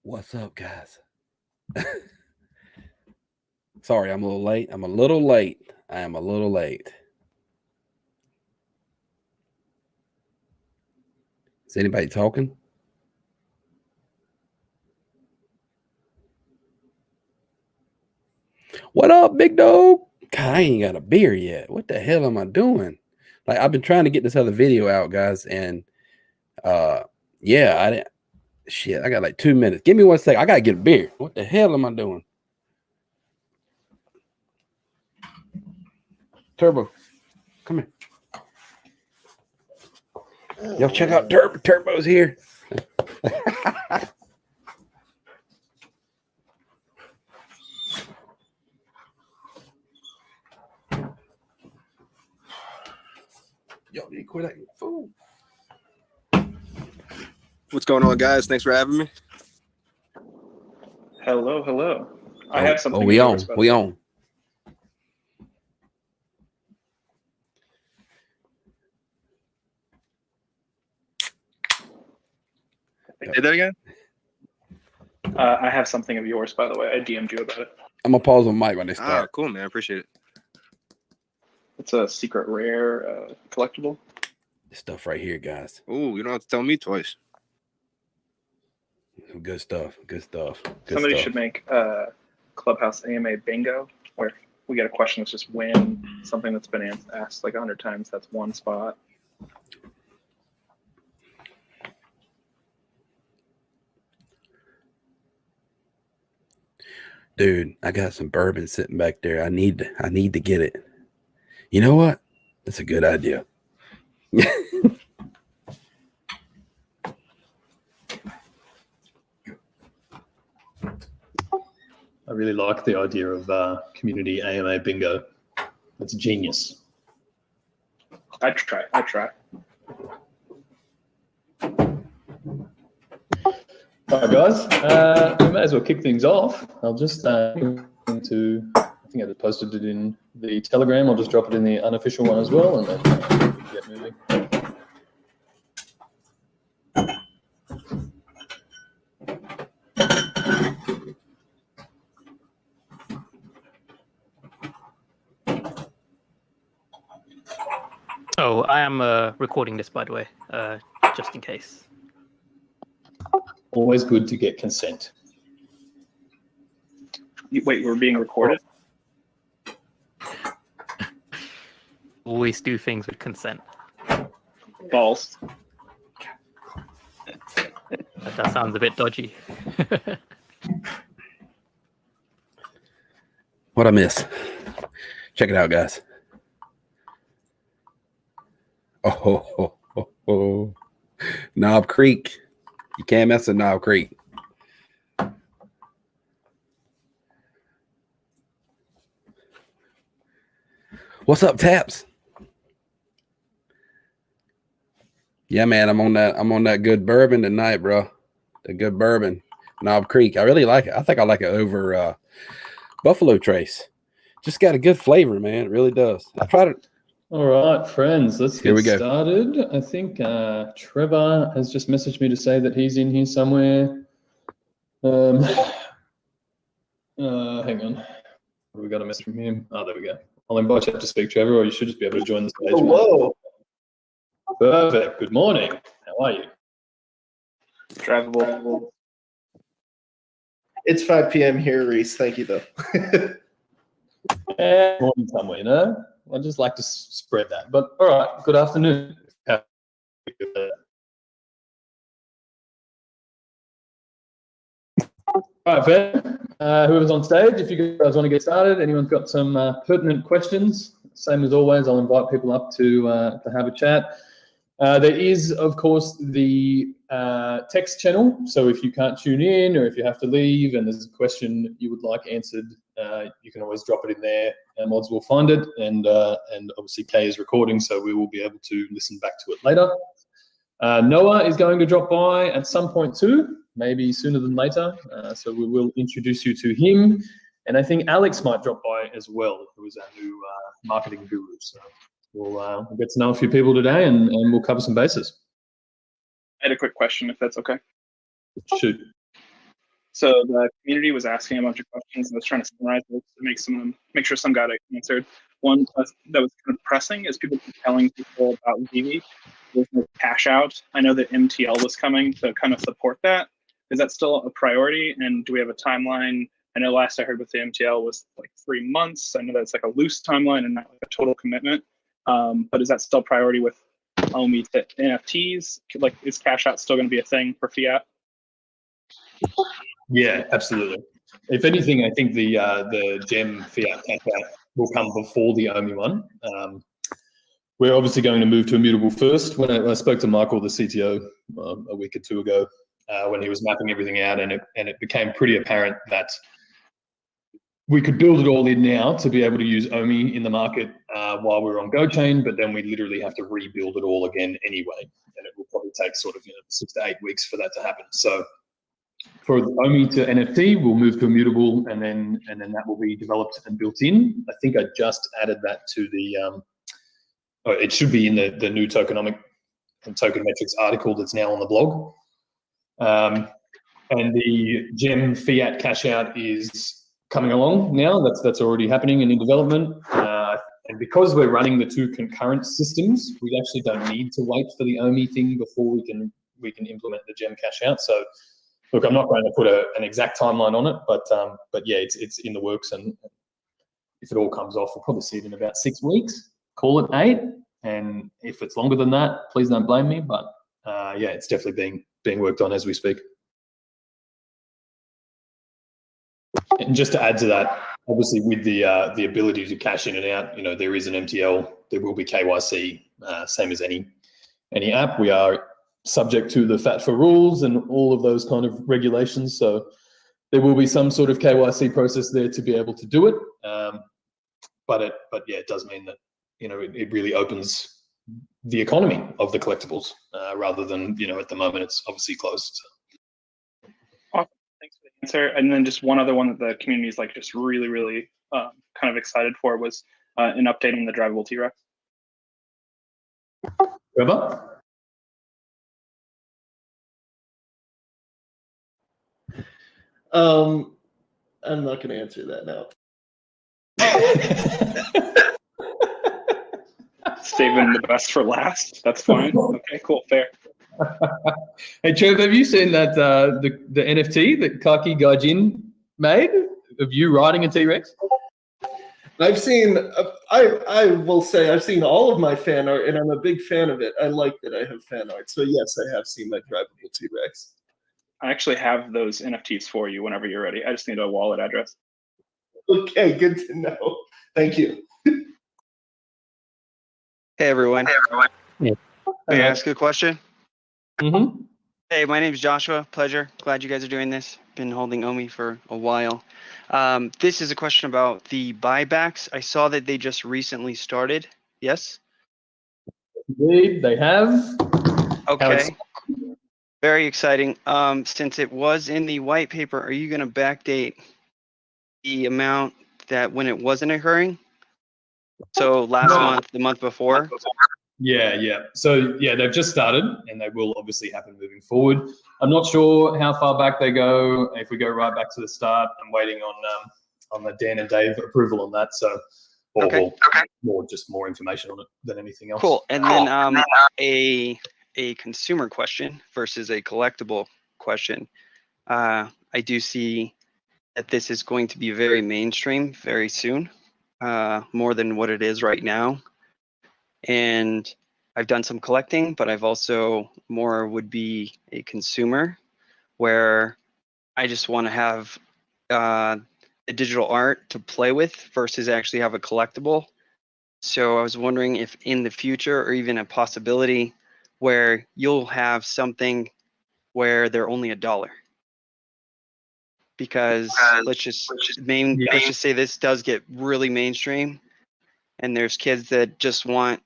What's up, guys? Sorry, I'm a little late. I am a little late. Is anybody talking? What up, big dog? God, I ain't got a beer yet. What the hell am I doing? Like, I've been trying to get this other video out, guys, and yeah, I didn't. Shit, I got like 2 minutes. Give me 1 second. I gotta get a beer. What the hell am I doing? Turbo, come here. Yo, check out Turbo. Turbo's here. Yo, you quit acting a fool. What's going on, guys? Thanks for having me. Hello, hello. I have something. Oh, we on. We on. Say that again? I have something of yours, by the way. I DM'd you about it. I'm gonna pause on mic when they start. Ah, cool, man. I appreciate it. It's a secret rare collectible. This stuff right here, guys. Ooh, you don't have to tell me twice. Good stuff. Good stuff. Somebody should make Clubhouse AMA bingo, where we get a question that's just win something that's been asked like 100 times. That's one spot. Dude, I got some bourbon sitting back there. I need to get it. You know what? That's a good idea. I really like the idea of community AMA bingo. That's genius. I try. All right, guys, we may as well kick things off. I'll just I think I posted it in the Telegram. I'll just drop it in the unofficial one as well, and then get moving. Oh, I am recording this, by the way, just in case. Always good to get consent. Wait, we're being recorded? Always do things with consent. False. That sounds a bit dodgy. What I miss? Check it out, guys. Oh. Knob Creek. You can't mess with Knob Creek. What's up, Taps? Yeah, man, I'm on that good bourbon tonight, bro. The good bourbon. Knob Creek. I really like it. I think I like it over Buffalo Trace. Just got a good flavor, man. It really does. I tried it. All right, friends, let's get started. I think Trevor has just messaged me to say that he's in here somewhere. Hang on. We got a message from him. Oh, there we go. I'll invite you up to speak, Trevor, or you should just be able to join the stage. Hello. Perfect. Good morning. How are you? Travel. It's 5 p.m. here, Reese. Thank you, though. Morning somewhere, you know? I just like to spread that. But all right, good afternoon. All right, Ben, whoever's on stage, if you guys want to get started, anyone's got some pertinent questions, same as always, I'll invite people up to have a chat. There is, of course, the text channel. So if you can't tune in or if you have to leave and there's a question you would like answered, you can always drop it in there. Mods will find it, and obviously Kay is recording, so we will be able to listen back to it later. Noah is going to drop by at some point too, maybe sooner than later. So we will introduce you to him. And I think Alex might drop by as well, who is our new marketing guru. So we'll get to know a few people today, and we'll cover some bases. I had a quick question, if that's okay. Shoot. So the community was asking a bunch of questions, and I was trying to summarize those to make sure some got answered. One that was kind of pressing is people keep telling people about VeVe. There's no cash out. I know that MTL was coming to kind of support that. Is that still a priority? And do we have a timeline? I know last I heard with the MTL was like 3 months. I know that's like a loose timeline and not like a total commitment. But is that still priority with OMI to NFTs? Like, is cash out still going to be a thing for fiat? Yeah, absolutely. If anything, I think the gem fiat cash out will come before the OMI one. We're obviously going to move to immutable first. When I spoke to Michael, the CTO, a week or two ago, when he was mapping everything out, and it became pretty apparent that we could build it all in now to be able to use OMI in the market while we're on GoChain, but then we literally have to rebuild it all again anyway, and it will probably take sort of 6 to 8 weeks for that to happen. So for OMI to NFT, we'll move to immutable, and then that will be developed and built in. I think I just added that to the. It should be in the new tokenomic and tokenometrics article that's now on the blog. And the gem fiat cash out is coming along now. That's already happening and in development. And because we're running the two concurrent systems, we actually don't need to wait for the OMI thing before we can implement the gem cash out. So look, I'm not going to put an exact timeline on it, but yeah, it's in the works, and if it all comes off, we'll probably see it in about 6 weeks. Call it 8, and if it's longer than that, please don't blame me. But yeah, it's definitely being worked on as we speak. And just to add to that, obviously with the ability to cash in and out, there is an MTL. There will be KYC, same as any app. We are subject to the FATFA rules and all of those kind of regulations. So there will be some sort of KYC process there to be able to do it. But yeah, it does mean that it really opens the economy of the collectibles rather than at the moment it's obviously closed. So. Awesome. Thanks for the answer. And then just one other one that the community is like just really, really kind of excited for was an update on the drivable T-Rex. Trevor? I'm not going to answer that now. Saving the best for last. That's fine. Okay, cool, fair. Hey, Trev, have you seen that the NFT that Kaki Gaijin made of you riding a T-Rex? I've seen. I will say I've seen all of my fan art, and I'm a big fan of it. I like that I have fan art. So yes, I have seen my drivable T-Rex. I actually have those NFTs for you whenever you're ready. I just need a wallet address. Okay, good to know. Thank you. Hey everyone. Yeah. May I ask a question? Mm-hmm. Hey, my name is Joshua. Pleasure. Glad you guys are doing this. Been holding OMI for a while. This is a question about the buybacks. I saw that they just recently started. Yes? Indeed, they have. Okay. Very exciting. Since it was in the white paper, are you going to backdate the amount that when it wasn't occurring? So last month, the month before? Yeah. So yeah, they've just started, and they will obviously happen moving forward. I'm not sure how far back they go. If we go right back to the start, I'm waiting on the Dan and Dave approval on that. So, or more information on it than anything else. Cool. And then a consumer question versus a collectible question. I do see that this is going to be very mainstream very soon, more than what it is right now. And I've done some collecting, but I've also more would be a consumer where I just want to have a digital art to play with versus actually have a collectible. So I was wondering if in the future, or even a possibility where you'll have something where they're only $1. Because let's just say this does get really mainstream, and there's kids that just want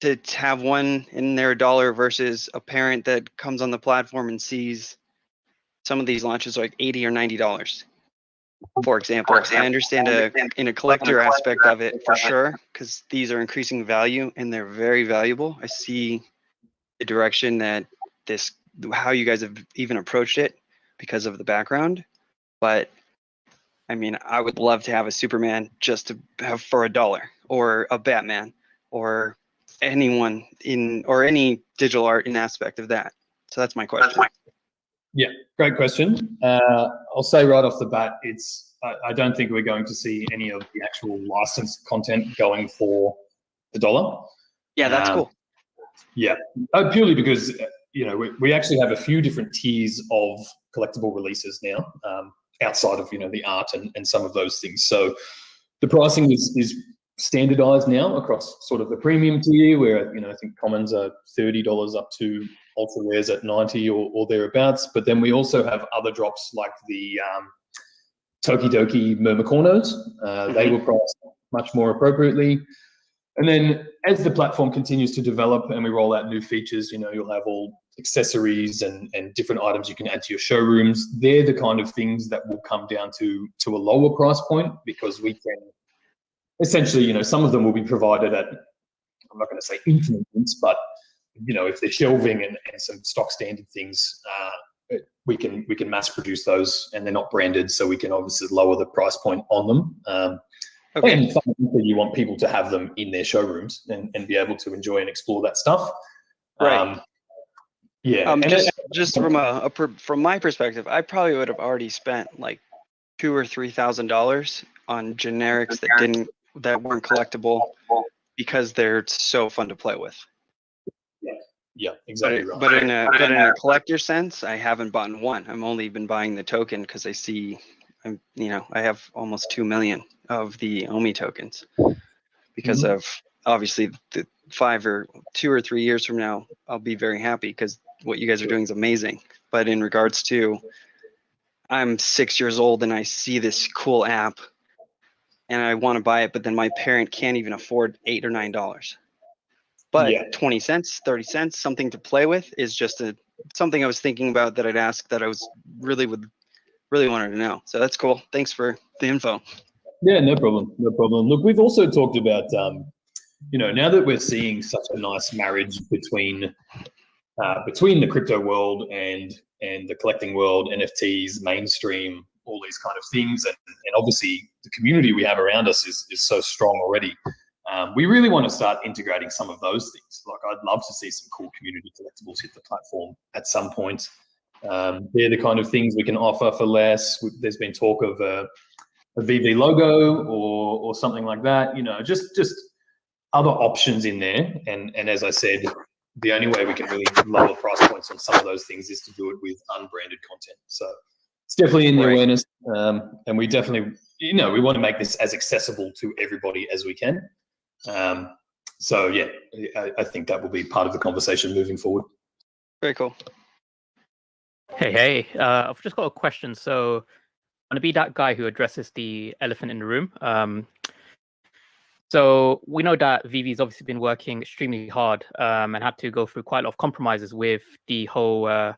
to have one in their $1 versus a parent that comes on the platform and sees some of these launches are like $80 or $90. For example, I understand in a collector aspect of it for sure, because these are increasing value and they're very valuable. I see the direction that how you guys have even approached it because of the background. But I mean, I would love to have a Superman just to have for $1, or a Batman, or anyone or any digital art in aspect of that. So that's my question. Yeah, great question. I'll say right off the bat, I don't think we're going to see any of the actual licensed content going for the $1. Yeah, that's cool. Yeah, purely because we actually have a few different tiers of collectible releases now, outside of the art and some of those things. So the pricing is standardized now across sort of the premium tier, where I think commons are $30 up to ultra rares at 90 or thereabouts. But then we also have other drops like the tokidoki Mermacornos. They were priced much more appropriately. And then as the platform continues to develop and we roll out new features, you'll have all accessories and different items you can add to your showrooms. They're the kind of things that will come down to a lower price point, because we can essentially, some of them will be provided at, I'm not going to say infinite amounts, but if they're shelving and some stock standard things, we can mass produce those, and they're not branded, so we can obviously lower the price point on them. Okay. And fundamentally, you want people to have them in their showrooms and be able to enjoy and explore that stuff. Right. Yeah. Just from my perspective, I probably would have already spent like $2,000 or $3,000 on generics that weren't collectible, because they're so fun to play with. Yeah, exactly right. But in a collector sense, I haven't bought one. I've only been buying the token because I see, I have almost 2 million of the OMI tokens, because of obviously the 2 or 3 years from now, I'll be very happy because what you guys are doing is amazing. But in regards to, I'm 6 years old and I see this cool app and I want to buy it, but then my parent can't even afford $8 or $9. But 20 cents, 30 cents, something to play with is just something I was thinking about that I'd ask, that I was really wanted to know. So that's cool. Thanks for the info. Yeah, no problem. No problem. Look, we've also talked about, now that we're seeing such a nice marriage between the crypto world and the collecting world, NFTs, mainstream, all these kind of things, and obviously the community we have around us is so strong already. We really want to start integrating some of those things. Like, I'd love to see some cool community collectibles hit the platform at some point. They're the kind of things we can offer for less. There's been talk of a VeVe logo or something like that. Just other options in there. And as I said, the only way we can really lower price points on some of those things is to do it with unbranded content. So it's definitely in the awareness, and we definitely, we want to make this as accessible to everybody as we can. So yeah, I think that will be part of the conversation moving forward. Very cool. Hey, I've just got a question. So I'm going to be that guy who addresses the elephant in the room. So we know that VeVe's obviously been working extremely hard and had to go through quite a lot of compromises with the whole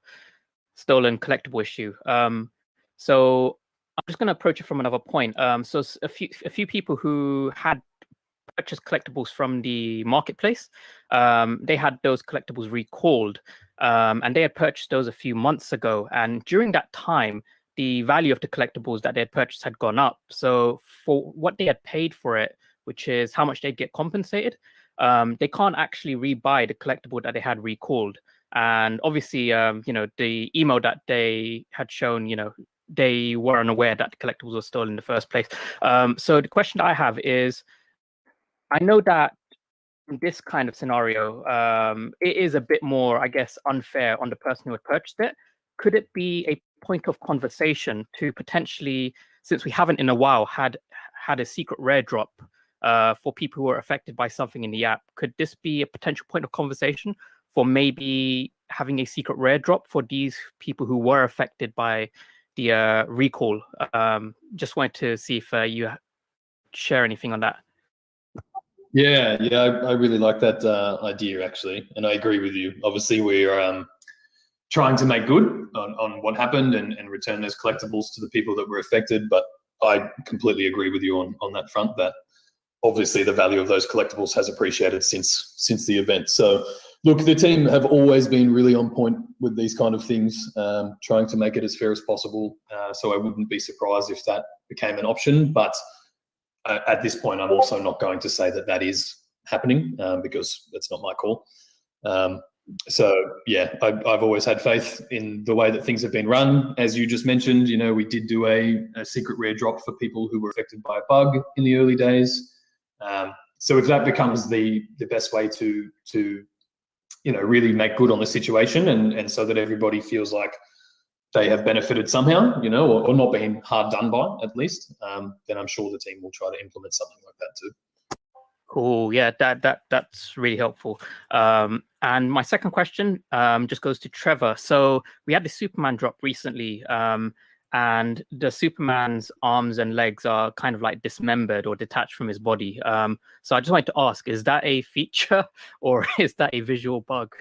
stolen collectible issue. So I'm just going to approach it from another point. So a few people who had purchased collectibles from the marketplace, they had those collectibles recalled, and they had purchased those a few months ago. And during that time, the value of the collectibles that they had purchased had gone up. So for what they had paid for it, which is how much they'd get compensated, they can't actually rebuy the collectible that they had recalled. And obviously, the email that they had shown, they were unaware that the collectibles were stolen in the first place. So the question I have is, I know that in this kind of scenario, it is a bit more, I guess, unfair on the person who had purchased it. Could it be a point of conversation to potentially, since we haven't in a while had a secret rare drop for people who are affected by something in the app, could this be a potential point of conversation for maybe having a secret rare drop for these people who were affected by the recall? Just wanted to see if you share anything on that. Yeah, I really like that idea, actually, and I agree with you. Obviously, we're trying to make good on what happened and return those collectibles to the people that were affected, but I completely agree with you on that front, that obviously the value of those collectibles has appreciated since the event. So Look, the team have always been really on point with these kind of things, trying to make it as fair as possible. So I wouldn't be surprised if that became an option. But at this point, I'm also not going to say that that is happening because that's not my call. So yeah, I've always had faith in the way that things have been run. As you just mentioned, you know, we did do a secret rare drop for people who were affected by a bug in the early days. So if that becomes the best way to you know, really make good on the situation and so that everybody feels like they have benefited somehow, you know, or not being hard done by at least, then I'm sure the team will try to implement something like that too. Cool. Yeah, that's really helpful. And my second question just goes to Trevor. So we had the Superman drop recently, and the Superman's arms and legs are kind of like dismembered or detached from his body. So I just wanted to ask, is that a feature or is that a visual bug?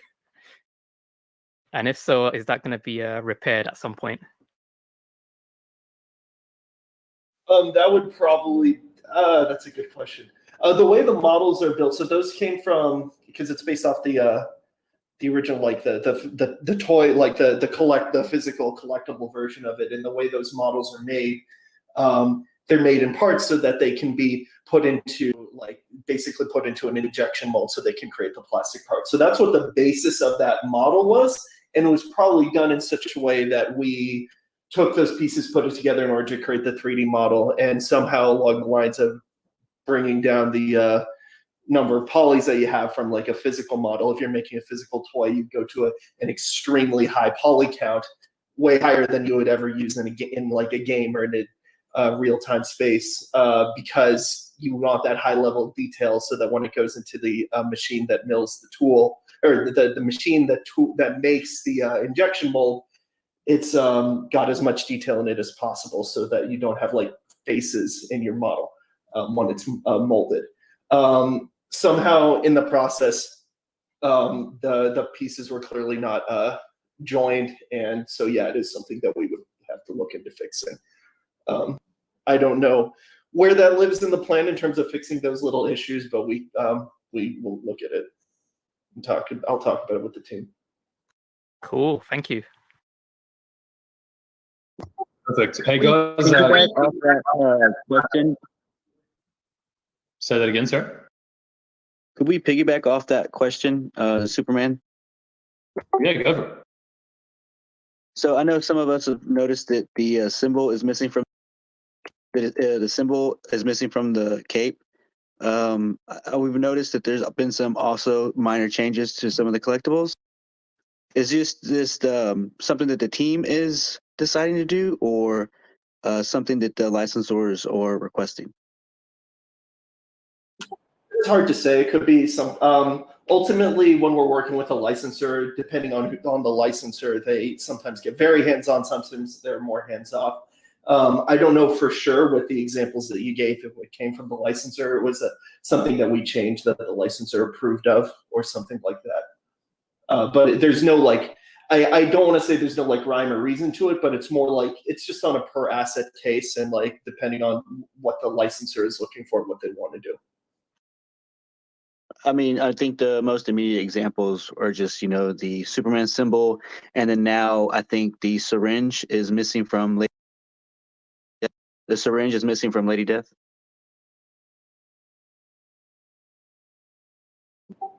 And if so, is that going to be repaired at some point? That would probably, that's a good question. The way the models are built, so those came from, because it's based off the original, like the toy, like the physical collectible version of it, and the way those models are made, they're made in parts so that they can be put into, like, basically put into an injection mold so they can create the plastic part. So that's what the basis of that model was, and it was probably done in such a way that we took those pieces, put it together in order to create the 3D model, and somehow along the lines of bringing down the number of polys that you have from like a physical model. If you're making a physical toy, you go to an extremely high poly count, way higher than you would ever use in like a game or in a real-time space, because you want that high level of detail so that when it goes into the machine that mills the tool, or the machine that makes the injection mold, it's got as much detail in it as possible so that you don't have like faces in your model when it's molded. Somehow in the process, the pieces were clearly not joined, and so yeah, it is something that we would have to look into fixing. I don't know where that lives in the plan in terms of fixing those little issues, but we will look at it and I'll talk about it with the team. Cool, thank you. Perfect. Hey guys, question. Say that again, sir. Could we piggyback off that question, Superman? Yeah, go for it. So I know some of us have noticed that the symbol is missing from the symbol is missing from the cape. We've noticed that there's been some also minor changes to some of the collectibles. Is this something that the team is deciding to do, or something that the licensors are requesting? It's hard to say. It could be some. Ultimately, when we're working with a licensor, depending on the licensor, they sometimes get very hands-on. Sometimes they're more hands-off. I don't know for sure with the examples that you gave if it came from the licensor. It was something that we changed that the licensor approved of, or something like that. But there's no like. I don't want to say there's no like rhyme or reason to it, but it's more like it's just on a per asset case, and like depending on what the licensor is looking for, what they want to do. I mean, I think the most immediate examples are just, you know, the Superman symbol, and then now I think the syringe is missing from Lady Death. The syringe is missing from Lady Death.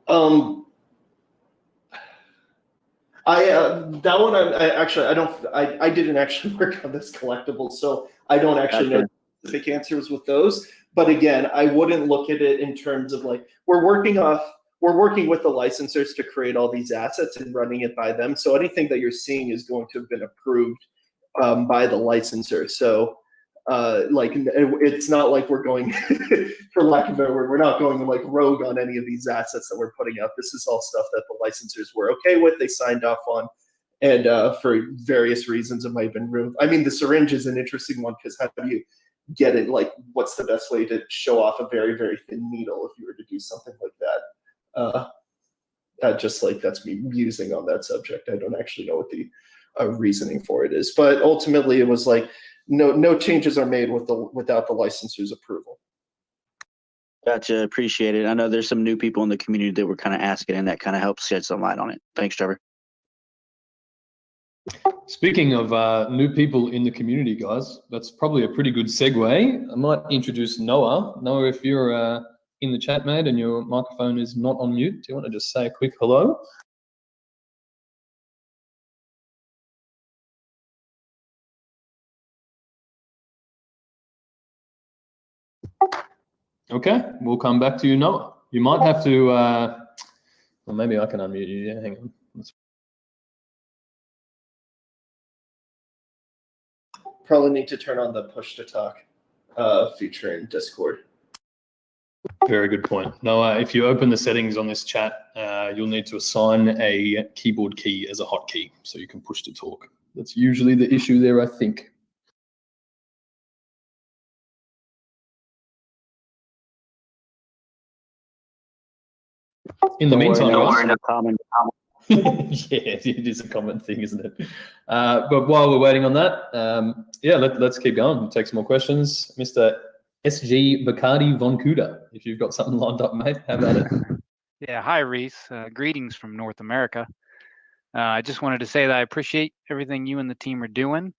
That one I didn't actually work on this collectible, so I don't actually know the specific answers with those. But again, I wouldn't look at it in terms of like we're working with the licensors to create all these assets and running it by them. So anything that you're seeing is going to have been approved by the licensor. So like it's not like we're going, for lack of a better word, we're not going like rogue on any of these assets that we're putting up. This is all stuff that the licensors were okay with, they signed off on, and for various reasons it might have been removed. I mean, the syringe is an interesting one because how do you get it? Like, what's the best way to show off a very, very thin needle if you were to do something like that? Just like that's me musing on that subject. I don't actually know what the reasoning for it is, but ultimately it was like no changes are made without the licensor's approval. Gotcha. Appreciate it. I know there's some new people in the community that were kind of asking, and that kind of helps shed some light on it. Thanks, Trevor. Speaking of new people in the community, guys, that's probably a pretty good segue. I might introduce Noah. Noah, if you're in the chat, mate, and your microphone is not on mute, do you want to just say a quick hello? Okay, we'll come back to you, Noah. You might have to, well, maybe I can unmute you. Yeah, hang on. Probably need to turn on the push to talk feature in Discord. Very good point. Noah, if you open the settings on this chat, you'll need to assign a keyboard key as a hotkey so you can push to talk. That's usually the issue there, I think. In the meantime, yeah, it is a common thing, isn't it? But while we're waiting on that, yeah, let's keep going and take some more questions. Mr. SG Bacardi Von Kuda, if you've got something lined up, mate, how about it? Yeah, hi, Reese. Greetings from North America. I just wanted to say that I appreciate everything you and the team are doing.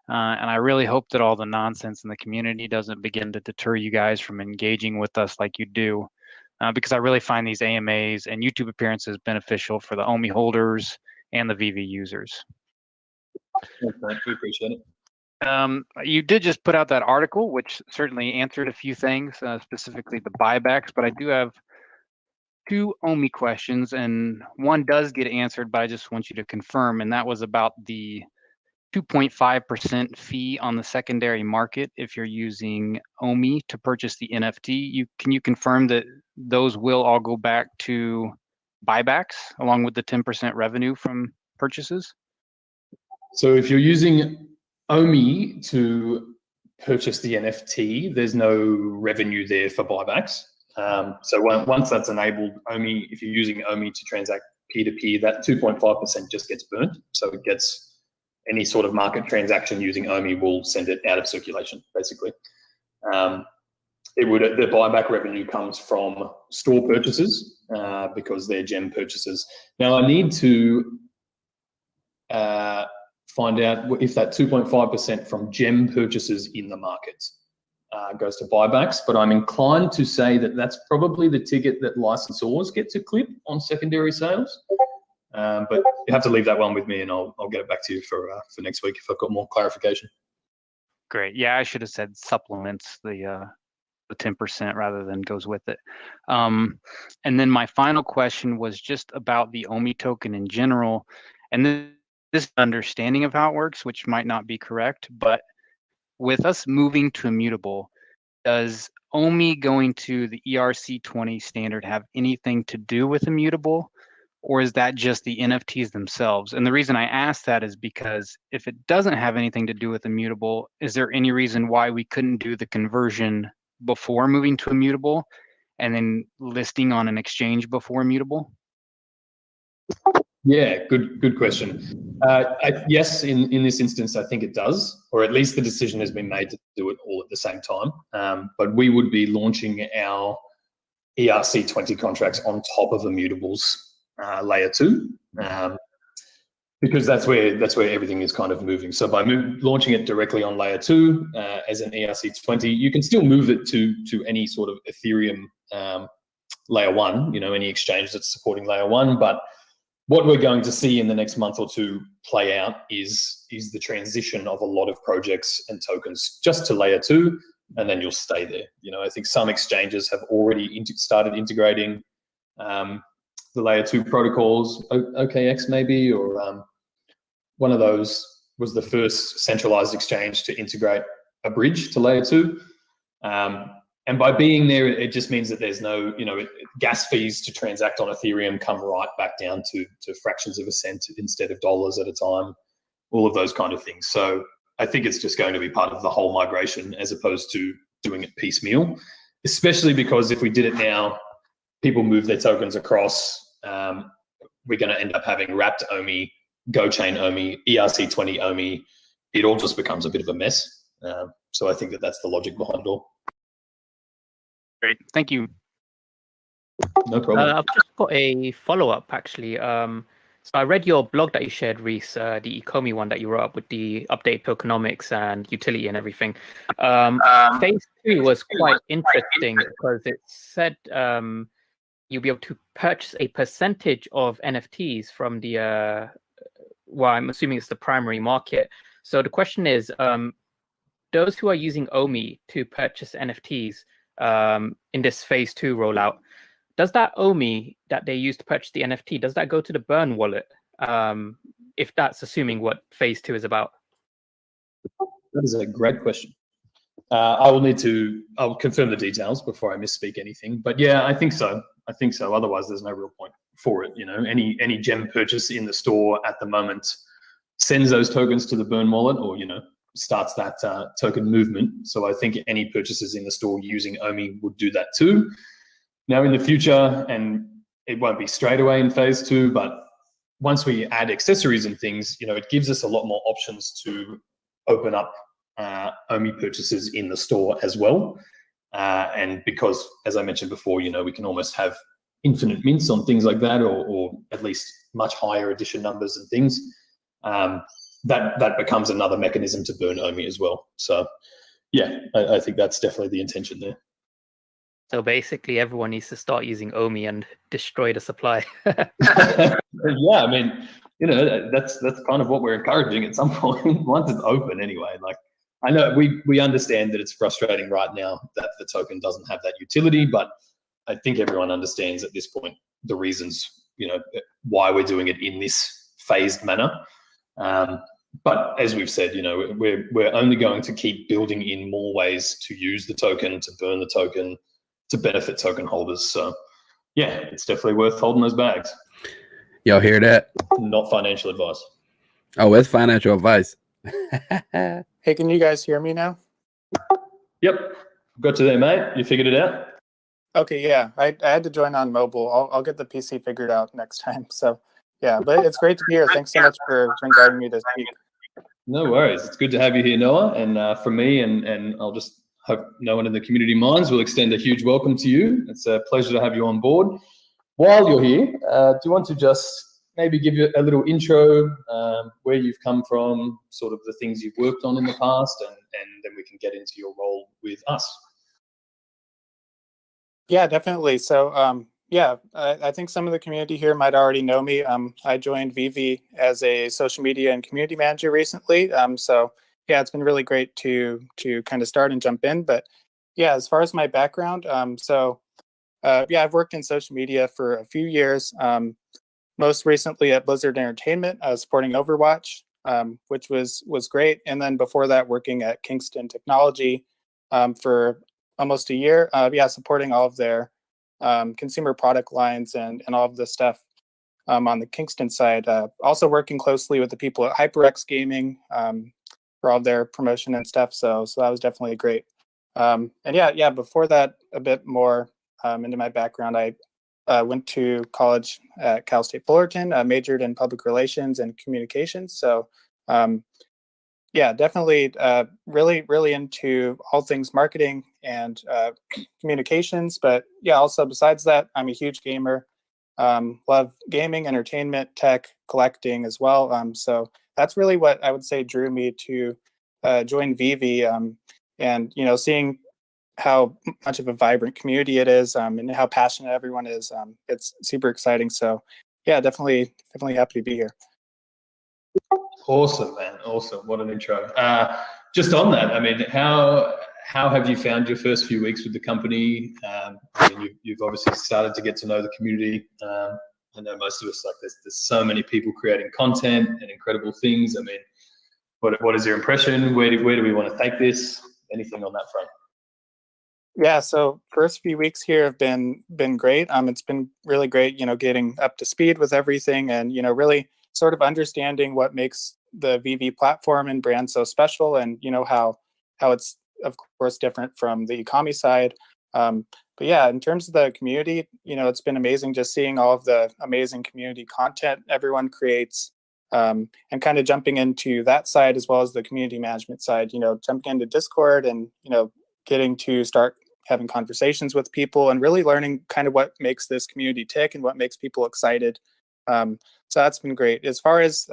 And I really hope that all the nonsense in the community doesn't begin to deter you guys from engaging with us like you do. Because I really find these AMAs and YouTube appearances beneficial for the OMI holders and the VeVe users. Thanks, mate. We appreciate it. You did just put out that article, which certainly answered a few things, specifically the buybacks, but I do have two OMI questions, and one does get answered, but I just want you to confirm, and that was about the 2.5% fee on the secondary market if you're using OMI to purchase the NFT. Can you confirm that those will all go back to buybacks along with the 10% revenue from purchases? So if you're using OMI to purchase the NFT, there's no revenue there for buybacks. So once that's enabled, OMI, if you're using OMI to transact peer-to-peer, that 2.5% just gets burnt. So it gets any sort of market transaction using OMI will send it out of circulation, basically. The buyback revenue comes from store purchases because they're gem purchases. Now I need to find out if that 2.5% from gem purchases in the market goes to buybacks, but I'm inclined to say that that's probably the ticket that licensors get to clip on secondary sales. But you have to leave that one with me, and I'll get it back to you for next week if I've got more clarification. Great. Yeah, I should have said supplements the 10% rather than goes with it. And then my final question was just about the OMI token in general, and this understanding of how it works, which might not be correct, but with us moving to immutable, does OMI going to the ERC20 standard have anything to do with immutable? Or is that just the NFTs themselves? And the reason I ask that is because if it doesn't have anything to do with immutable, is there any reason why we couldn't do the conversion before moving to immutable and then listing on an exchange before immutable? Yeah, good question. Yes, in this instance, I think it does, or at least the decision has been made to do it all at the same time. But we would be launching our ERC20 contracts on top of immutables layer 2, because that's where everything is kind of moving. So by launching it directly on layer 2 as an ERC20, you can still move it to any sort of Ethereum layer 1, any exchange that's supporting layer 1. But what we're going to see in the next month or two play out is the transition of a lot of projects and tokens just to layer 2, and then you'll stay there. I think some exchanges have already started integrating the layer 2 protocols, OKX maybe, or one of those was the first centralized exchange to integrate a bridge to layer 2. And by being there, it just means that there's no, gas fees to transact on Ethereum come right back down to fractions of a cent instead of dollars at a time, all of those kind of things. So I think it's just going to be part of the whole migration as opposed to doing it piecemeal, especially because if we did it now, people move their tokens across. We're going to end up having wrapped OMI, GoChain OMI, ERC20 OMI. It all just becomes a bit of a mess. So I think that's the logic behind it all. Great. Thank you. No problem. I've just got a follow-up, actually. So I read your blog that you shared, Reese, the ECOMI one that you wrote up with the updated tokenomics and utility and everything. Phase 2 was quite interesting because it said you'll be able to purchase a percentage of NFTs from the, well, I'm assuming it's the primary market. So the question is, those who are using OMI to purchase NFTs in this phase 2 rollout, does that OMI that they use to purchase the NFT, does that go to the Burn wallet? If that's assuming what phase 2 is about? That is a great question. I'll confirm the details before I misspeak anything. But yeah, I think so. Otherwise, there's no real point for it. You know, any gem purchase in the store at the moment sends those tokens to the Burn wallet, or starts that token movement. So I think any purchases in the store using OMI would do that too. Now in the future, and it won't be straight away in phase 2, but once we add accessories and things, it gives us a lot more options to open up OMI purchases in the store as well. And because, as I mentioned before, we can almost have infinite mints on things like that, or at least much higher edition numbers and things. That becomes another mechanism to burn OMI as well. So yeah, I think that's definitely the intention there. So basically, everyone needs to start using OMI and destroy the supply. Yeah, I mean, that's kind of what we're encouraging at some point. Once it's open, anyway. Like, I know we understand that it's frustrating right now that the token doesn't have that utility, but I think everyone understands at this point the reasons, why we're doing it in this phased manner. But as we've said, we're only going to keep building in more ways to use the token, to burn the token, to benefit token holders. So yeah, it's definitely worth holding those bags. Y'all hear that? Not financial advice. Oh, it's financial advice. Hey, can you guys hear me now? Yep. Got you there, mate. You figured it out? Okay, yeah. I had to join on mobile. I'll get the PC figured out next time. So yeah, but it's great to be here. Thanks so much for inviting me to speak. No worries. It's good to have you here, Noah. And from me, and I'll just hope no one in the community minds, will extend a huge welcome to you. It's a pleasure to have you on board. While you're here, do you want to just maybe give you a little intro, where you've come from, sort of the things you've worked on in the past, and then we can get into your role with us. Yeah, definitely. So yeah, I think some of the community here might already know me. I joined VeVe as a social media and community manager recently. So yeah, it's been really great to kind of start and jump in. But yeah, as far as my background, yeah, I've worked in social media for a few years. Most recently at Blizzard Entertainment, supporting Overwatch, which was great. And then before that, working at Kingston Technology for almost a year. Yeah, supporting all of their consumer product lines and all of the stuff on the Kingston side. Also working closely with the people at HyperX Gaming for all their promotion and stuff. So that was definitely great. And yeah, before that, a bit more into my background, I went to college at Cal State Fullerton, majored in public relations and communications. So yeah, definitely really into all things marketing and communications. But yeah, also besides that, I'm a huge gamer. Love gaming, entertainment, tech, collecting as well. So that's really what I would say drew me to join VeVe, and seeing how much of a vibrant community it is, and how passionate everyone is. It's super exciting. So yeah, definitely happy to be here. Awesome, man. Awesome. What an intro. Just on that, I mean, how have you found your first few weeks with the company? I mean, you've obviously started to get to know the community. I know most of us, like, there's so many people creating content and incredible things. I mean, what is your impression? Where do we want to take this? Anything on that front? Yeah, so first few weeks here have been great. It's been really great, getting up to speed with everything, and really sort of understanding what makes the VeVe platform and brand so special, and how it's of course different from the ECOMI side. But yeah, in terms of the community, it's been amazing just seeing all of the amazing community content everyone creates, and kind of jumping into that side as well as the community management side. Jumping into Discord and getting to start having conversations with people and really learning kind of what makes this community tick and what makes people excited. So that's been great. As far as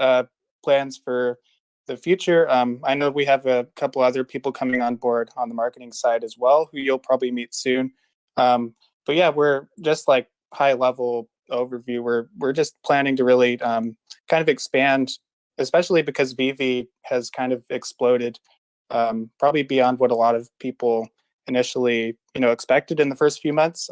plans for the future, I know we have a couple other people coming on board on the marketing side as well, who you'll probably meet soon. But yeah, we're just like high level overview. We're just planning to really kind of expand, especially because VeVe has kind of exploded, probably beyond what a lot of people initially, expected in the first few months.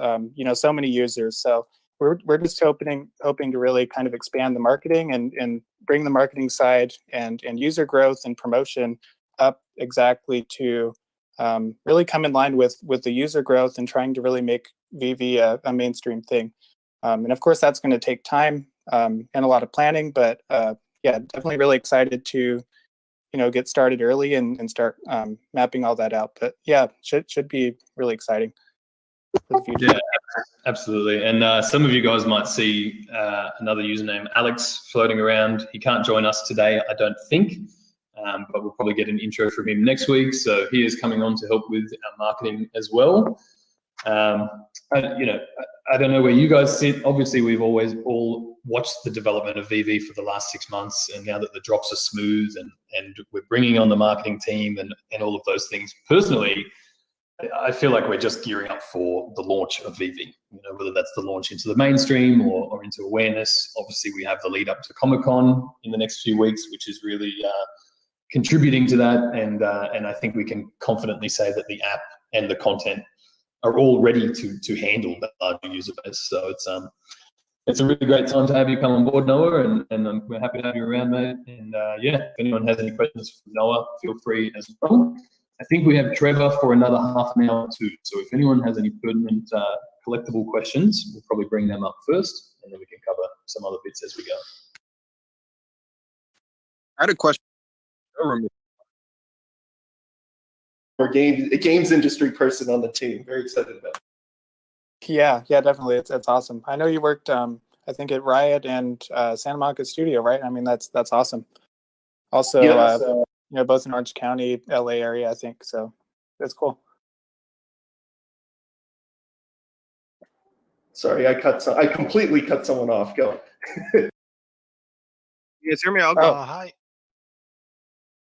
So many users. So we're just hoping to really kind of expand the marketing and bring the marketing side and user growth and promotion up exactly to really come in line with the user growth and trying to really make VeVe a mainstream thing. And of course, that's going to take time and a lot of planning, but yeah, definitely really excited to get started early and start mapping all that out. But yeah, should be really exciting for the future. Yeah, absolutely. And some of you guys might see another username, Alex, floating around. He can't join us today, I don't think, but we'll probably get an intro from him next week. So he is coming on to help with our marketing as well. I don't know where you guys sit. Obviously, we've always all watched the development of VeVe for the last 6 months, and now that the drops are smooth and we're bringing on the marketing team and all of those things. Personally, I feel like we're just gearing up for the launch of VeVe, whether that's the launch into the mainstream or into awareness. Obviously, we have the lead up to Comic-Con in the next few weeks, which is really contributing to that. And I think we can confidently say that the app and the content are all ready to handle that larger user base. So it's a really great time to have you come on board, Noah, and we're happy to have you around, mate. And yeah, if anyone has any questions for Noah, feel free as well. I think we have Trevor for another half an hour too. So if anyone has any pertinent collectible questions, we'll probably bring them up first, and then we can cover some other bits as we go. I had a question. Or games industry person on the team. Very excited about it. Yeah, definitely. It's awesome. I know you worked, I think at Riot and Santa Monica Studio, right? I mean, that's awesome. Also, yeah, both in Orange County, LA area, I think. So that's cool. Sorry, I completely cut someone off. Go. You guys hear me? I'll go. Hi.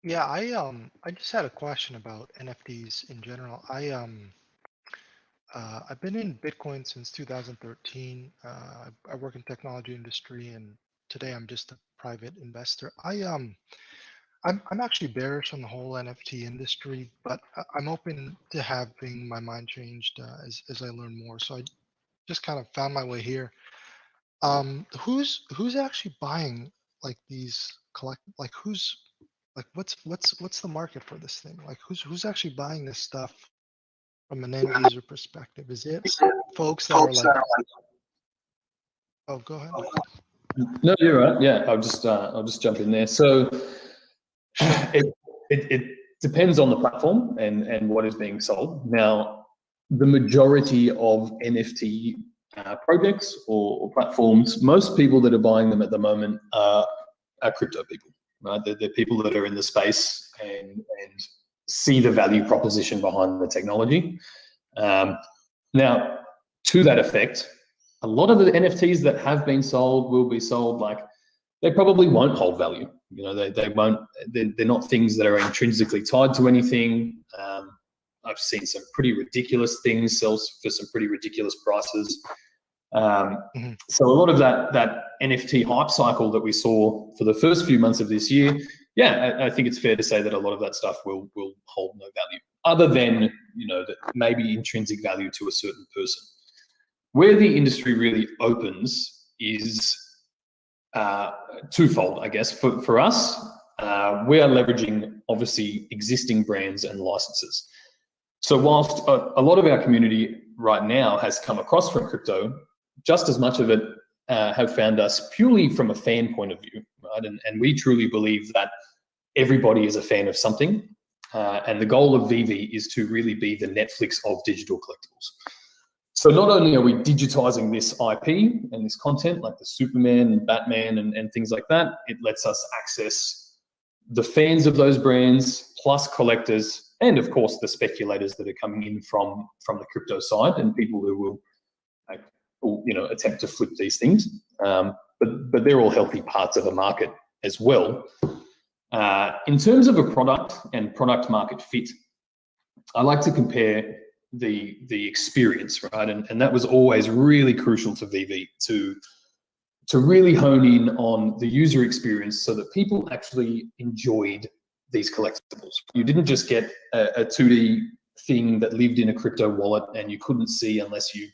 Yeah, I just had a question about NFTs in general. I've been in Bitcoin since 2013. I work in technology industry, and today I'm just a private investor. I'm actually bearish on the whole NFT industry, but I'm open to having my mind changed as I learn more. So I just kind of found my way here. Who's actually buying like these what's the market for this thing? Like who's actually buying this stuff from an end user perspective? Is it folks that are like, oh, go ahead. No, you're right. Yeah, I'll just jump in there. So it depends on the platform and what is being sold. Now, the majority of NFT projects or platforms, most people that are buying them at the moment are crypto people, right? They're people that are in the space and see the value proposition behind the technology. Now, to that effect, a lot of the NFTs that have been sold will be sold like they probably won't hold value. They won't. They're not things that are intrinsically tied to anything. I've seen some pretty ridiculous things sell for some pretty ridiculous prices. So a lot of that NFT hype cycle that we saw for the first few months of this year, yeah, I think it's fair to say that a lot of that stuff will hold no value, other than that maybe intrinsic value to a certain person. Where the industry really opens is twofold, I guess. For us, we are leveraging obviously existing brands and licenses. So whilst a lot of our community right now has come across from crypto, just as much of it have found us purely from a fan point of view, right? And we truly believe that everybody is a fan of something. And the goal of VeVe is to really be the Netflix of digital collectibles. So not only are we digitizing this IP and this content, like the Superman and Batman and things like that, it lets us access the fans of those brands plus collectors and of course the speculators that are coming in from the crypto side, and people who will attempt to flip these things. But they're all healthy parts of a market as well. In terms of a product and product market fit, I like to compare the experience, right? And that was always really crucial to VeVe, to really hone in on the user experience so that people actually enjoyed these collectibles. You didn't just get a 2D thing that lived in a crypto wallet and you couldn't see unless you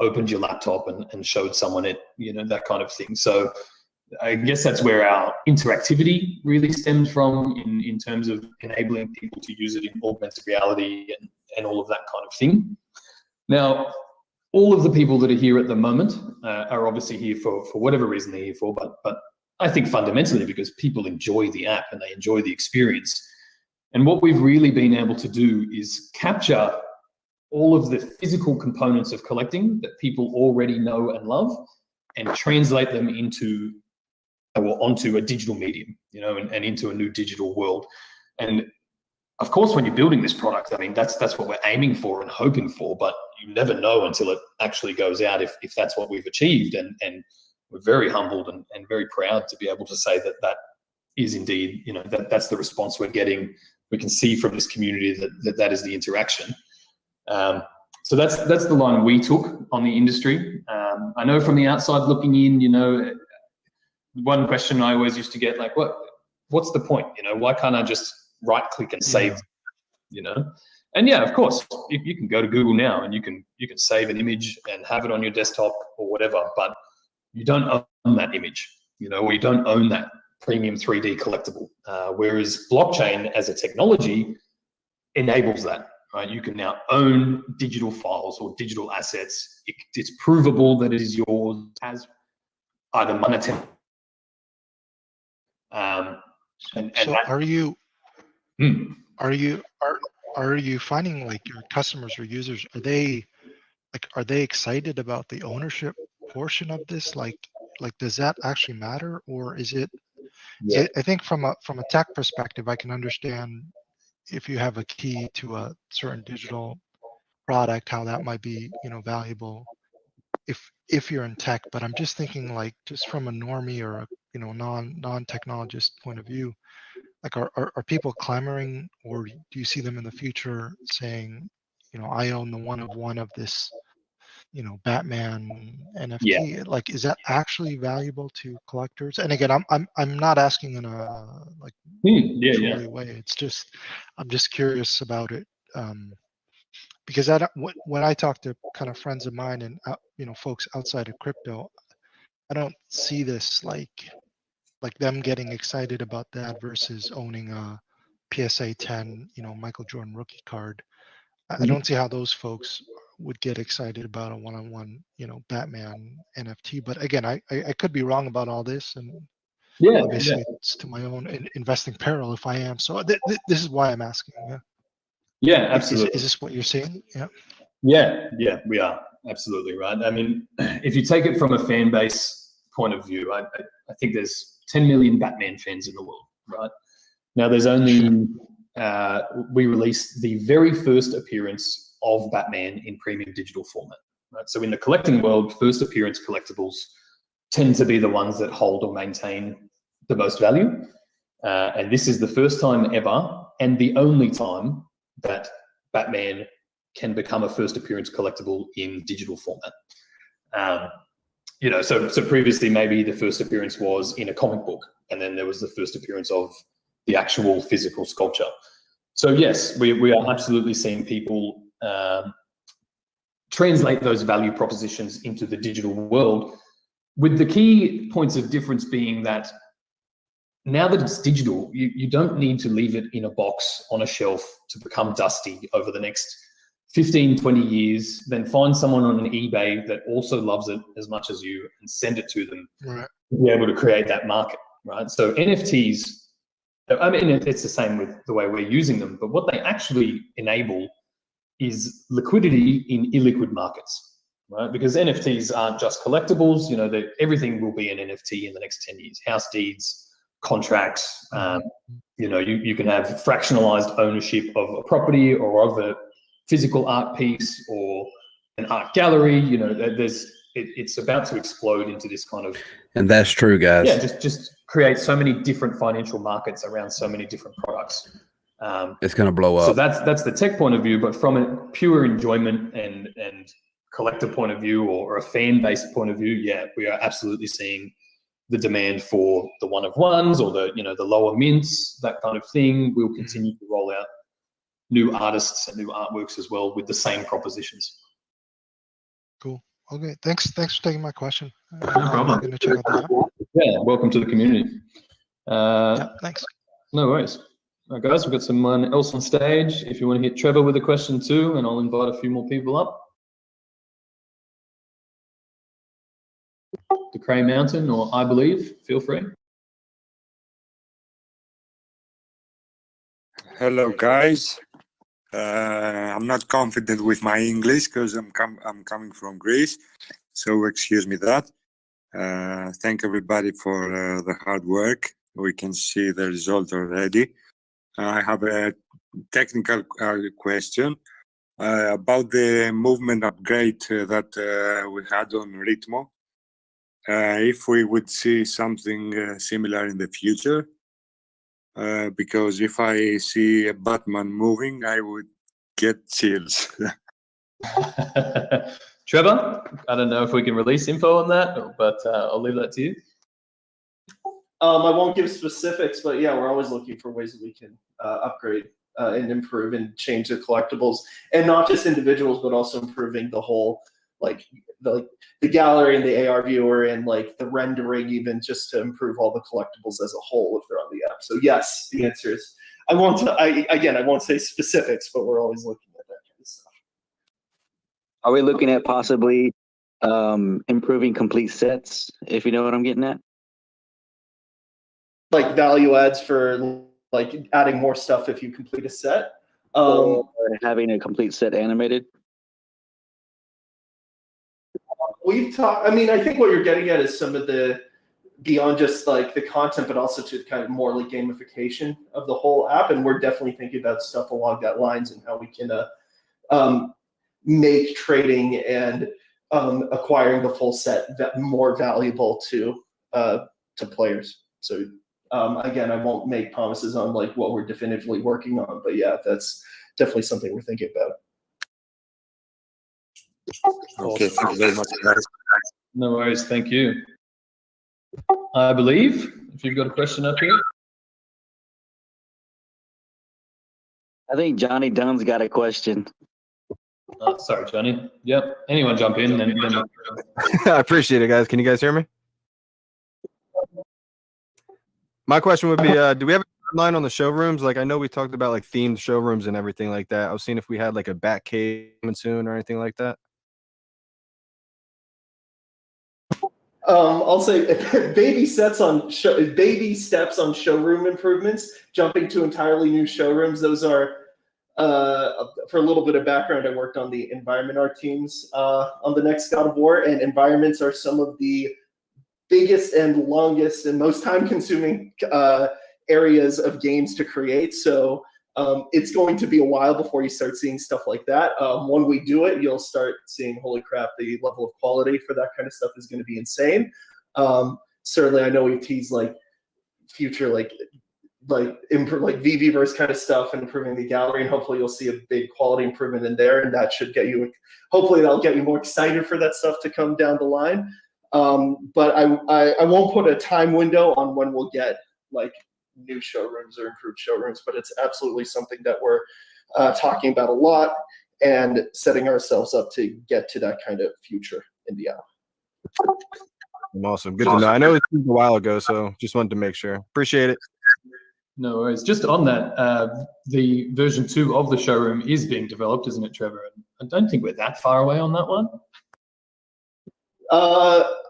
opened your laptop and showed someone it, that kind of thing. So I guess that's where our interactivity really stemmed from in terms of enabling people to use it in augmented reality and all of that kind of thing. Now, all of the people that are here at the moment are obviously here for whatever reason they're here for, but I think fundamentally because people enjoy the app and they enjoy the experience. And what we've really been able to do is capture all of the physical components of collecting that people already know and love and translate them onto a digital medium, and into a new digital world. And of course, when you're building this product, I mean, that's what we're aiming for and hoping for, but you never know until it actually goes out if that's what we've achieved. And we're very humbled and very proud to be able to say that is indeed, that's the response we're getting. We can see from this community that is the interaction. So that's the line we took on the industry. I know from the outside looking in, one question I always used to get, like, what's the point? Why can't I just right click and save? And yeah, of course, you can go to Google now and you can save an image and have it on your desktop or whatever, but you don't own that image, or you don't own that premium 3D collectible. Whereas blockchain as a technology enables that. Right? You can now own digital files or digital assets. It's provable that it is yours as either monetary. Are you finding like your customers or users, are they excited about the ownership portion of this? Like does that actually matter, or is it? Yeah. I think from a tech perspective, I can understand if you have a key to a certain digital product, how that might be, valuable if you're in tech. But I'm just thinking, like, just from a normie or a non-technologist point of view, like, are people clamoring, or do you see them in the future saying, I own the one of this, Batman NFT? Yeah. Like, is that actually valuable to collectors? And again, I'm not asking in a trolley way. It's just, I'm just curious about it, because when I talk to kind of friends of mine and folks outside of crypto, I don't see this like them getting excited about that versus owning a PSA 10, Michael Jordan rookie card. I don't see how those folks would get excited about a one-on-one, Batman NFT. But again, I could be wrong about all this, and obviously it's to my own investing peril if I am. So this is why I'm asking. Yeah, absolutely. Is this what you're seeing? Yeah, we are absolutely right. I mean, if you take it from a fan base point of view, I think there's 10 million Batman fans in the world, right? Now, there's only we released the very first appearance of Batman in premium digital format, right? So in the collecting world, first appearance collectibles tend to be the ones that hold or maintain the most value. And this is the first time ever and the only time that Batman can become a first appearance collectible in digital format. So previously maybe the first appearance was in a comic book, and then there was the first appearance of the actual physical sculpture. So yes, we are absolutely seeing people translate those value propositions into the digital world, with the key points of difference being that now that it's digital, you don't need to leave it in a box on a shelf to become dusty over the next 15, 20 years, then find someone on an eBay that also loves it as much as you and send it to them, right, to be able to create that market, right? So NFTs, I mean, it's the same with the way we're using them, but what they actually enable is liquidity in illiquid markets, right? Because NFTs aren't just collectibles, everything will be an NFT in the next 10 years. House deeds, contracts. You know, you can have fractionalized ownership of a property or of a physical art piece or an art gallery. You know, it's about to explode into this kind of. And that's true, guys. Yeah, just create so many different financial markets around so many different products. It's going to blow up. So that's the tech point of view, but from a pure enjoyment and collector point of view or a fan-based point of view, yeah, we are absolutely seeing the demand for the one-of-ones or the lower mints, that kind of thing. We'll continue to roll out new artists and new artworks as well with the same propositions. Cool. Okay. Thanks for taking my question. No problem. I'm gonna check out the app. Yeah, welcome to the community. Yeah, thanks. No worries. All right, guys, we've got someone else on stage. If you want to hit Trevor with a question too, and I'll invite a few more people up. The Cray Mountain or I Believe, feel free. Hello, guys. I'm not confident with my English because I'm coming from Greece, so excuse me that. Thank everybody for the hard work. We can see the result already. I have a technical question about the movement upgrade that we had on Ritmo. If we would see something similar in the future. Because if I see a Batman moving, I would get chills. Trevor, I don't know if we can release info on that, but I'll leave that to you. I won't give specifics, but yeah, we're always looking for ways that we can upgrade and improve and change the collectibles, and not just individuals, but also improving the whole, like the gallery and the AR viewer and like the rendering, even just to improve all the collectibles as a whole if they're on the app. So yes, the answer is I won't say specifics, but we're always looking at that kind of stuff. Are we looking at possibly improving complete sets, if you know what I'm getting at? Like value adds for like adding more stuff if you complete a set. Or having a complete set animated? We've talked, I mean, I think what you're getting at is some of the, beyond just like the content, but also to kind of more like gamification of the whole app. And we're definitely thinking about stuff along that lines and how we can make trading and acquiring the full set more valuable to players. So again, I won't make promises on like what we're definitively working on, but yeah, that's definitely something we're thinking about. Okay, thank you very much, guys. No worries, thank you. I Believe, if you've got a question up here. I think Johnny Dunn's got a question. Sorry, Johnny. Yep, anyone jump in. Then I appreciate it, guys. Can you guys hear me? My question would be, do we have a timeline on the showrooms? Like, I know we talked about like themed showrooms and everything like that. I was seeing if we had like a bat cave coming soon or anything like that. I'll say baby steps on showroom improvements, jumping to entirely new showrooms. Those are, for a little bit of background, I worked on the environment art teams on the next God of War, and environments are some of the biggest and longest and most time-consuming areas of games to create. So it's going to be a while before you start seeing stuff like that. When we do it, you'll start seeing, holy crap, the level of quality for that kind of stuff is going to be insane. Certainly, I know we've teased like future like VeVe-verse kind of stuff and improving the gallery, and hopefully you'll see a big quality improvement in there, and that should get you, hopefully that'll get you more excited for that stuff to come down the line. But I won't put a time window on when we'll get like new showrooms or improved showrooms, but it's absolutely something that we're talking about a lot and setting ourselves up to get to that kind of future in the app. Awesome. Good to know. I know it was a while ago, so just wanted to make sure. Appreciate it. No worries. Just on that, the version 2 of the showroom is being developed, isn't it, Trevor? I don't think we're that far away on that one.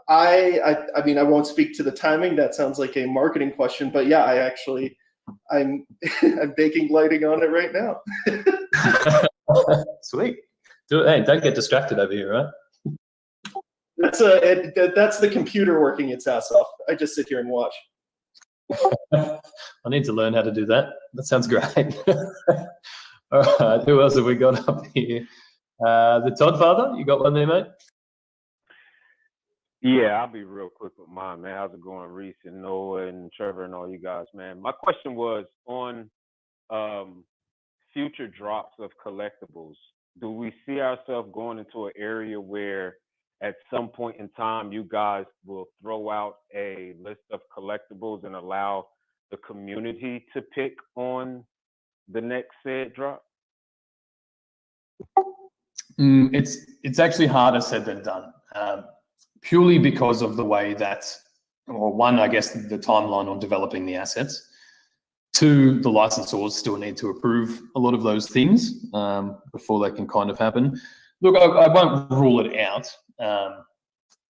I mean, I won't speak to the timing. That sounds like a marketing question, but yeah, I'm baking lighting on it right now. Sweet. Hey, don't get distracted over here, right? That's the computer working its ass off. I just sit here and watch. I need to learn how to do that. That sounds great. All right, who else have we got up here? The Todd Father, you got one there, mate? Yeah, I'll be real quick with mine, man. How's it going, Reese and Noah and Trevor and all you guys, man? My question was on future drops of collectibles. Do we see ourselves going into an area where at some point in time you guys will throw out a list of collectibles and allow the community to pick on the next said drop? It's actually harder said than done, purely because of the way that, or one, I guess, the timeline on developing the assets. Two, the licensors still need to approve a lot of those things before they can kind of happen. Look, I won't rule it out,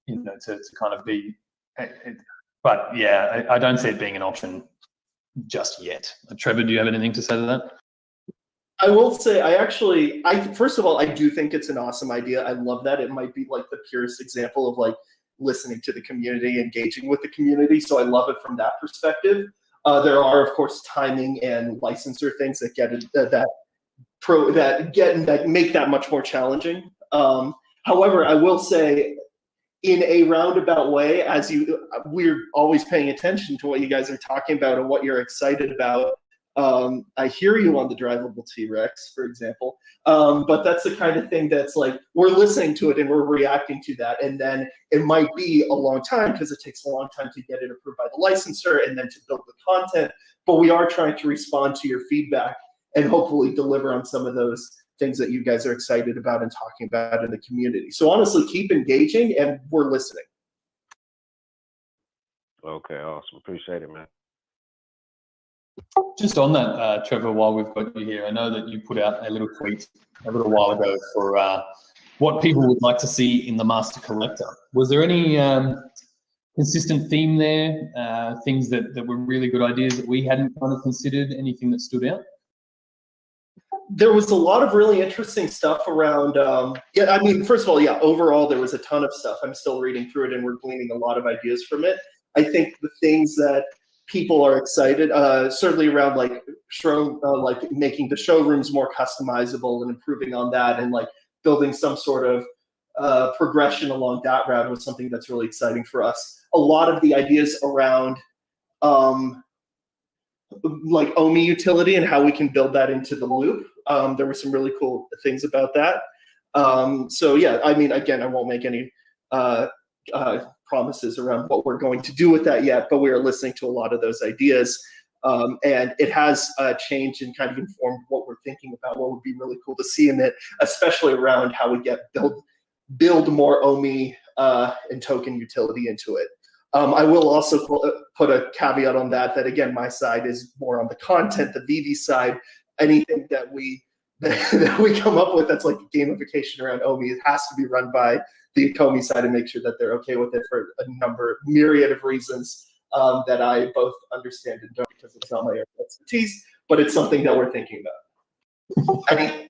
you know, to kind of be, but yeah, I don't see it being an option just yet. Trevor, do you have anything to say to that? I will say, first of all, I do think it's an awesome idea. I love that. It might be like the purest example of like listening to the community, engaging with the community. So I love it from that perspective. There are, of course, timing and licensor things that get it, that make that much more challenging. However, I will say, in a roundabout way, we're always paying attention to what you guys are talking about and what you're excited about. I hear you on the drivable T-Rex, for example, but that's the kind of thing that's like, we're listening to it and we're reacting to that. And then it might be a long time because it takes a long time to get it approved by the licensor and then to build the content. But we are trying to respond to your feedback and hopefully deliver on some of those things that you guys are excited about and talking about in the community. So honestly, keep engaging and we're listening. Okay, awesome. Appreciate it, man. Just on that, Trevor, while we've got you here, I know that you put out a little tweet a little while ago for what people would like to see in the Master Collector. Was there any consistent theme there, things that were really good ideas that we hadn't kind of considered, anything that stood out? There was a lot of really interesting stuff around, yeah, I mean, first of all, yeah, overall, there was a ton of stuff. I'm still reading through it and we're gleaning a lot of ideas from it. I think the things that people are excited, certainly around like making the showrooms more customizable and improving on that and like building some sort of progression along that route was something that's really exciting for us. A lot of the ideas around like OMI utility and how we can build that into the loop. There were some really cool things about that. So yeah, I mean, again, I won't make any promises around what we're going to do with that yet, but we are listening to a lot of those ideas. And it has changed and kind of informed what we're thinking about, what would be really cool to see in it, especially around how we build more OMI and token utility into it. I will also put a caveat on that again, my side is more on the content, the VeVe side. Anything that we come up with that's like gamification around OMI, it has to be run by the ECOMI side and make sure that they're okay with it for a myriad of reasons that I both understand and don't, because it's not my expertise, but it's something that we're thinking about. I mean,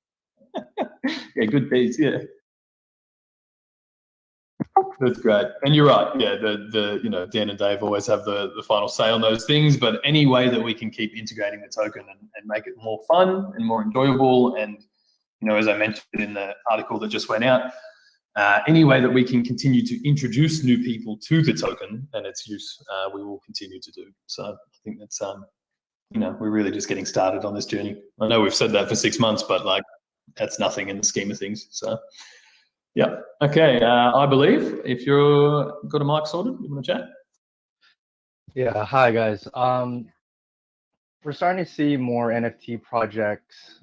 yeah, good piece, yeah. That's great, and you're right. Yeah, the you know, Dan and Dave always have the final say on those things. But any way that we can keep integrating the token and make it more fun and more enjoyable, and you know, as I mentioned in the article that just went out, any way that we can continue to introduce new people to the token and its use, we will continue to do. So I think that's you know, we're really just getting started on this journey. I know we've said that for 6 months, but like that's nothing in the scheme of things. So. Yeah. Okay. I believe if you're got a mic sorted, you want to chat? Yeah. Hi guys. We're starting to see more NFT projects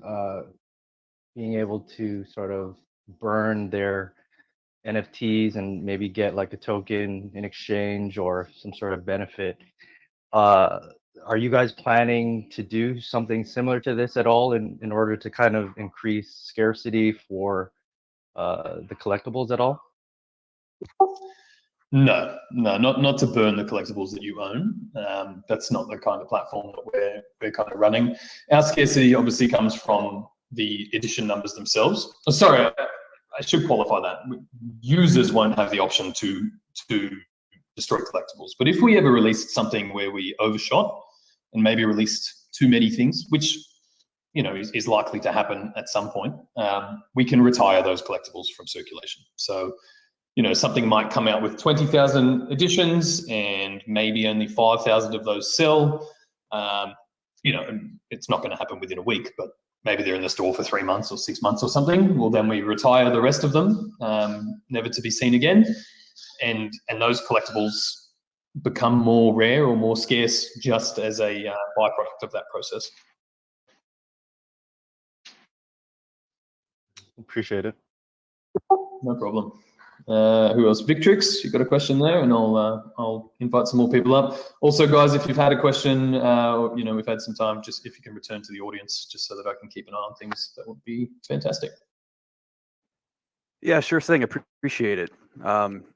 being able to sort of burn their NFTs and maybe get like a token in exchange or some sort of benefit. Are you guys planning to do something similar to this at all in order to kind of increase scarcity for the collectibles at all? No, not to burn the collectibles that you own. That's not the kind of platform that we're kind of running. Our scarcity obviously comes from the edition numbers themselves. Oh, sorry, I should qualify that. Users won't have the option to destroy collectibles. But if we ever released something where we overshot and maybe released too many things, which is likely to happen at some point, we can retire those collectibles from circulation. So, something might come out with 20,000 editions and maybe only 5,000 of those sell. And it's not going to happen within a week, but maybe they're in the store for 3 months or 6 months or something. Well, then we retire the rest of them, never to be seen again. And those collectibles become more rare or more scarce just as a byproduct of that process. Appreciate it. No problem. Who else? Victrix, you got a question there, and I'll invite some more people up. Also, guys, if you've had a question, or, we've had some time, just if you can return to the audience, just so that I can keep an eye on things, that would be fantastic. Yeah, sure thing. Appreciate it.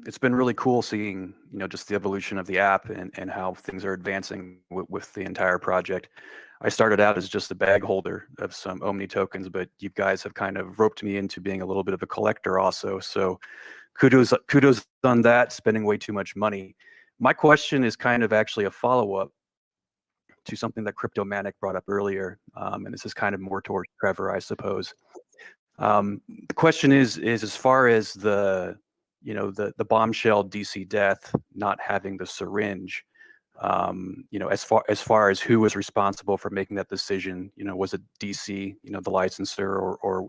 It's been really cool seeing, just the evolution of the app and how things are advancing with the entire project. I started out as just a bag holder of some Omni tokens, but you guys have kind of roped me into being a little bit of a collector also. So kudos on that, spending way too much money. My question is kind of actually a follow-up to something that Cryptomanic brought up earlier. And this is kind of more towards Trevor, I suppose. The question is as far as the bombshell DC death not having the syringe, as far as who was responsible for making that decision, was it DC, the licensor, or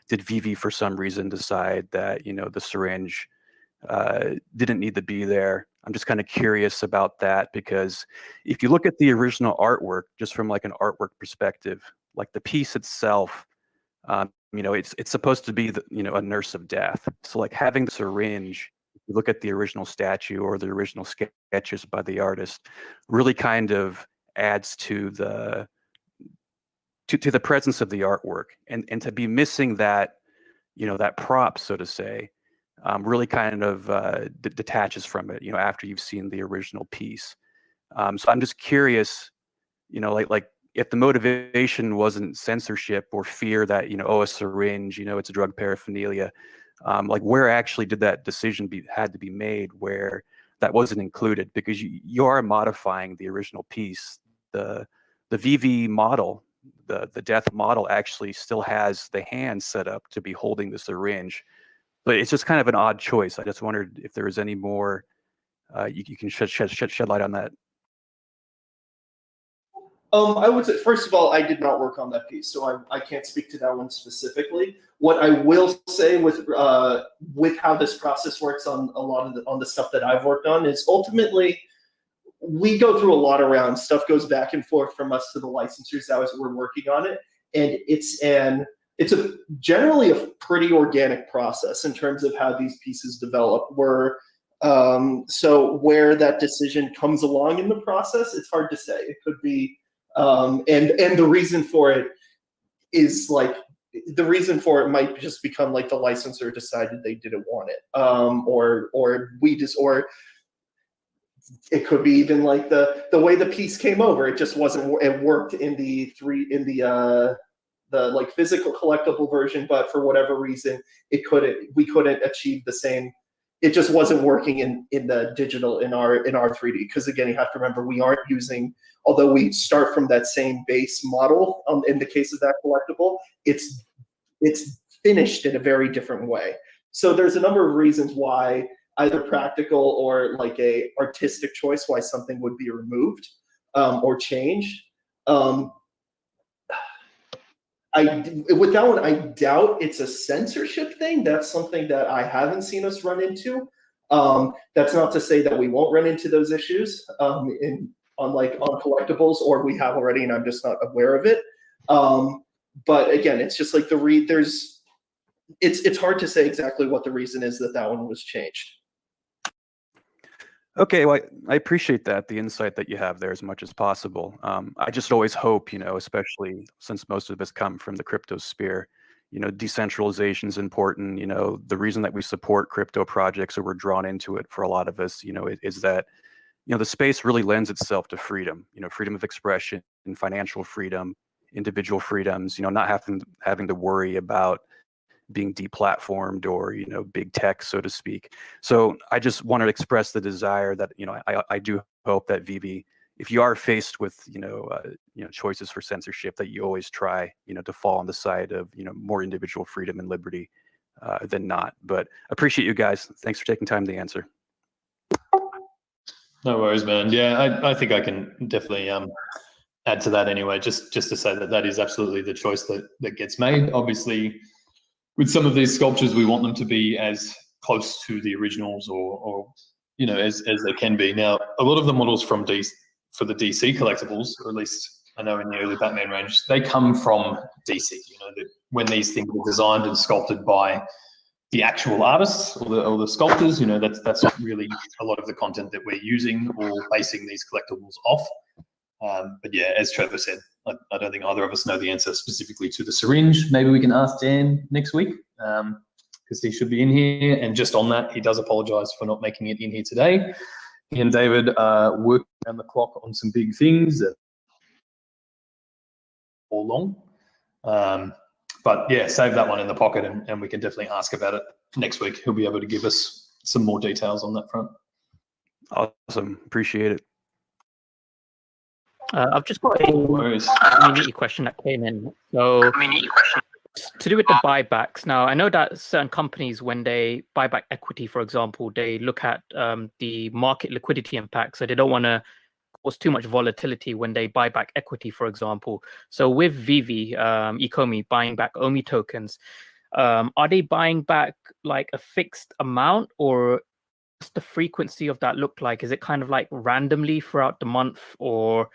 did VeVe for some reason decide that, the syringe didn't need to be there? I'm just kind of curious about that, because if you look at the original artwork, just from like an artwork perspective, like the piece itself, it's supposed to be a nurse of death. So like having the syringe, if you look at the original statue or the original sketches by the artist, really kind of adds to the presence of the artwork, and to be missing that, that prop, so to say, really kind of detaches from it, after you've seen the original piece. So I'm just curious, like if the motivation wasn't censorship or fear that, a syringe, it's a drug paraphernalia, like where actually did that decision had to be made where that wasn't included? Because you are modifying the original piece. The VeVe model, the death model, actually still has the hand set up to be holding the syringe. But it's just kind of an odd choice. I just wondered if there was any more you can shed light on that. I would say, first of all, I did not work on that piece, so I can't speak to that one specifically. What I will say with how this process works on a lot of the stuff that I've worked on is ultimately we go through a lot of rounds. Stuff goes back and forth from us to the licensors as we're working on it, and it's generally a pretty organic process in terms of how these pieces develop. So where that decision comes along in the process, it's hard to say. It could be. And the reason for it is might just become like the licensor decided they didn't want it, or it could be even like the way the piece came over. It just wasn't. It worked in the like physical collectible version, but for whatever reason, we couldn't achieve the same. It just wasn't working in the digital in our 3D, because again, you have to remember we aren't using, although we start from that same base model, in the case of that collectible, it's finished in a very different way. So there's a number of reasons why, either practical or like a artistic choice, why something would be removed or changed. With that one, I doubt it's a censorship thing. That's something that I haven't seen us run into. That's not to say that we won't run into those issues on collectibles, or we have already and I'm just not aware of it. But again, it's just like it's hard to say exactly what the reason is that one was changed. Okay, well, I appreciate that, the insight that you have there as much as possible. I just always hope, especially since most of us come from the crypto sphere, decentralization is important. The reason that we support crypto projects or we're drawn into it for a lot of us, is that, the space really lends itself to freedom, freedom of expression and financial freedom, individual freedoms, not having to worry about being deplatformed or, you know, big tech, so to speak. So I just wanted to express the desire that, you know, I do hope that VeVe, if you are faced with, you know, choices for censorship, that you always try, you know, to fall on the side of, you know, more individual freedom and liberty than not. But appreciate you guys. Thanks for taking time to answer. No worries, man. Yeah, I think I can definitely add to that anyway, just to say that that is absolutely the choice that gets made. Obviously, with some of these sculptures, we want them to be as close to the originals or you know, as they can be. Now, a lot of the models for the DC collectibles, or at least I know in the early Batman range, they come from DC. You know, that when these things were designed and sculpted by the actual artists or the sculptors, you know, that's really a lot of the content that we're using or basing these collectibles off. But yeah, as Trevor said, I don't think either of us know the answer specifically to the syringe. Maybe we can ask Dan next week, because he should be in here. And just on that, he does apologize for not making it in here today. He and David are working around the clock on some big things that all long. But yeah, save that one in the pocket, and we can definitely ask about it next week. He'll be able to give us some more details on that front. Awesome. Appreciate it. I've just got a community question that came in. So to do with the buybacks. Now, I know that certain companies, when they buy back equity, for example, they look at the market liquidity impact. So they don't want to cause too much volatility when they buy back equity, for example. So with VeVe, ECOMI buying back OMI tokens, are they buying back like a fixed amount, or what's the frequency of that look like? Is it kind of like randomly throughout the month, or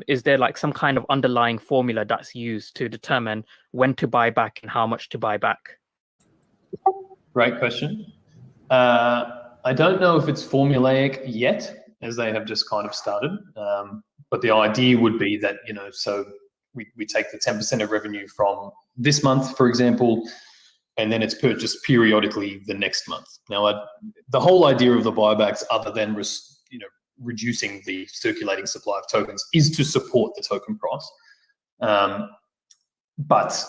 is there like some kind of underlying formula that's used to determine when to buy back and how much to buy back? Great question. I don't know if it's formulaic yet, as they have just kind of started. But the idea would be that, you know, so we take the 10% of revenue from this month, for example, and then it's purchased periodically the next month. Now, the whole idea of the buybacks, other than reducing the circulating supply of tokens, is to support the token price. But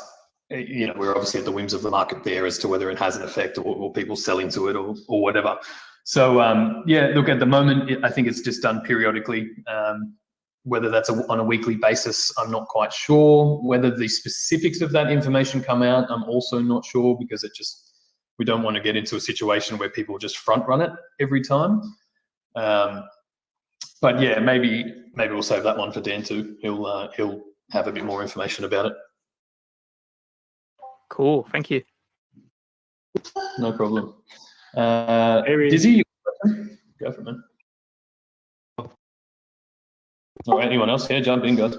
you know, we're obviously at the whims of the market there as to whether it has an effect or people sell into it or whatever. So yeah, look, at the moment, I think it's just done periodically. Whether that's on a weekly basis, I'm not quite sure. Whether the specifics of that information come out, I'm also not sure, because we don't want to get into a situation where people just front run it every time. But yeah, maybe we'll save that one for Dan too. He'll have a bit more information about it. Cool, thank you. No problem. Dizzy, go for it, man. All right, anyone else here? Jump in, guys.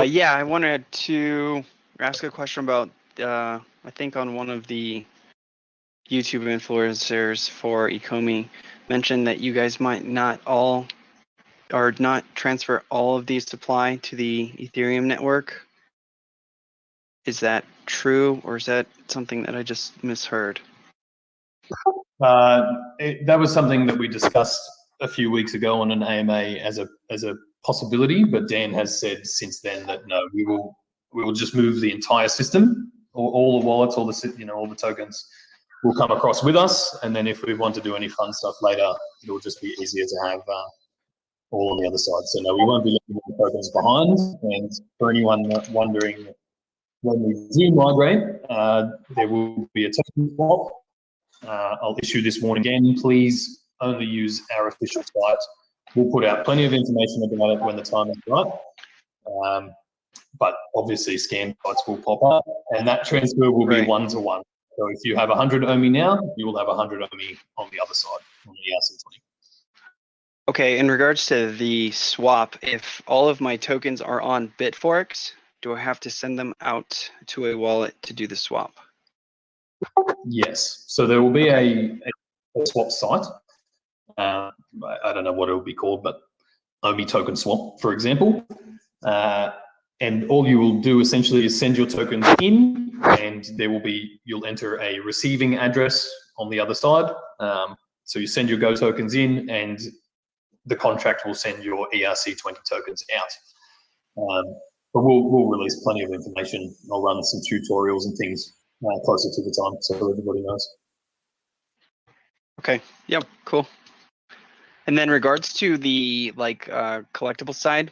Yeah, I wanted to ask a question about, I think on one of the YouTube influencers for ECOMI mentioned that you guys might not transfer all of the supply to the Ethereum network. Is that true, or is that something that I just misheard? That was something that we discussed a few weeks ago on an AMA as a possibility, but Dan has said since then that no, we will just move the entire system, all the wallets, all the tokens will come across with us, and then if we want to do any fun stuff later, it'll just be easier to have all on the other side. So no, we won't be leaving the tokens behind. And for anyone wondering, when we do migrate, there will be a token swap. I'll issue this warning again. Please only use our official site. We'll put out plenty of information about it when the time is right. But obviously, scam sites will pop up, and that transfer will be one-to-one. So if you have 100 OMI now, you will have 100 OMI on the other side, on the ERC20. Okay, in regards to the swap, if all of my tokens are on Bitforex, do I have to send them out to a wallet to do the swap? Yes. So there will be a swap site. I don't know what it will be called, but OMI token swap, for example. And all you will do essentially is send your tokens in, and you'll enter a receiving address on the other side. So you send your Go tokens in, and the contract will send your ERC20 tokens out. But we'll release plenty of information. I'll run some tutorials and things closer to the time, so everybody knows. Okay. Yep. Cool. And then regards to the collectible side,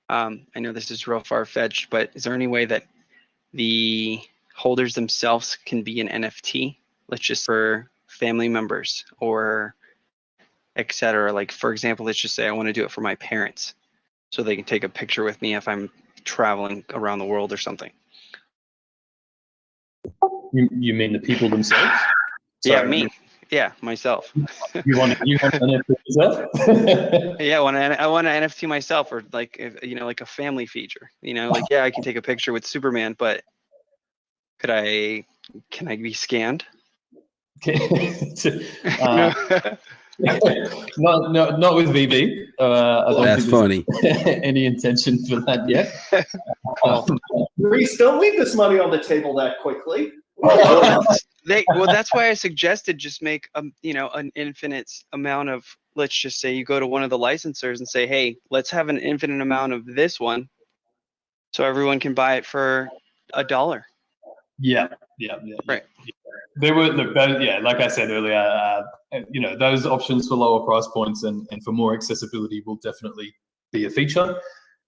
I know this is real far-fetched, but is there any way that the holders themselves can be an NFT? Let's just for family members or etc. Like, for example, let's just say I want to do it for my parents so they can take a picture with me if I'm traveling around the world or something. You mean the people themselves? Yeah, Sorry, me. Yeah, myself. You want an NFT yourself? Yeah, I want an NFT myself, or like like a family feature. Like, yeah, I can take a picture with Superman, but can I be scanned? Not with VeVe. I don't That's think funny. any intention for that yet. Reese, don't leave this money on the table that quickly. Well, that's why I suggested just make an infinite amount of. Let's just say you go to one of the licensors and say, hey, let's have an infinite amount of this one, so everyone can buy it for $1. Yeah. Right. There were like I said earlier, those options for lower price points and for more accessibility will definitely be a feature.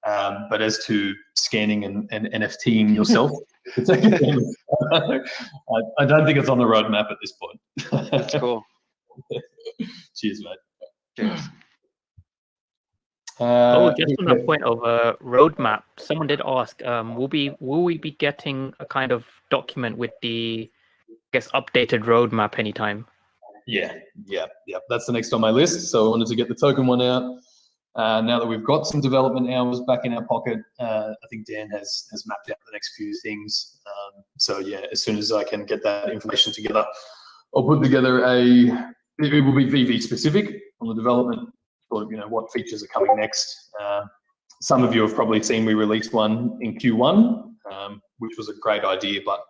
But as to scanning and NFTing yourself, I don't think it's on the roadmap at this point. That's cool. Cheers, mate. Cheers. Just on that point of roadmap, someone did ask, will we be getting a kind of document with the, I guess, updated roadmap anytime? Yeah. That's the next on my list. So I wanted to get the token one out. Now that we've got some development hours back in our pocket, I think Dan has mapped out the next few things. So yeah, as soon as I can get that information together, I'll put together it will be VeVe specific on the development, sort of, what features are coming next. Some of you have probably seen we released one in Q1, which was a great idea, but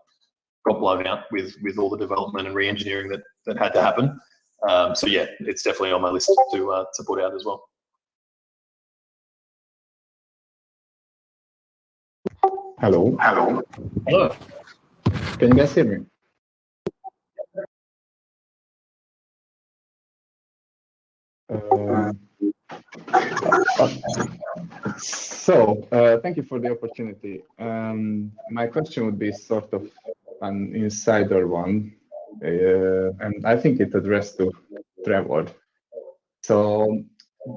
got blown out with all the development and re-engineering that had to happen. So yeah, it's definitely on my list to put out as well. Hello. Hello. Can you guys hear me? Thank you for the opportunity. My question would be sort of an insider one, and I think it's addressed to Trevor. So,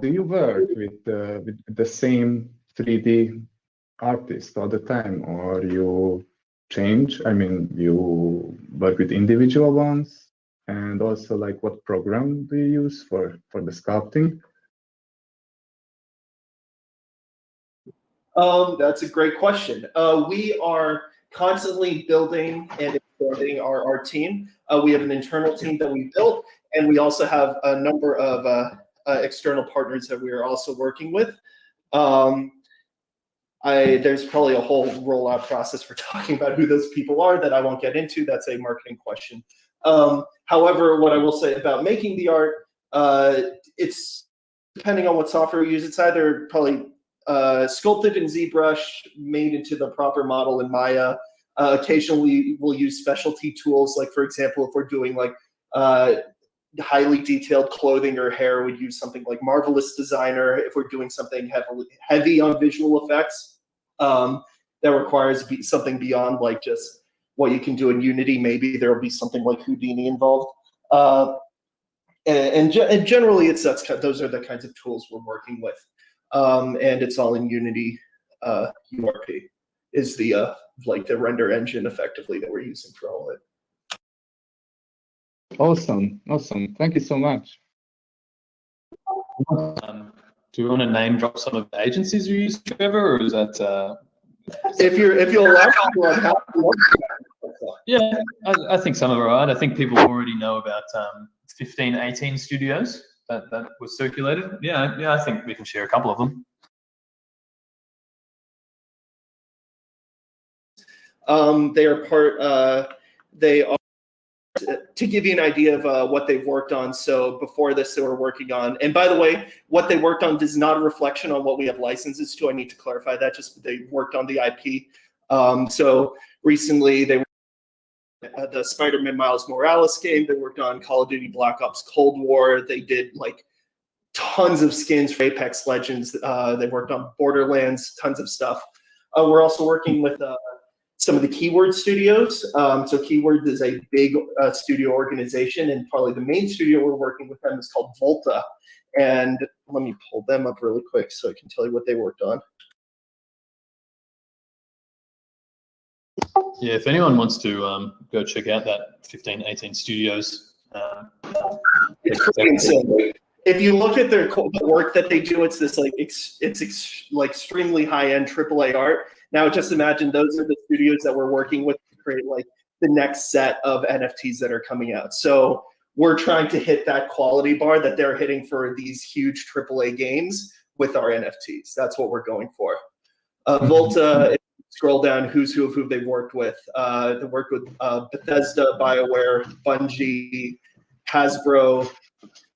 do you work with the same 3D artist all the time, or you change? I mean, you work with individual ones, and also like what program do you use for the sculpting? That's a great question. We are constantly building and expanding our team. We have an internal team that we built, and we also have a number of external partners that we are also working with. There's probably a whole rollout process for talking about who those people are that I won't get into. That's a marketing question. However, what I will say about making the art, it's depending on what software you use. It's either probably sculpted in ZBrush, made into the proper model in Maya. Occasionally, we'll use specialty tools. Like, for example, if we're doing like highly detailed clothing or hair, we'd use something like Marvelous Designer. If we're doing something heavy on visual effects, that requires something beyond like just what you can do in Unity, maybe there will be something like Houdini involved. And generally, those are the kinds of tools we're working with. And it's all in Unity. URP is the render engine effectively that we're using for all of it. Awesome. Thank you so much. Do you want to name drop some of the agencies you use, Trevor, or is that? If you'll allow me, yeah, I think some of it are right. I think people already know about 1518 studios that was circulated. Yeah, I think we can share a couple of them. They are to give you an idea of what they've worked on. So before this, they were working on, and by the way, what they worked on is not a reflection on what we have licenses to. I need to clarify that. Just they worked on the IP. So recently, they the Spider-Man Miles Morales game. They worked on Call of Duty Black Ops Cold War. They did like tons of skins for Apex Legends. They worked on Borderlands, tons of stuff. We're also working with some of the Keyword studios. So Keyword is a big studio organization, and probably the main studio we're working with them is called Volta. And let me pull them up really quick so I can tell you what they worked on. Yeah, if anyone wants to go check out that 1518 Studios. It's pretty insane. If you look at the work that they do, it's this like like extremely high-end AAA art. Now, just imagine those are the studios that we're working with to create like the next set of NFTs that are coming out. So we're trying to hit that quality bar that they're hitting for these huge AAA games with our NFTs. That's what we're going for. Volta, if you scroll down, who's who of who they've worked with. They worked with Bethesda, BioWare, Bungie, Hasbro,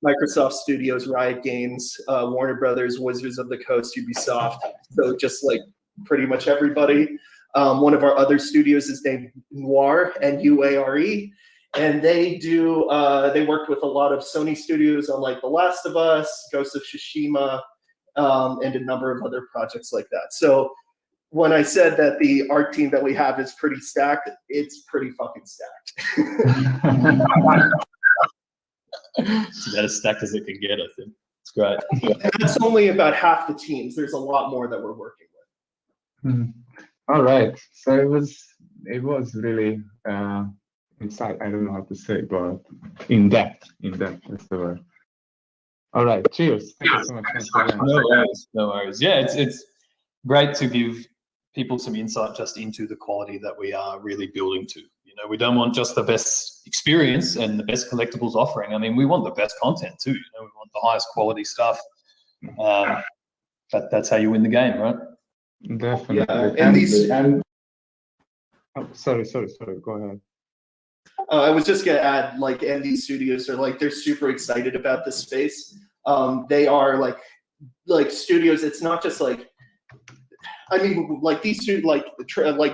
Microsoft Studios, Riot Games, Warner Brothers, Wizards of the Coast, Ubisoft. So just like pretty much everybody. One of our other studios is named Noir, N-U-A-R-E. And they do, they worked with a lot of Sony studios on like The Last of Us, Ghost of Tsushima, and a number of other projects like that. So when I said that the art team that we have is pretty stacked, it's pretty fucking stacked. It's about as stacked as it can get, I think. It's great. And that's only about half the teams. There's a lot more that we're working with. All right. So it was really inside. I don't know how to say, but in depth. That's the word. All right. Cheers. Thank you so much. No worries. Yeah, it's great to give people some insight just into the quality that we are really building to. You know, we don't want just the best experience and the best collectibles offering. I mean, we want the best content too. You know, we want the highest quality stuff. That's how you win the game, right? Definitely. Yeah, sorry. Go ahead. I was just gonna add, like, and these studios are like, they're super excited about this space. They are like studios. It's not just like, I mean, like these two, like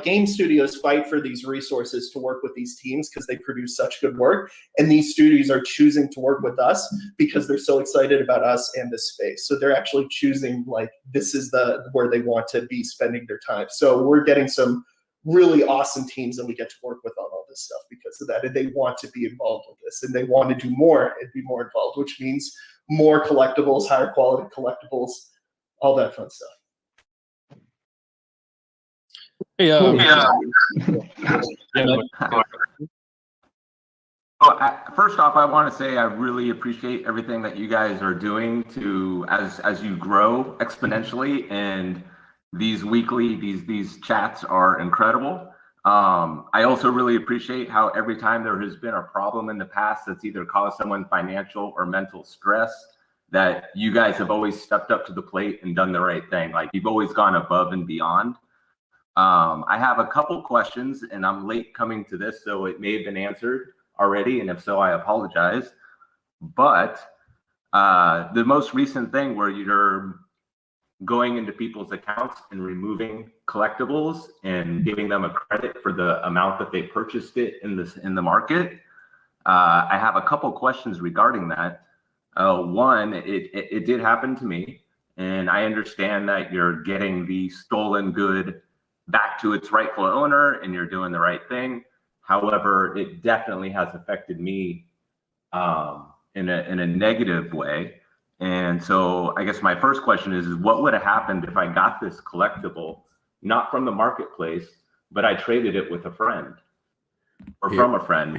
game studios fight for these resources to work with these teams because they produce such good work, and these studios are choosing to work with us because they're so excited about us and this space. So they're actually choosing, like, this is where they want to be spending their time. So we're getting some really awesome teams, and we get to work with on all this stuff because of that, and they want to be involved with this, and they want to do more and be more involved, which means more collectibles, higher quality collectibles, all that fun stuff. First off, I want to say I really appreciate everything that you guys are doing to as you grow exponentially, and these weekly these chats are incredible. I also really appreciate how every time there has been a problem in the past that's either caused someone financial or mental stress, that you guys have always stepped up to the plate and done the right thing. Like, you've always gone above and beyond. I have a couple questions, and I'm late coming to this, so it may have been answered already, and if so, I apologize. But the most recent thing where you're going into people's accounts and removing collectibles and giving them a credit for the amount that they purchased it in the market, I have a couple questions regarding that. One, it did happen to me, and I understand that you're getting the stolen good back to its rightful owner and you're doing the right thing. However, it definitely has affected me in a negative way. And so I guess my first question is what would have happened if I got this collectible, not from the marketplace, but I traded it with a friend or from a friend?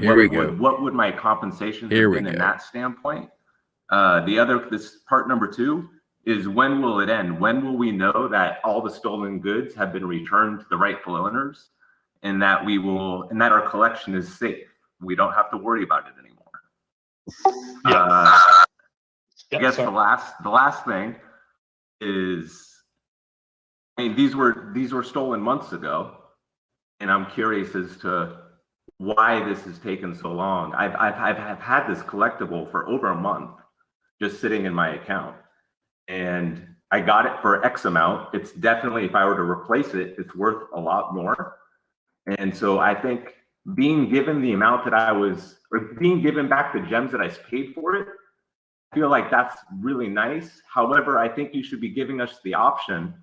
What would my compensation have been in that standpoint? This part number two is, when will it end? When will we know that all the stolen goods have been returned to the rightful owners, and that our collection is safe? We don't have to worry about it anymore. I guess the last thing is, I mean, these were stolen months ago, and I'm curious as to why this has taken so long. I've had this collectible for over a month, just sitting in my account, and I got it for X amount. It's definitely, if I were to replace it, it's worth a lot more. And so I think being given the amount that I was, or being given back the gems that I paid for it, I feel like that's really nice. However, I think you should be giving us the option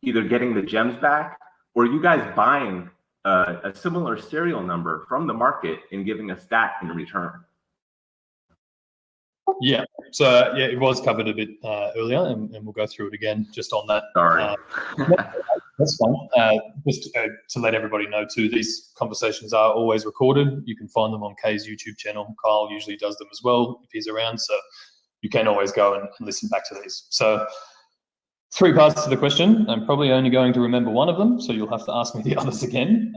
either getting the gems back or you guys buying a similar serial number from the market and giving us that in return. Yeah, so yeah, it was covered a bit earlier, and we'll go through it again just on that. Sorry. That's fine. Just to let everybody know too, these conversations are always recorded. You can find them on Kay's YouTube channel. Kyle usually does them as well if he's around, so you can always go and listen back to these. So 3 parts to the question. I'm probably only going to remember one of them, so you'll have to ask me the others again.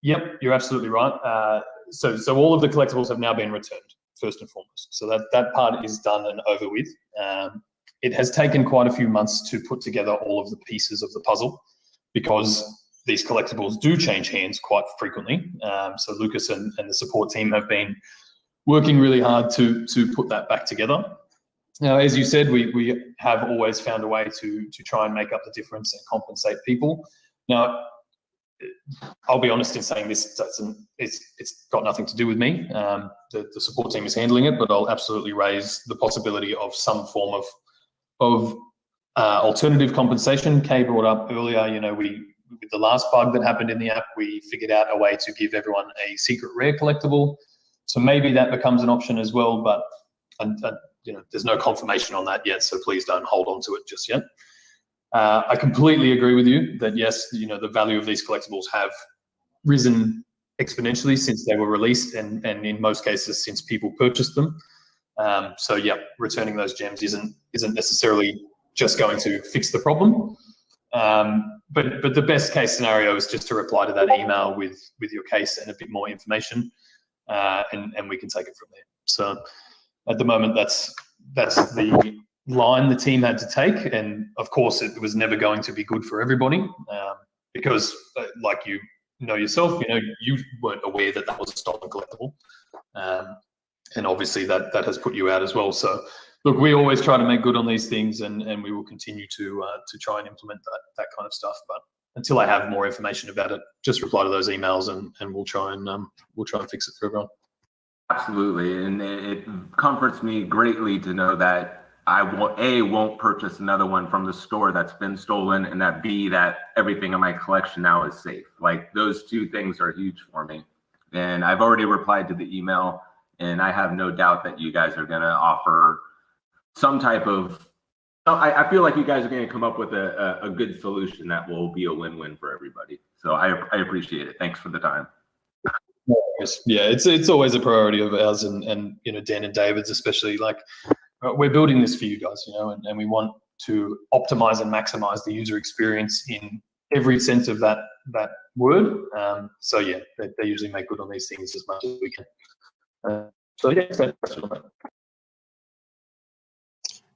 Yep, you're absolutely right. So all of the collectibles have now been returned, first and foremost. So that part is done and over with. It has taken quite a few months to put together all of the pieces of the puzzle because these collectibles do change hands quite frequently. So Lucas and the support team have been working really hard to put that back together. Now, as you said, we have always found a way to try and make up the difference and compensate people. Now, I'll be honest in saying this it's got nothing to do with me. The support team is handling it, but I'll absolutely raise the possibility of some form of alternative compensation. Kay brought up earlier, with the last bug that happened in the app, we figured out a way to give everyone a secret rare collectible. So maybe that becomes an option as well, but there's no confirmation on that yet, so please don't hold on to it just yet. I completely agree with you that yes, the value of these collectibles have risen exponentially since they were released, and in most cases since people purchased them. So yeah, returning those gems isn't necessarily just going to fix the problem. But the best case scenario is just to reply to that email with your case and a bit more information, and we can take it from there. So at the moment, that's the line the team had to take, and of course it was never going to be good for everybody, because like yourself, you weren't aware that was a stolen collectible, and obviously that has put you out as well. So look, we always try to make good on these things, and we will continue to try and implement that kind of stuff. But until I have more information about it, just reply to those emails, and we'll try and fix it for everyone. Absolutely, and it comforts me greatly to know that I won't purchase another one from the store that's been stolen, and that B, that everything in my collection now is safe. Like, those two things are huge for me. And I've already replied to the email, and I have no doubt that you guys are going to offer some type of, I feel like you guys are going to come up with a good solution that will be a win-win for everybody. So I appreciate it. Thanks for the time. Yeah, it's always a priority of ours, and Dan and David's especially. Like, we're building this for you guys, and we want to optimize and maximize the user experience in every sense of that word. So yeah, they usually make good on these things as much as we can. So yeah, that's question on that.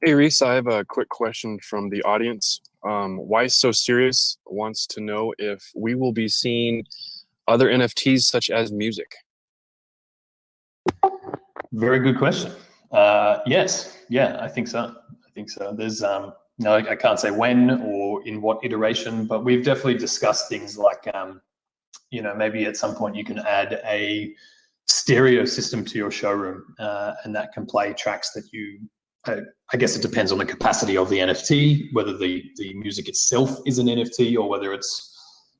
Hey Reese, I have a quick question from the audience. Why So Serious wants to know if we will be seeing other NFTs such as music. Very good question. Yes, yeah, I think so. There's no, I can't say when or in what iteration, but we've definitely discussed things like, maybe at some point you can add a stereo system to your showroom, and that can play tracks that you, I guess it depends on the capacity of the NFT, whether the music itself is an NFT or whether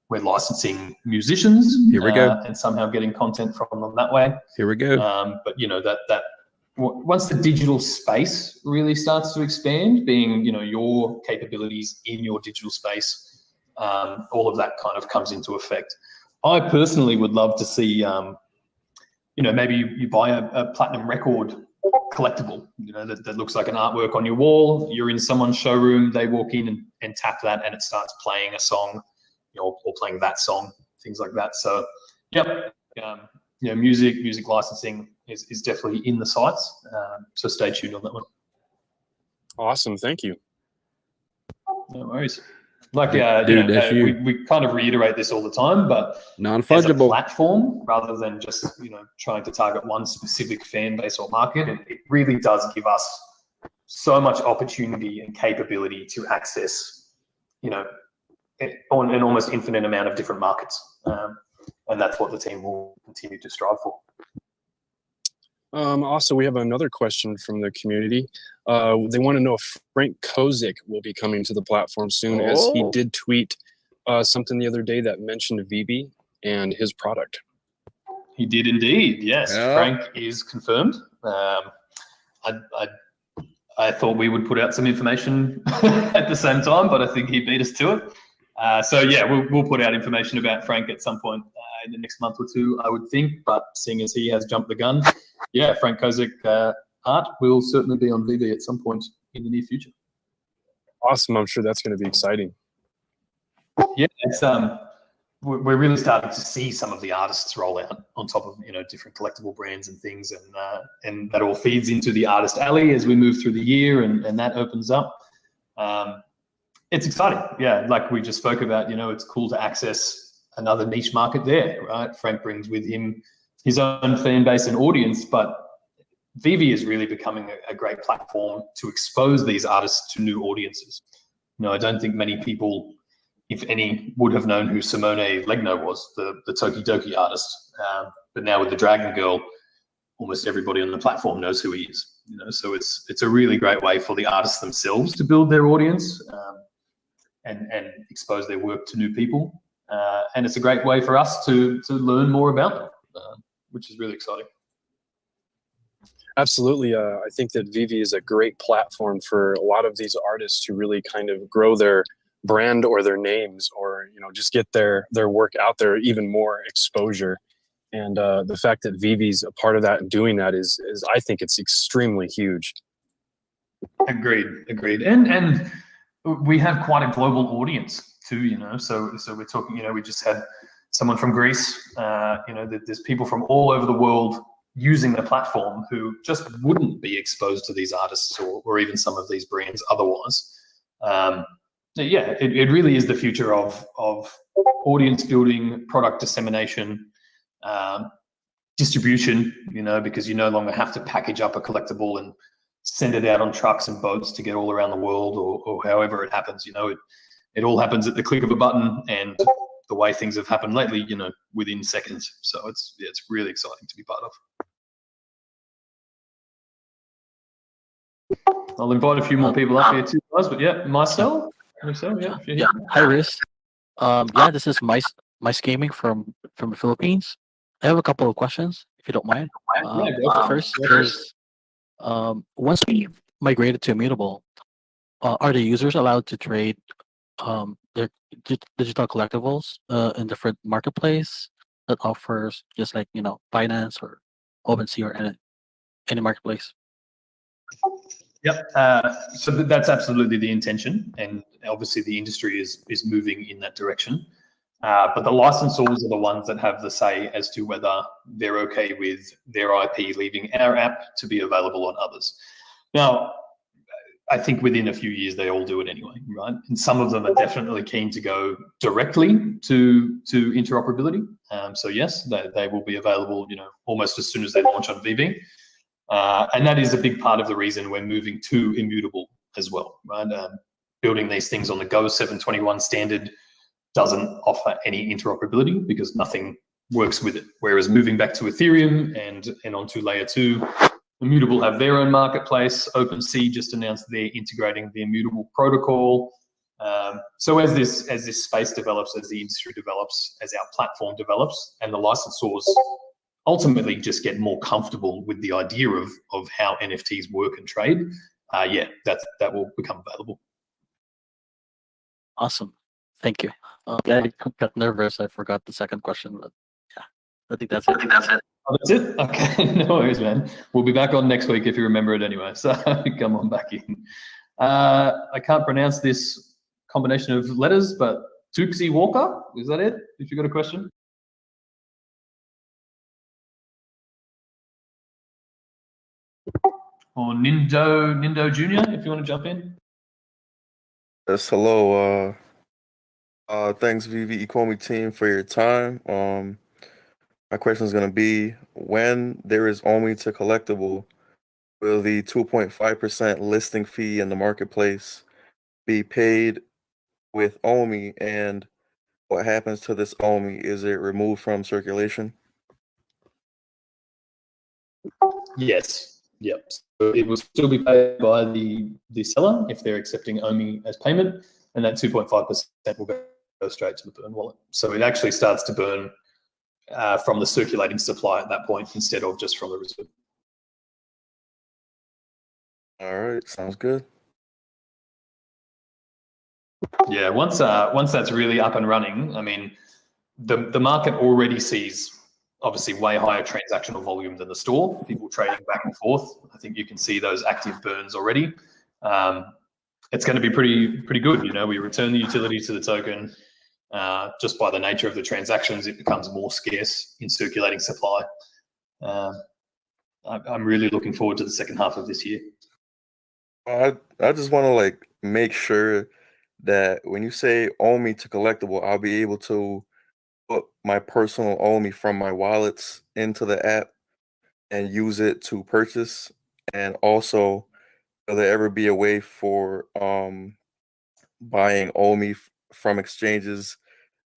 we're licensing musicians. Here we go. And somehow getting content from them that way. Here we go. But that once the digital space really starts to expand, being your capabilities in your digital space, all of that kind of comes into effect. I personally would love to see, maybe you buy a platinum record collectible, that looks like an artwork on your wall. You're in someone's showroom, they walk in and tap that, and it starts playing a song, or playing that song, things like that. So, yep, music licensing is definitely in the sights. So stay tuned on that one. Awesome, thank you. No worries. Like, Dude, we kind of reiterate this all the time, but as a platform, rather than just trying to target one specific fan base or market, it really does give us so much opportunity and capability to access, an almost infinite amount of different markets. and that's what the team will continue to strive for. Also, we have another question from the community. They want to know if Frank Kozik will be coming to the platform soon, as he did tweet something the other day that mentioned VeVe and his product. He did indeed, yes. Yeah. Frank is confirmed. I thought we would put out some information at the same time, but I think he beat us to it. So yeah, we'll put out information about Frank at some point in the next month or two, I would think. But seeing as he has jumped the gun, yeah, Frank Kozik art will certainly be on VeVe at some point in the near future. Awesome! I'm sure that's going to be exciting. Yeah, it's we're really starting to see some of the artists roll out on top of different collectible brands and things, and that all feeds into the artist alley as we move through the year, and that opens up. It's exciting, yeah. Like we just spoke about, it's cool to access another niche market there, right? Frank brings with him his own fan base and audience, but VeVe is really becoming a great platform to expose these artists to new audiences. I don't think many people, if any, would have known who Simone Legno was, the tokidoki artist. But now with the Dragon Girl, almost everybody on the platform knows who he is. So it's a really great way for the artists themselves to build their audience and expose their work to new people. And it's a great way for us to learn more about them, which is really exciting. Absolutely. I think that VeVe is a great platform for a lot of these artists to really kind of grow their brand or their names, or just get their work out there, even more exposure. And the fact that VeVe's a part of that and doing that is I think it's extremely huge. Agreed. And we have quite a global audience too, so we're talking, we just had someone from Greece, there's people from all over the world using the platform who just wouldn't be exposed to these artists or even some of these brands otherwise. Yeah, it really is the future of audience building, product dissemination, distribution, because you no longer have to package up a collectible and send it out on trucks and boats to get all around the world, or however it happens. It all happens at the click of a button, and the way things have happened lately, within seconds. So it's really exciting to be part of. I'll invite a few more people up here too, guys. But yeah, Marcel, yeah. Yeah. Hi, Riz. Yeah, this is Mice Gaming from the Philippines. I have a couple of questions, if you don't mind. First is, once we migrated to immutable, are the users allowed to trade their digital collectibles in different marketplace that offers just like Binance or OpenSea or any marketplace? Yep. So that's absolutely the intention, and obviously the industry is moving in that direction. But the licensors are the ones that have the say as to whether they're okay with their IP leaving our app to be available on others. Now, I think within a few years they all do it anyway, right? And some of them are definitely keen to go directly to interoperability. So yes, they will be available, almost as soon as they launch on VeVe. And that is a big part of the reason we're moving to immutable as well, right? Building these things on the Go 721 standard doesn't offer any interoperability because nothing works with it. Whereas moving back to Ethereum and onto layer 2, immutable have their own marketplace. OpenSea just announced they're integrating the immutable protocol. So as this space develops, as the industry develops, as our platform develops, and the licensors ultimately just get more comfortable with the idea of how NFTs work and trade, yeah, that will become available. Awesome. Thank you. Yeah, I got nervous. I forgot the second question, but yeah, I think that's it. Oh, that's it? Okay, no worries, man. We'll be back on next week if you remember it anyway, so come on back in. I can't pronounce this combination of letters, but Tuxi Walker, is that it? If you got a question? Or Nindo Jr., if you want to jump in. Yes, hello. Thanks, VeVe ECOMI team, for your time. My question is going to be, when there is only to collectible, will the 2.5% listing fee in the marketplace be paid with OMI, and what happens to this OMI? Is it removed from circulation? Yes. Yep. So it will still be paid by the seller if they're accepting OMI as payment, and that 2.5% will go straight to the burn wallet. So it actually starts to burn from the circulating supply at that point instead of just from the reserve. All right, sounds good. Yeah, once that's really up and running, I mean, the market already sees obviously way higher transactional volume than the store. People trading back and forth. I think you can see those active burns already. It's going to be pretty good. You know, we return the utility to the token. Just by the nature of the transactions, it becomes more scarce in circulating supply. I'm really looking forward to the second half of this year. I just want to like make sure that when you say OMI to collectible, I'll be able to put my personal OMI from my wallets into the app and use it to purchase. And also, will there ever be a way for buying OMI from exchanges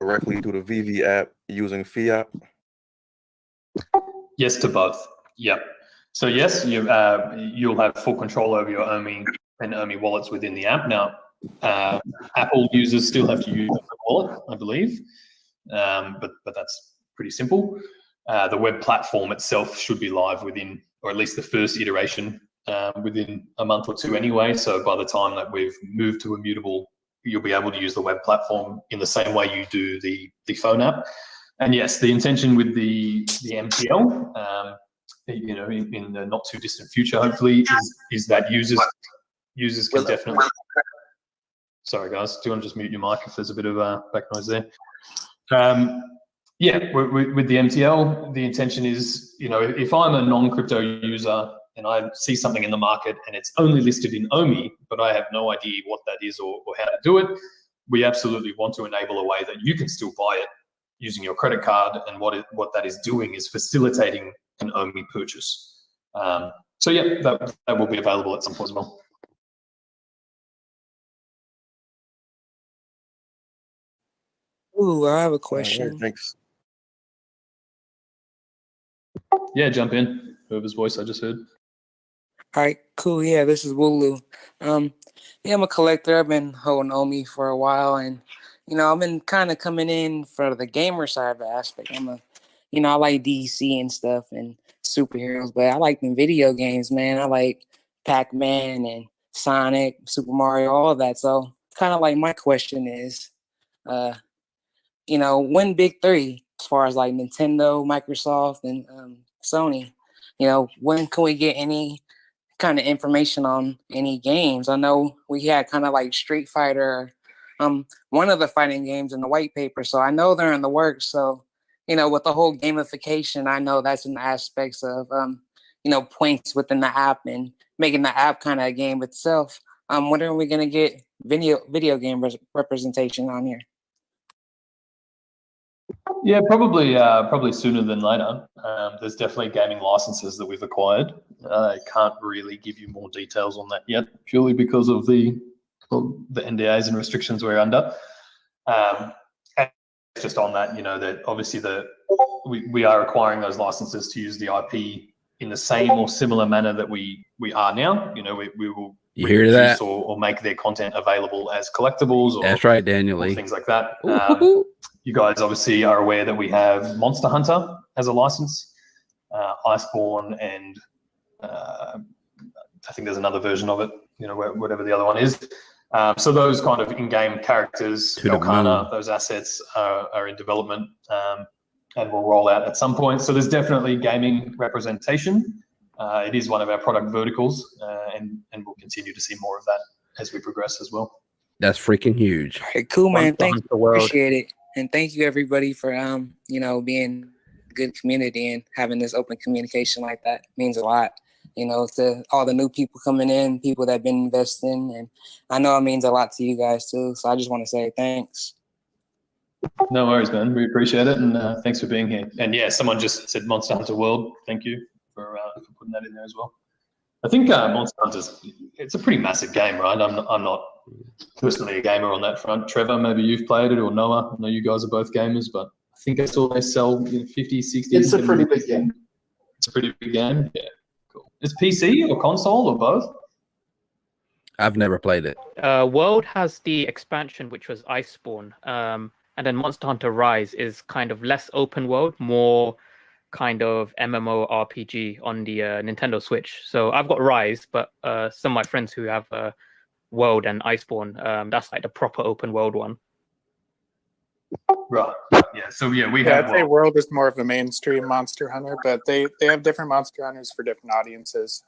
directly through the VeVe app using fiat? Yes to both. Yep. So yes, you'll have full control over your OMI and OMI wallets within the app. Now, Apple users still have to use the wallet, I believe, but that's pretty simple. The web platform itself should be live within, or at least the first iteration, within a month or two anyway. So by the time that we've moved to immutable, you'll be able to use the web platform in the same way you do the phone app. And yes, the intention with the MTL, you know, in the not too distant future, hopefully, is that users can definitely. Sorry, guys. Do you want to just mute your mic if there's a bit of back noise there? Yeah, with the MTL, the intention is, you know, if I'm a non-crypto user and I see something in the market and it's only listed in OMI, but I have no idea what that is or how to do it, we absolutely want to enable a way that you can still buy it using your credit card, and what that is doing is facilitating an OMI purchase. So yeah, that will be available at some point as well. Ooh, I have a question. Right, thanks. Yeah, jump in. Whoever's voice I just heard. All right, cool. Yeah, this is Wooloo. Yeah, I'm a collector. I've been holding OMI for a while, and you know, I've been kind of coming in for the gamer side of the aspect. You know, I like DC and stuff and superheroes, but I like them video games, man. I like Pac-Man and Sonic, Super Mario, all of that. So, kind of like my question is, you know, when big three, as far as like Nintendo, Microsoft, and Sony, you know, when can we get any kind of information on any games? I know we had kind of like Street Fighter, one of the fighting games in the white paper, so I know they're in the works. So, you know, with the whole gamification, I know that's in the aspects of, you know, points within the app and making the app kind of a game itself. When are we going to get video game representation on here? Yeah, probably sooner than later. There's definitely gaming licenses that we've acquired. I can't really give you more details on that yet, purely because of the NDAs and restrictions we're under. And just on that, you know, that obviously we are acquiring those licenses to use the IP in the same or similar manner that we are now. You know, we will You hear that? or make their content available as collectibles or, That's right, Daniel or Lee. things like that. You guys obviously are aware that we have Monster Hunter as a license, Iceborne, and I think there's another version of it, you know, whatever the other one is. So those kind of in-game characters, Velkhana, those assets are in development and will roll out at some point. So there's definitely gaming representation. It is one of our product verticals, and we'll continue to see more of that as we progress as well. That's freaking huge. All right, cool, man. Thank you. Appreciate it. And thank you, everybody, for, you know, being a good community and having this open communication like that. It means a lot, you know, to all the new people coming in, people that have been investing. And I know it means a lot to you guys, too. So I just want to say thanks. No worries, man. We appreciate it. And thanks for being here. And yeah, someone just said Monster Hunter World. Thank you for putting that in there as well. I think Monster Hunter's, it's a pretty massive game, right? I'm not personally a gamer on that front. Trevor, maybe you've played it, or Noah. I know you guys are both gamers, but I think I saw they sell 50, 60. It's a pretty big game. It's a pretty big game. Yeah, cool. It's PC or console or both? I've never played it. World has the expansion, which was Iceborne, and then Monster Hunter Rise is kind of less open world, more kind of MMO RPG on the Nintendo Switch. So I've got Rise, but some of my friends who have World and Iceborne, that's like the proper open world one. Right. Yeah. So yeah, we Yeah, have I'd say World is more of a mainstream Monster Hunter, but they have different Monster Hunters for different audiences.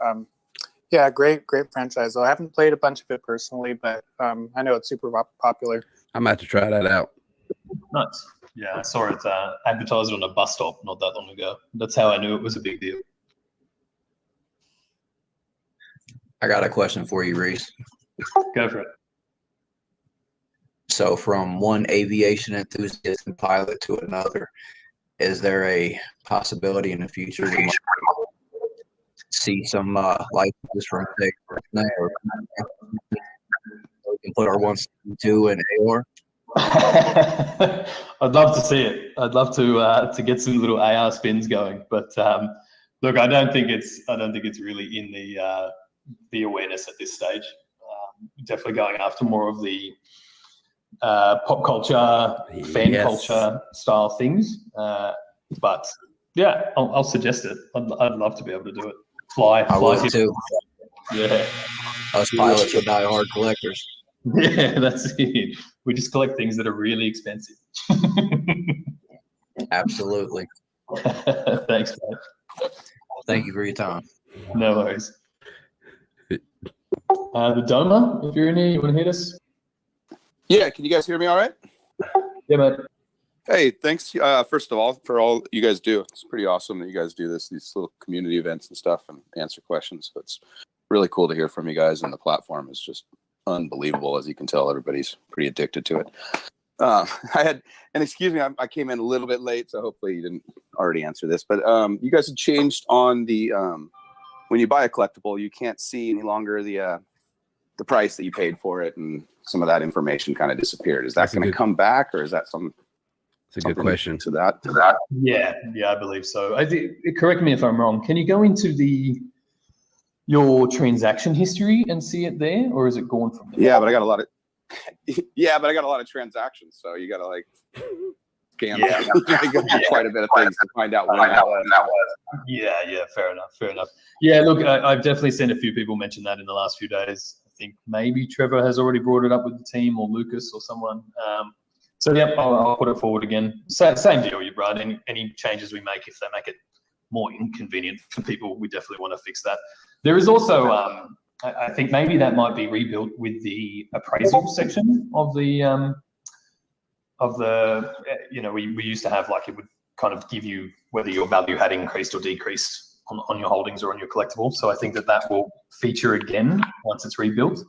Yeah, great franchise. Though I haven't played a bunch of it personally, but I know it's super popular. I'm about to try that out. Nice. Yeah, I saw it advertised on a bus stop not that long ago. That's how I knew it was a big deal. I got a question for you, Reese. Go for it. So from one aviation enthusiast and pilot to another, is there a possibility in the future we might see some licenses from say BRITNEY, or we can put our 172 in AOR? I'd love to see it. I'd love to get some little AR spins going, but look, I don't think it's really in the awareness at this stage. Definitely going after more of the pop culture, fan culture style things. But yeah, I'll suggest it. I'd love to be able to do it. Fly would too. Yeah. Us pilots are die-hard collectors. Yeah, that's it. We just collect things that are really expensive. Absolutely. Thanks, mate. Thank you for your time. No worries. The Doma, if you're in here, you want to hit us? Yeah, can you guys hear me all right? Yeah, mate. Hey, thanks, first of all, for all you guys do. It's pretty awesome that you guys do these little community events and stuff and answer questions. So it's really cool to hear from you guys, and the platform is just unbelievable. As you can tell, everybody's pretty addicted to it. And excuse me, I came in a little bit late, so hopefully you didn't already answer this, but you guys have changed on the, when you buy a collectible, you can't see any longer the price that you paid for it, and some of that information kind of disappeared. Is that going to come back, or is that some? It's a good question. To that. Yeah, I believe so. Correct me if I'm wrong. Can you go into your transaction history and see it there, or is it gone from there? Yeah, but I got a lot of transactions, so you got to like scan quite a bit of things to find out when that was. Yeah, fair enough. Yeah, look, I've definitely seen a few people mention that in the last few days. I think maybe Trevor has already brought it up with the team, or Lucas or someone. So yeah, I'll put it forward again. Same deal, you Brad. Any changes we make, if they make it more inconvenient for people, we definitely want to fix that. There is also, I think maybe that might be rebuilt with the appraisal section of the, we used to have, like, it would kind of give you whether your value had increased or decreased on your holdings or on your collectible. So I think that will feature again once it's rebuilt.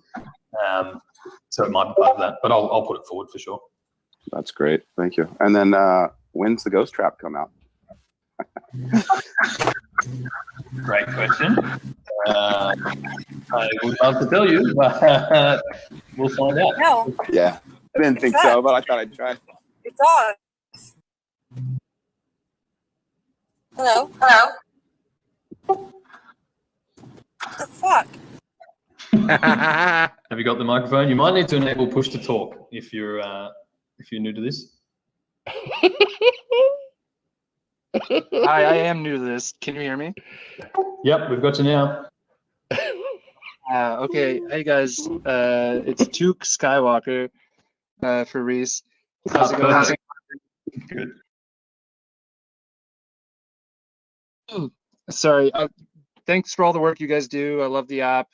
So it might be part of that, but I'll put it forward for sure. That's great. Thank you. And then when's the Ghost Trap come out? Great question. I would love to tell you, but we'll find out. No. Yeah, I didn't think so, but I thought I'd try. It's on. Hello? What the fuck? Have you got the microphone? You might need to enable push to talk if you're new to this. Hi, I am new to this. Can you hear me? Yep, we've got you now. Okay, hey guys, it's Took Skywalker for Reese. How's it going? Good. Sorry, thanks for all the work you guys do. I love the app.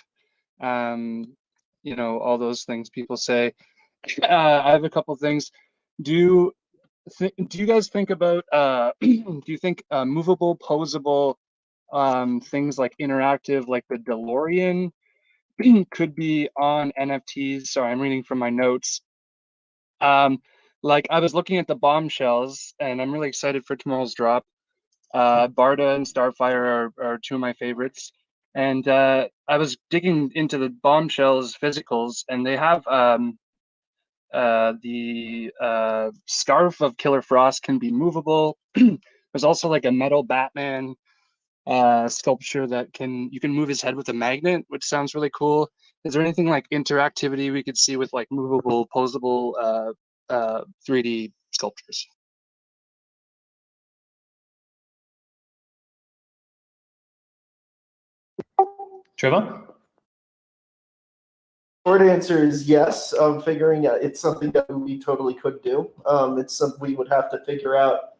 All those things people say. I have a couple of things. Do you guys think about do you think movable, posable things like interactive, like the DeLorean could be on NFTs? Sorry, I'm reading from my notes. Like I was looking at the bombshells, and I'm really excited for tomorrow's drop. Barda and Starfire are two of my favorites. And I was digging into the Bombshells physicals, and they have the scarf of Killer Frost can be movable. There's also like a metal Batman sculpture that you can move his head with a magnet, which sounds really cool. Is there anything like interactivity we could see with like movable, posable 3D sculptures? Trevor? Short answer is yes. Figuring out it's something that we totally could do. It's something we would have to figure out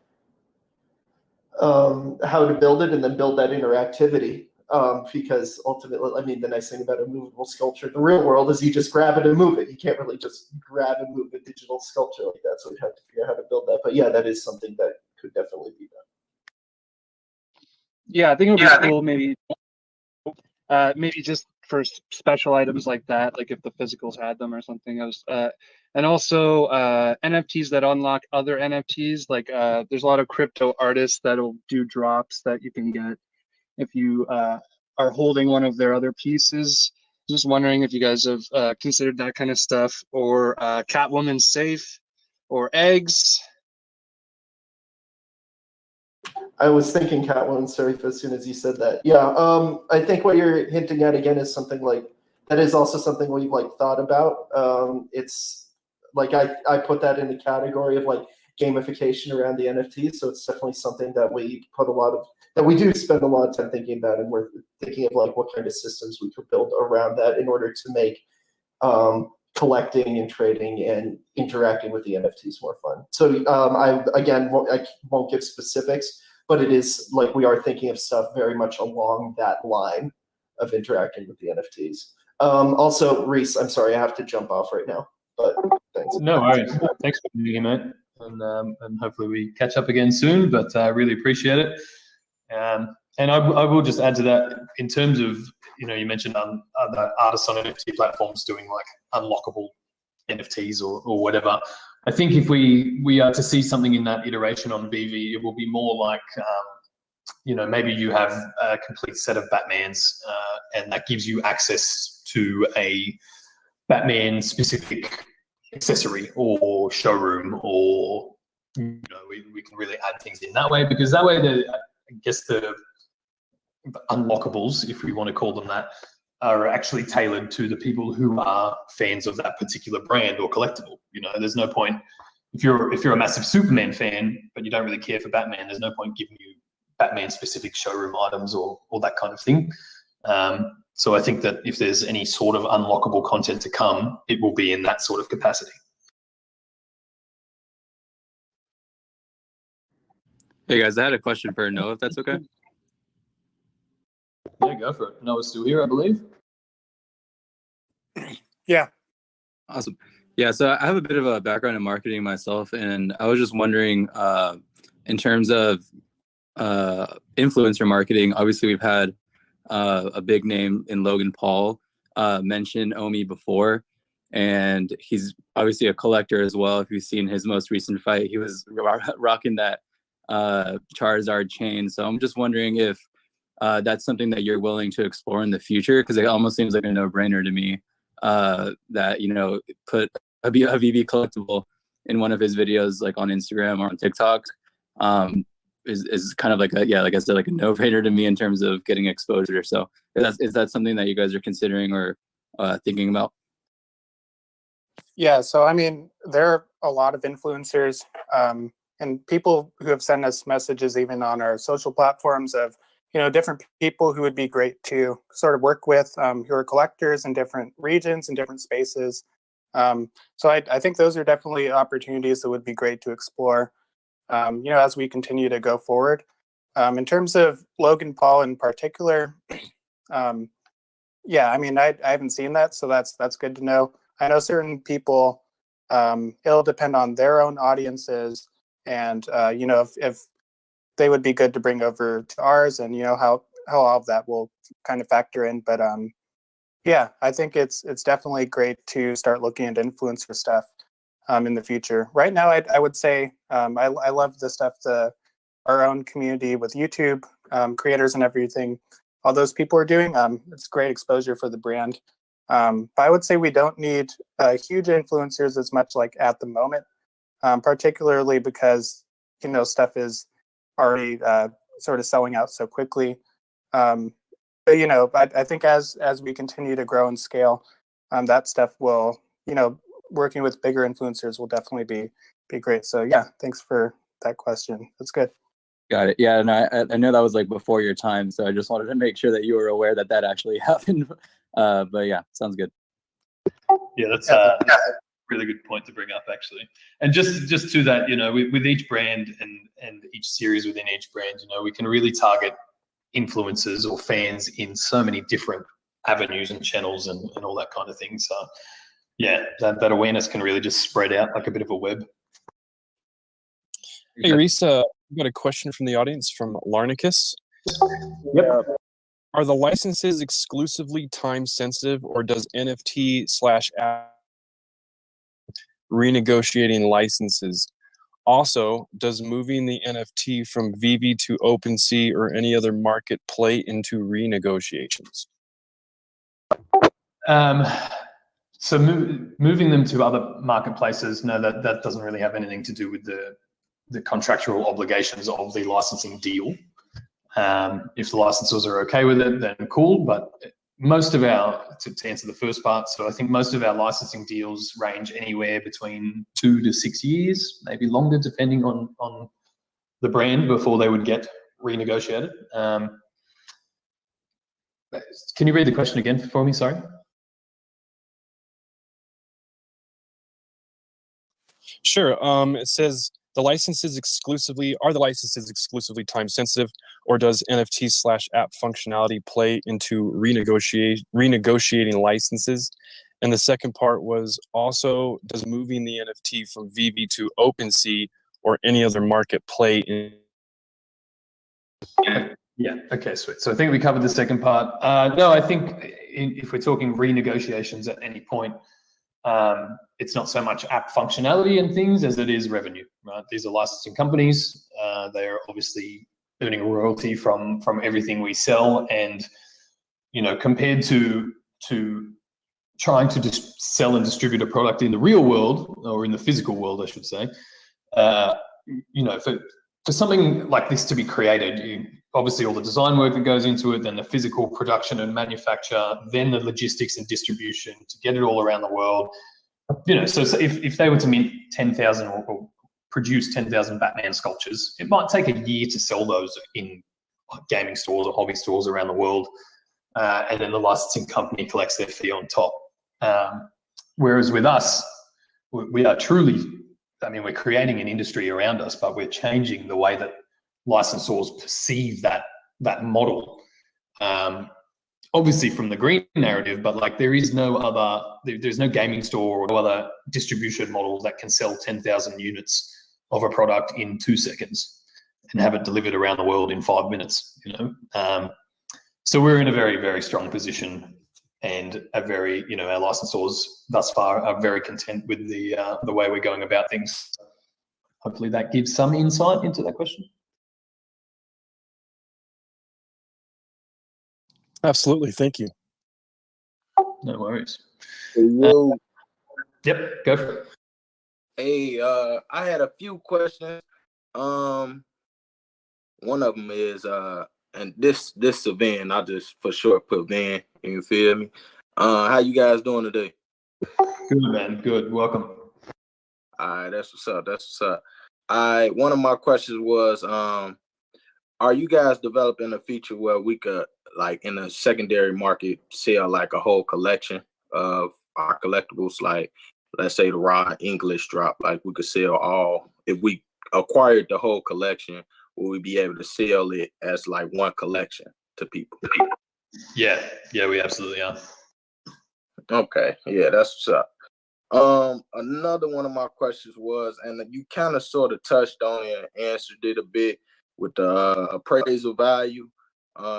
how to build it and then build that interactivity. Because ultimately, I mean, the nice thing about a movable sculpture in the real world is you just grab it and move it. You can't really just grab and move a digital sculpture like that. So we'd have to figure out how to build that. But yeah, that is something that could definitely be done. Yeah, I think it would be cool. Maybe just for special items like that, like if the physicals had them or something. And also NFTs that unlock other NFTs. Like there's a lot of crypto artists that'll do drops that you can get if you are holding one of their other pieces. Just wondering if you guys have considered that kind of stuff, or Catwoman safe, or eggs. I was thinking Catwoman safe as soon as you said that. Yeah, I think what you're hinting at again is something like that is also something we've like thought about. It's like I put that in the category of like gamification around the NFTs. So it's definitely something that we do spend a lot of time thinking about, and we're thinking of like what kind of systems we could build around that in order to make collecting and trading and interacting with the NFTs more fun. So I won't give specifics, but it is like we are thinking of stuff very much along that line of interacting with the NFTs. Also, Reese, I'm sorry, I have to jump off right now, but thanks. No worries. Thanks for being here, mate. And hopefully we catch up again soon, but I really appreciate it. And I will just add to that in terms of, you mentioned other artists on NFT platforms doing like unlockable NFTs or whatever. I think if we are to see something in that iteration on VeVe, it will be more like, maybe you have a complete set of Batmans and that gives you access to a Batman specific accessory or showroom, or, we can really add things in that way, because that way I guess the unlockables, if we want to call them that, are actually tailored to the people who are fans of that particular brand or collectible. There's no point if you're a massive Superman fan, but you don't really care for Batman. There's no point giving you Batman specific showroom items or that kind of thing. So I think that if there's any sort of unlockable content to come, it will be in that sort of capacity. Hey guys, I had a question for Noah, if that's okay. Yeah, go for it. Noah's still here, I believe. Yeah. Awesome. Yeah, so I have a bit of a background in marketing myself, and I was just wondering, in terms of influencer marketing, obviously we've had a big name in Logan Paul mention Omi before, and he's obviously a collector as well. If you've seen his most recent fight, he was rocking that Charizard chain. So I'm just wondering if that's something that you're willing to explore in the future, because it almost seems like a no-brainer to me that put a VeVe collectible in one of his videos, like on Instagram or on TikTok, is kind of like like I said, like a no-brainer to me in terms of getting exposure. So is that something that you guys are considering or thinking about? Yeah, so I mean, there are a lot of influencers and people who have sent us messages even on our social platforms of, different people who would be great to sort of work with, who are collectors in different regions and different spaces. So I think those are definitely opportunities that would be great to explore, as we continue to go forward. In terms of Logan Paul in particular, yeah, I mean, I haven't seen that, so that's good to know. I know certain people, it'll depend on their own audiences, and if they would be good to bring over to ours, and how all of that will kind of factor in. But yeah, I think it's definitely great to start looking at influencer stuff in the future. Right now, I would say I love the stuff our own community with YouTube creators and everything. all those people are doing. It's great exposure for the brand. But I would say we don't need huge influencers as much like at the moment, particularly because, you know, stuff is already sort of selling out so quickly. But, you know, I think as we continue to grow and scale, that stuff will, you know, working with bigger influencers will definitely be great. So yeah, thanks for that question. That's good. Got it. Yeah, and I know that was like before your time, so I just wanted to make sure that you were aware that that actually happened. But yeah, sounds good. Yeah, that's a really good point to bring up, actually. And just to that, you know, with each brand and each series within each brand, you know, we can really target influencers or fans in so many different avenues and channels and all that kind of thing. So yeah, that awareness can really just spread out like a bit of a web. Hey, Reese, I've got a question from the audience from Larnicus. Yep. Are the licenses exclusively time sensitive, or does NFT/app renegotiating licenses? Also, does moving the NFT from VeVe to OpenSea or any other market play into renegotiations? So moving them to other marketplaces, no, that doesn't really have anything to do with the contractual obligations of the licensing deal. If the licensors are okay with it, then cool. But most of our, to answer the first part, so I think most of our licensing deals range anywhere between 2 to 6 years, maybe longer, depending on the brand before they would get renegotiated. Can you read the question again for me? Sorry. Sure. It says are the licenses exclusively time sensitive, or does NFT/app functionality play into renegotiating licenses? And the second part was also, does moving the NFT from VeVe to OpenSea or any other market play in? Yeah. Okay. Sweet. So I think we covered the second part. No, I think if we're talking renegotiations at any point, it's not so much app functionality and things as it is revenue, right? These are licensing companies. They are obviously earning a royalty from everything we sell, and you know, compared to trying to just sell and distribute a product in the real world, or in the physical world, I should say, you know, for something like this to be created, obviously all the design work that goes into it, then the physical production and manufacture, then the logistics and distribution to get it all around the world. You know, so if they were to mint 10,000 or produce 10,000 Batman sculptures, it might take a year to sell those in gaming stores or hobby stores around the world, and then the licensing company collects their fee on top. Whereas with us, we are truly, I mean, we're creating an industry around us, but we're changing the way that licensors perceive that model. Obviously from the green narrative, but like there's no gaming store or no other distribution model that can sell 10,000 units of a product in 2 seconds and have it delivered around the world in 5 minutes, you know? So we're in a very, very strong position, and our licensors thus far are very content with the way we're going about things. Hopefully that gives some insight into that question. Absolutely, thank you. No worries. Yep, go for it. Hey, I had a few questions. One of them is, and this is Van. I just for short put Van. You feel me? How you guys doing today? Good, man. Good. Welcome. All right, that's what's up. That's what's up. One of my questions was, are you guys developing a feature where we could, like, in a secondary market, sell like a whole collection of our collectibles? Like, let's say the raw English drop, like we could sell all. If we acquired the whole collection, will we be able to sell it as like one collection to people? Yeah, we absolutely are. Okay, yeah, that's what's up. Another one of my questions was, and you kind of sort of touched on it and answered it a bit with the appraisal value,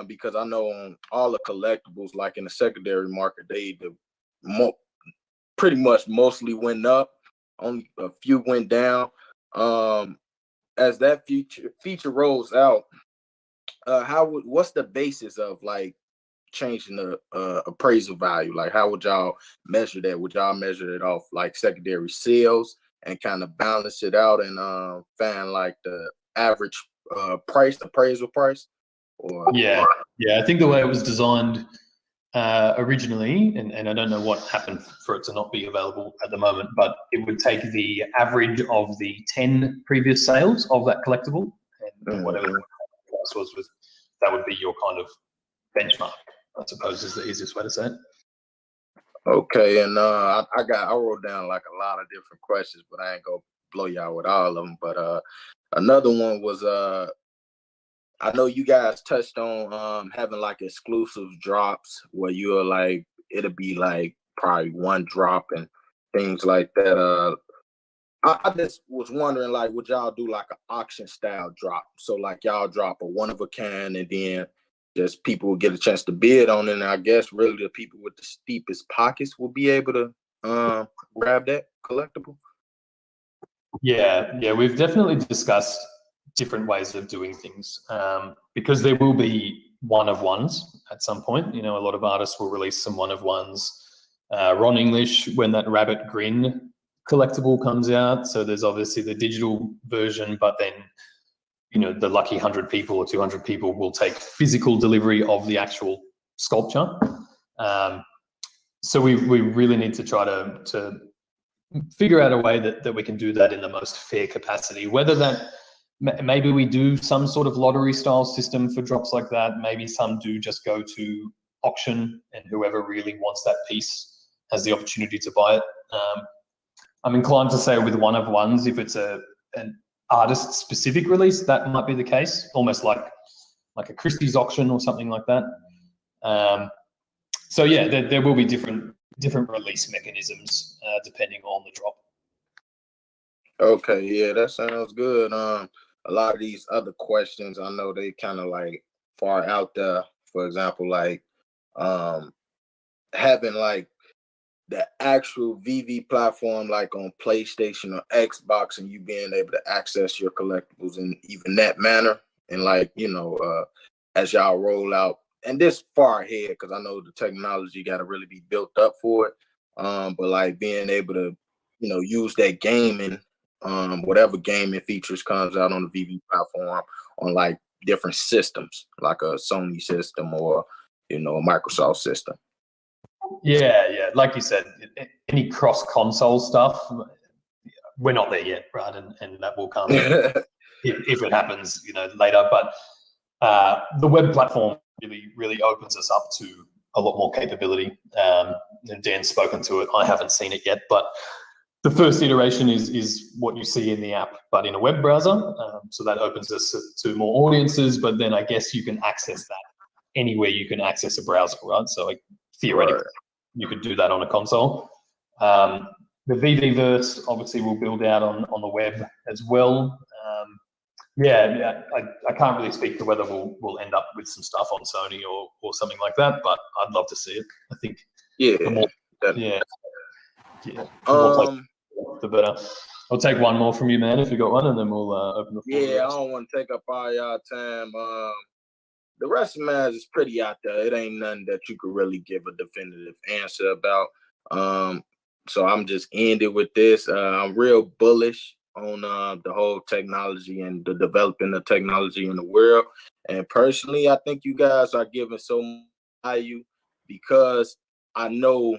because I know on all the collectibles, like in the secondary market, pretty much mostly went up. Only a few went down. As that feature rolls out, what's the basis of like changing the appraisal value? Like, how would y'all measure that? Would y'all measure it off like secondary sales and kind of balance it out and find like the average price, appraisal price? Or Yeah, I think the way it was designed originally, and I don't know what happened for it to not be available at the moment, but it would take the average of the 10 previous sales of that collectible, and whatever the price was, that would be your kind of benchmark, I suppose, is the easiest way to say it. Okay, and I wrote down like a lot of different questions, but I ain't gonna blow y'all with all of them. But another one was I know you guys touched on having like exclusive drops where you're like, it'll be like probably one drop and things like that. I just was wondering, like, would y'all do like an auction style drop? So like y'all drop a one of a kind and then just people will get a chance to bid on it. And I guess really the people with the steepest pockets will be able to grab that collectible. Yeah, we've definitely discussed different ways of doing things because there will be one-of-ones at some point. You know, a lot of artists will release some one-of-ones. Ron English, when that Rabbit Grin collectible comes out, so there's obviously the digital version, but then, you know, the lucky 100 people or 200 people will take physical delivery of the actual sculpture. So we really need to try to figure out a way that we can do that in the most fair capacity, whether that maybe we do some sort of lottery style system for drops like that. Maybe some do just go to auction and whoever really wants that piece has the opportunity to buy it. I'm inclined to say with one-of-ones, if it's an artist specific release, that might be the case, almost like a Christie's auction or something like that. So yeah, there will be different release mechanisms depending on the drop. Okay, yeah, that sounds good. A lot of these other questions, I know they kind of like far out there. For example, like having like the actual VeVe platform, like on PlayStation or Xbox, and you being able to access your collectibles in even that manner, and like, you know, as y'all roll out, and this far ahead, because I know the technology got to really be built up for it. But like being able to, you know, use that gaming, whatever gaming features comes out on the VeVe platform on like different systems, like a Sony system or, you know, a Microsoft system. Yeah, like you said, any cross-console stuff, we're not there yet, right? And that will come if it happens, you know, later. But the web platform really opens us up to a lot more capability. And Dan's spoken to it. I haven't seen it yet, but the first iteration is what you see in the app, but in a web browser. So that opens us to more audiences, but then I guess you can access that anywhere you can access a browser, right? So like theoretically, you could do that on a console. The VeVe-verse obviously will build out on the web as well. I can't really speak to whether we'll end up with some stuff on Sony or something like that, but I'd love to see it. I think the more the better. I'll take one more from you, man, if you got one, and then we'll open the floor. Yeah, I don't want to take up all y'all time. The rest of mine is pretty out there. It ain't nothing that you could really give a definitive answer about. So I'm just ending with this. I'm real bullish on the whole technology and the developing of technology in the world. And personally, I think you guys are giving so much value because I know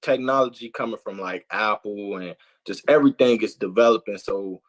technology coming from like Apple and just everything is developing. So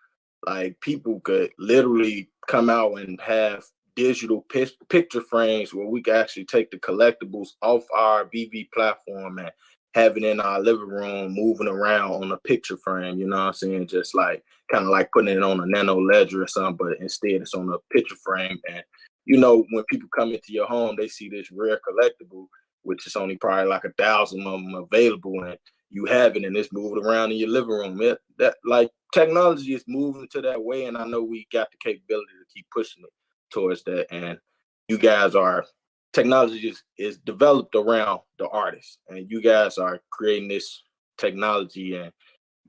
like people could literally come out and have digital picture frames where we can actually take the collectibles off our VeVe platform and have it in our living room, moving around on a picture frame, you know what I'm saying? Just like kind of like putting it on a nano ledger or something, but instead it's on a picture frame. And, you know, when people come into your home, they see this rare collectible, which is only probably like 1,000 of them available, and you have it and it's moving around in your living room. That like technology is moving to that way, and I know we got the capability to keep pushing it towards that. And you guys are, technology is developed around the artists, and you guys are creating this technology and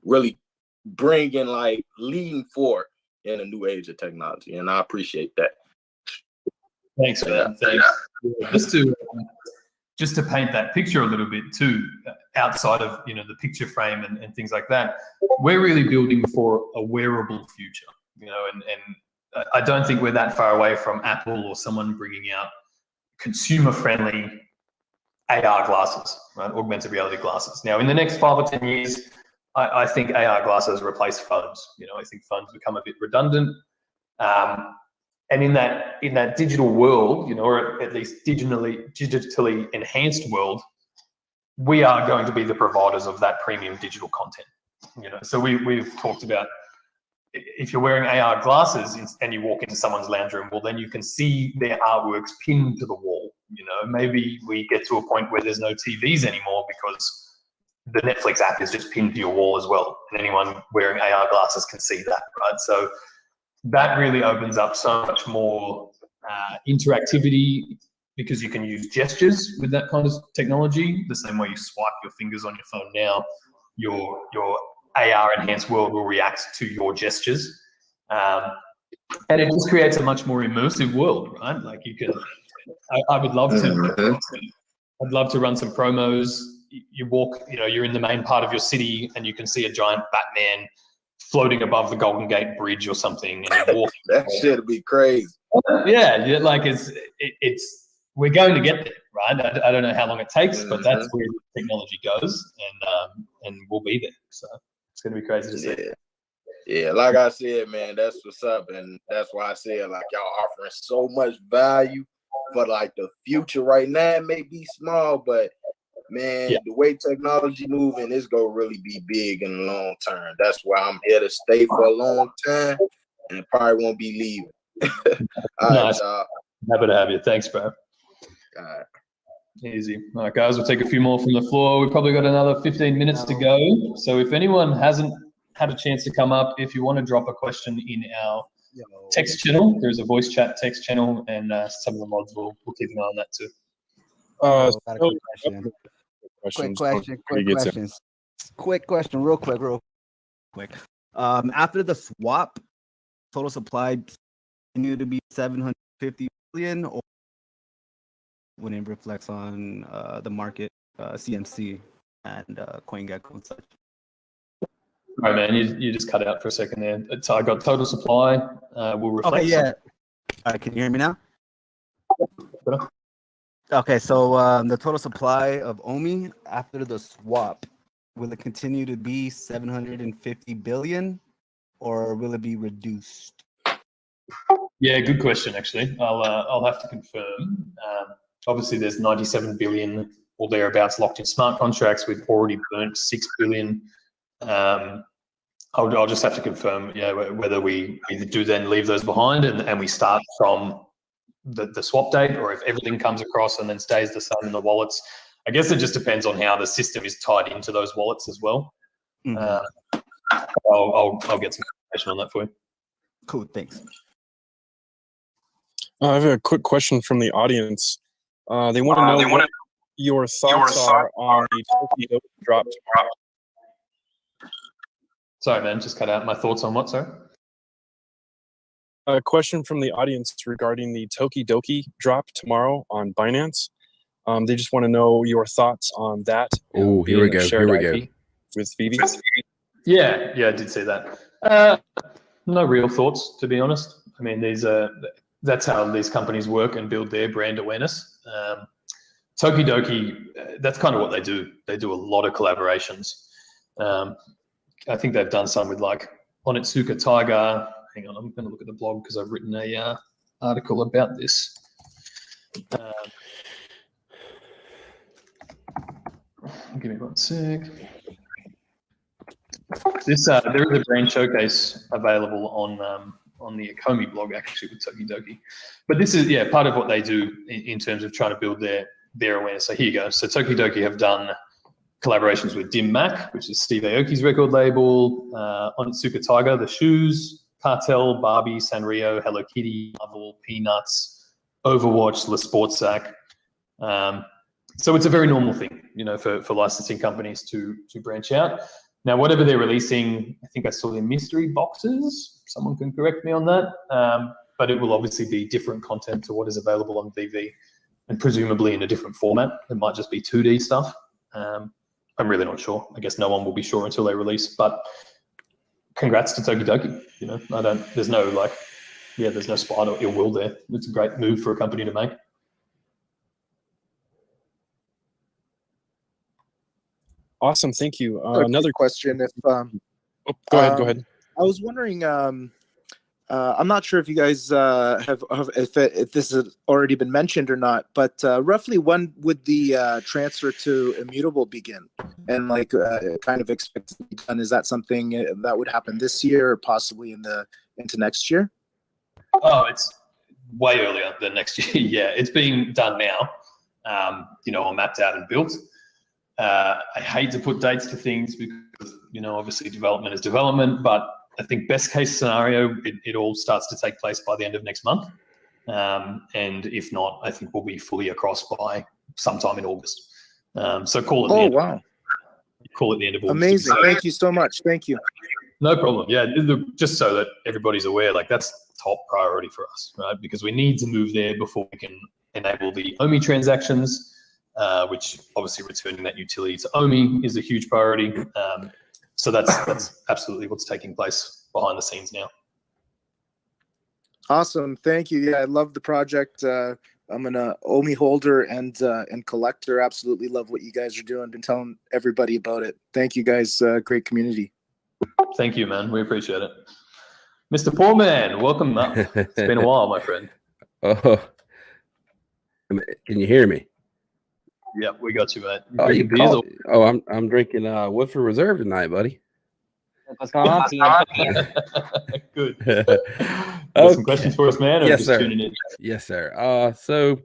really bringing like leading forward in a new age of technology, and I appreciate that. Thanks, man. Thanks. Yeah, just to paint that picture a little bit too, outside of the picture frame and things like that, we're really building for a wearable future. And I don't think we're that far away from Apple or someone bringing out consumer-friendly AR glasses, right? Augmented reality glasses. Now, in the next 5 or 10 years, I think AR glasses replace phones. I think phones become a bit redundant. And in that digital world, or at least digitally enhanced world, we are going to be the providers of that premium digital content. So we've talked about, if you're wearing AR glasses and you walk into someone's lounge room, well, then you can see their artworks pinned to the wall. Maybe we get to a point where there's no TVs anymore because the Netflix app is just pinned to your wall as well, and anyone wearing AR glasses can see that, right? So that really opens up so much more interactivity, because you can use gestures with that kind of technology. The same way you swipe your fingers on your phone now, your AR enhanced world will react to your gestures. And it just creates a much more immersive world, right? Like you can, I would love to, I'd love to run some promos. You walk, you're in the main part of your city and you can see a giant Batman floating above the Golden Gate Bridge or something. And you walk. That shit'd be crazy. Yeah, like we're going to get there, right? I don't know how long it takes, but that's where technology goes, and we'll be there. So it's going to be crazy to see. Yeah, like I said, man, that's what's up, and that's why I said, like, y'all offering so much value for like the future. Right now it may be small, but man, the way technology moving, it's gonna really be big in the long term. That's why I'm here to stay for a long time, and probably won't be leaving. All right, y'all. Happy to have you. Thanks, bro. All right. Easy. All right, guys, we'll take a few more from the floor. We've probably got another 15 minutes to go. So if anyone hasn't had a chance to come up, if you want to drop a question in our text channel, there's a voice chat text channel, and some of the mods will keep an eye on that too. Got a quick question. Quick question, real quick. After the swap, total supply continue to be 750 billion, or when it reflects on the market, CMC and CoinGecko and such? All right, man, you just cut out for a second there. So I got total supply will reflect. Okay, yeah. All right, can you hear me now? Okay, so the total supply of OMI after the swap, will it continue to be 750 billion, or will it be reduced? Yeah, good question, actually. I'll have to confirm. Obviously, there's 97 billion or thereabouts locked in smart contracts. We've already burnt 6 billion. I'll just have to confirm, whether we do then leave those behind and we start from the swap date, or if everything comes across and then stays the same in the wallets. I guess it just depends on how the system is tied into those wallets as well. I'll get some information on that for you. Cool, thanks. I have a quick question from the audience. They want to know what your thoughts are on the tokidoki drop tomorrow. Sorry, man, just cut out. My thoughts on what, sorry? A question from the audience regarding the tokidoki drop tomorrow on Binance. They just want to know your thoughts on that. Oh, here we go. With VeVe. Yeah, I did see that. No real thoughts, to be honest. I mean, that's how these companies work and build their brand awareness. Tokidoki, that's kind of what they do. They do a lot of collaborations. I think they've done some with like Onitsuka Tiger. Hang on, I'm going to look at the blog because I've written a article about this. Give me one sec. There is a brand showcase available on the ECOMI blog, actually, with Tokidoki. But this is part of what they do in terms of trying to build their awareness. So here you go. So Tokidoki have done collaborations with Dim Mak, which is Steve Aoki's record label, Onitsuka Tiger, the shoes, Cartel, Barbie, Sanrio, Hello Kitty, Marvel, Peanuts, Overwatch, Le Sports Sack. So it's a very normal thing, for licensing companies to branch out. Now, whatever they're releasing, I think I saw their mystery boxes. Someone can correct me on that. but it will obviously be different content to what is available on VeVe, and presumably in a different format. It might just be 2D stuff. I'm really not sure. I guess no one will be sure until they release, but congrats to Tokidoki. You know, there's no there's no spite or ill will there. It's a great move for a company to make. Awesome, thank you. Another question. If go ahead. I was wondering. I'm not sure if you guys if this has already been mentioned or not, but roughly when would the transfer to immutable begin, and kind of expected to be done? Is that something that would happen this year or possibly into next year? Oh, it's way earlier than next year. Yeah, it's being done now. All mapped out and built. I hate to put dates to things because obviously development is development, but I think best case scenario, it all starts to take place by the end of next month. And if not, I think we'll be fully across by sometime in August. So call it the end. Wow. Call it the end of August. Amazing. Thank you so much. Thank you. No problem. Yeah, just so that everybody's aware, that's top priority for us, right? Because we need to move there before we can enable the OMI transactions, which obviously returning that utility to OMI is a huge priority. So that's absolutely what's taking place behind the scenes now. Awesome, thank you. Yeah, I love the project. I'm an OMI holder and collector. Absolutely love what you guys are doing. Been telling everybody about it. Thank you guys. Great community. Thank you, man. We appreciate it. Mr. Poorman, welcome up. It's been a while, my friend. Oh, can you hear me? Yeah, we got you, mate. I'm drinking Woodford Reserve tonight, buddy. What's going on, team? Good. Okay. Some questions for us, man? Or Yes, just sir. tuning in? Yes, sir. So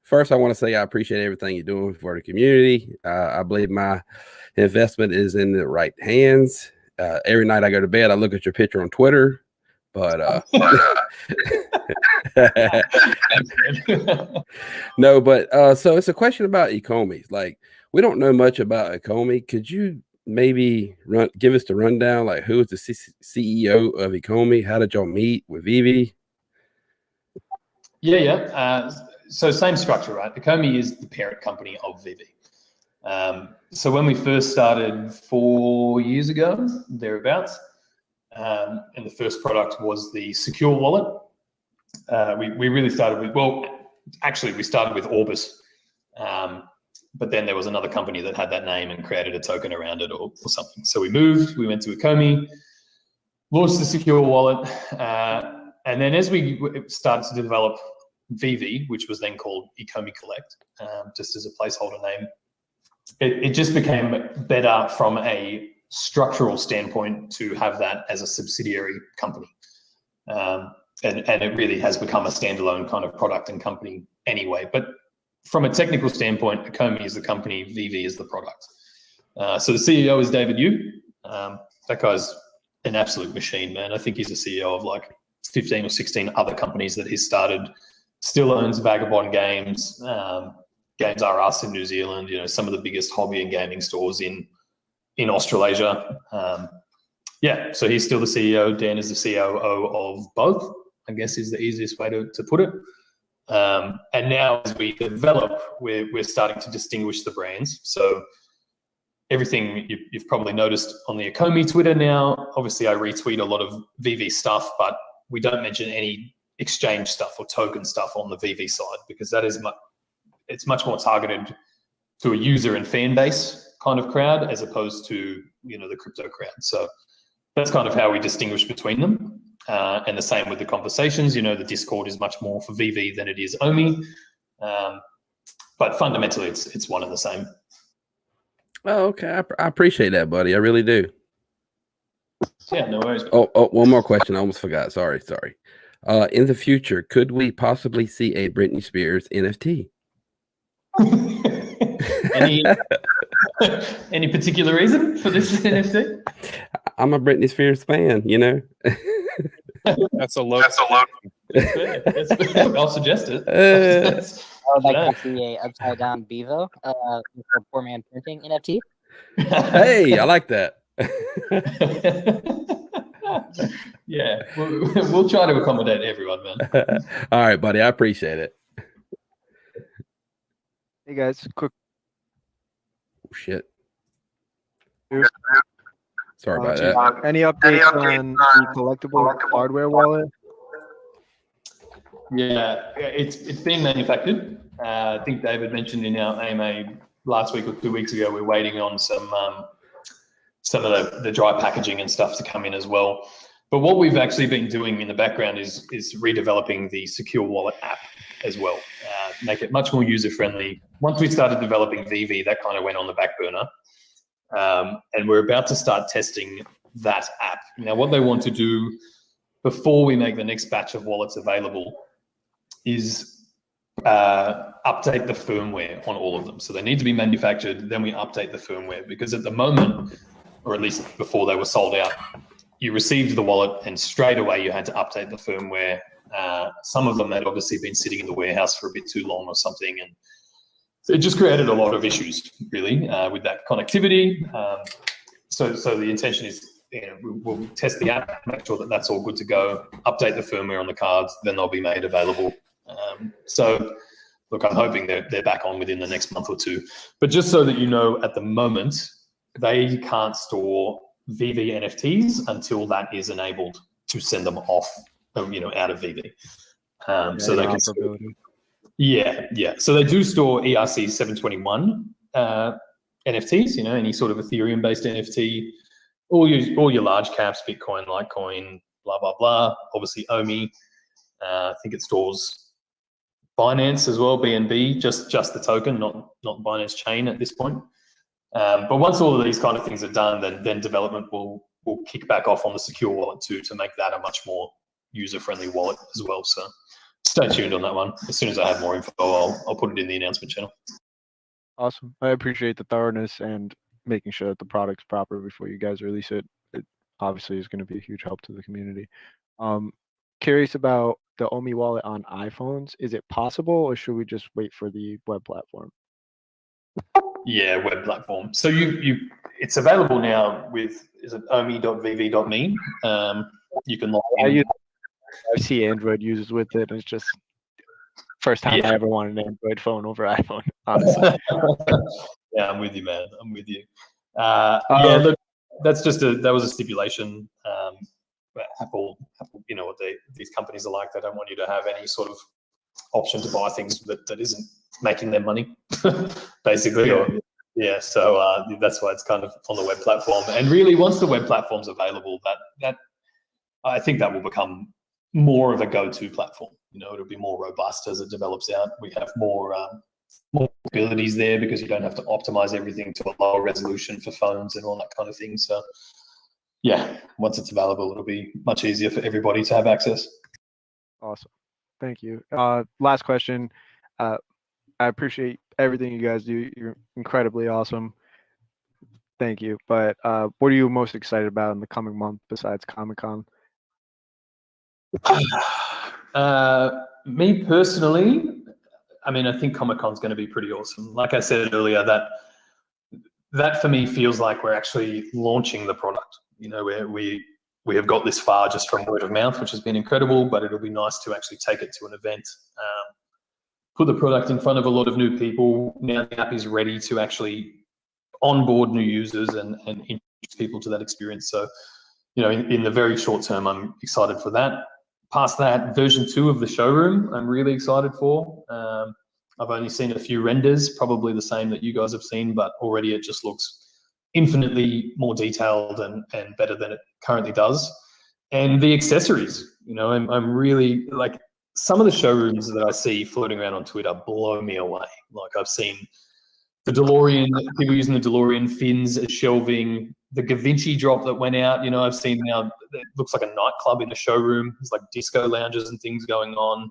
first, I want to say I appreciate everything you're doing for the community. I believe my investment is in the right hands. Every night I go to bed, I look at your picture on Twitter. But no, but so it's a question about ECOMIs. Like, we don't know much about ECOMI. Could you maybe give us the rundown? Like, who is the CEO of ECOMI? How did y'all meet with VeVe? Yeah. So same structure, right? ECOMI is the parent company of VeVe. So when we first started 4 years ago, thereabouts, and the first product was the secure wallet. We really started with, we started with Orbis, but then there was another company that had that name and created a token around it or something. So we went to ECOMI, launched the secure wallet, and then as we started to develop VeVe, which was then called ECOMI Collect, just as a placeholder name, it just became better from a structural standpoint to have that as a subsidiary company. And it really has become a standalone kind of product and company anyway. But from a technical standpoint, ECOMI is the company, VeVe is the product. So the CEO is David Yu. That guy's an absolute machine, man. I think he's the CEO of like 15 or 16 other companies that he's started. Still owns Vagabond Games, Games R Us in New Zealand, some of the biggest hobby and gaming stores in Australasia. So he's still the CEO. Dan is the COO of both, I guess is the easiest way to put it. And now as we develop, we're starting to distinguish the brands. So everything you've probably noticed on the ECOMI Twitter now, obviously I retweet a lot of VeVe stuff, but we don't mention any exchange stuff or token stuff on the VeVe side, because that is it's much more targeted to a user and fan base kind of crowd as opposed to the crypto crowd. So that's kind of how we distinguish between them. And the same with the conversations. The Discord is much more for VeVe than it is OMI, but fundamentally it's one and the same. Oh, okay. I appreciate that, buddy. I really do. Yeah, no worries. Oh, one more question. I almost forgot. Sorry. In the future, could we possibly see a Britney Spears NFT? Any particular reason for this NFT? I'm a Britney Spears fan, That's a low. I'll suggest it. I would like to see a upside down Bevo for poor man printing NFT. Hey, I like that. Yeah, we'll try to accommodate everyone, man. All right, buddy. I appreciate it. Hey guys, quick. Oh, shit. Sorry about geez, that. Any updates on the collectible hardware wallet? Yeah, it's being manufactured. I think David mentioned in our AMA last week or 2 weeks ago, we're waiting on some of the dry packaging and stuff to come in as well. But what we've actually been doing in the background is redeveloping the Secure Wallet app as well, make it much more user-friendly. Once we started developing VeVe, that kind of went on the back burner. And we're about to start testing that app. Now, what they want to do before we make the next batch of wallets available is update the firmware on all of them. So they need to be manufactured, then we update the firmware, because at the moment, or at least before they were sold out, you received the wallet and straight away you had to update the firmware. Some of them had obviously been sitting in the warehouse for a bit too long or something, and it just created a lot of issues, really, with that connectivity. So the intention is, we'll test the app, make sure that that's all good to go, update the firmware on the cards, then they'll be made available. So, look, I'm hoping they're back on within the next month or two. But just so that you know, at the moment, they can't store VeVe NFTs until that is enabled to send them off, out of VeVe. So they can. Yeah. So they do store ERC 721 NFTs. Any sort of Ethereum-based NFT, all your large caps, Bitcoin, Litecoin, blah blah blah. Obviously, OMI. I think it stores Binance as well, BNB, just the token, not Binance chain at this point. But once all of these kind of things are done, then development will kick back off on the Secure Wallet too, to make that a much more user-friendly wallet as well. So stay tuned on that one. As soon as I have more info, I'll put it in the announcement channel. Awesome. I appreciate the thoroughness and making sure that the product's proper before you guys release it. It obviously is going to be a huge help to the community. Curious about the OMI wallet on iPhones. Is it possible, or should we just wait for the web platform? Yeah, web platform. So it's available now with, is it omi.vv.me? You can log in. I see Android users with it. It's just first time I ever wanted an Android phone over iPhone, honestly. Yeah, I'm with you, man. I'm with you. Yeah, look, that was a stipulation. Apple, what these companies are like. They don't want you to have any sort of option to buy things that isn't making them money, basically. So that's why it's kind of on the web platform. And really, once the web platform's available, that I think that will become more of a go-to platform. It'll be more robust as it develops out. We have more abilities there because you don't have to optimize everything to a lower resolution for phones and all that kind of thing. So yeah, once it's available, it'll be much easier for everybody to have access. Awesome. Thank you. Last question. I appreciate everything you guys do. You're incredibly awesome. Thank you. But what are you most excited about in the coming month besides Comic-Con? Me personally, I think Comic-Con's going to be pretty awesome. Like I said earlier, that for me feels like we're actually launching the product. We have got this far just from word of mouth, which has been incredible, but it'll be nice to actually take it to an event, put the product in front of a lot of new people. Now the app is ready to actually onboard new users and introduce people to that experience. So, in the very short term, I'm excited for that. Past that, version 2 of the showroom, I'm really excited for. I've only seen a few renders, probably the same that you guys have seen, but already it just looks infinitely more detailed and better than it currently does. And the accessories, I'm really, like, some of the showrooms that I see floating around on Twitter blow me away. Like, I've seen the DeLorean, people using the DeLorean fins as shelving, the Da Vinci drop that went out. I've seen now, it looks like a nightclub in a showroom. There's like disco lounges and things going on.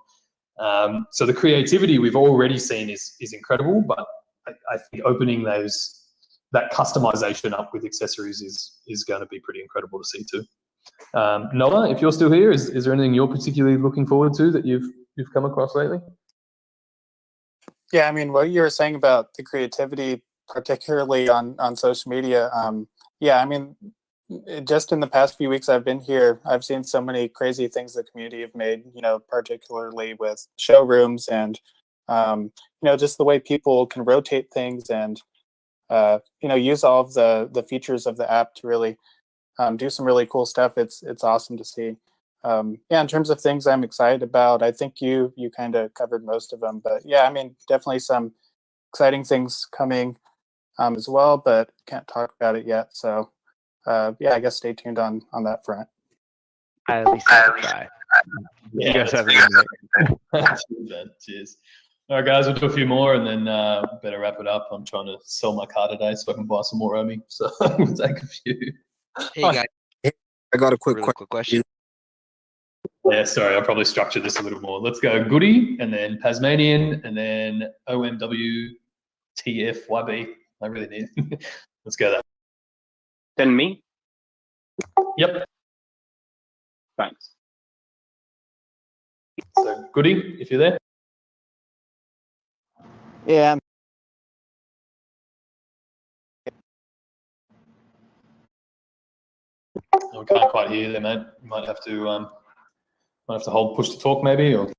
So the creativity we've already seen is incredible, but I think opening that customization up with accessories is going to be pretty incredible to see too. Noah, if you're still here, is there anything you're particularly looking forward to that you've come across lately? Yeah, what you were saying about the creativity, particularly on social media, Just in the past few weeks I've been here, I've seen so many crazy things the community have made, particularly with showrooms and, just the way people can rotate things and, use all of the features of the app to really do some really cool stuff. It's awesome to see. In terms of things I'm excited about, I think you kind of covered most of them, but yeah, I mean, definitely some exciting things coming as well, but can't talk about it yet. So I guess stay tuned on that front. I at least have to try. Yeah, You guys that's have a good night. Cheers, man. Cheers. All right, guys, we'll do a few more and then better wrap it up. I'm trying to sell my car today so I can buy some more Omi. So we'll take a few. Hey, guys. I got a quick question. Yeah, sorry, I'll probably structure this a little more. Let's go Goody and then Tasmanian and then OMWTFYB. I really need it. Let's go that. Then me? Yep. Thanks. So Goody, if you're there. Yeah. I can't quite hear you there, mate. You might have to hold push to talk maybe, or.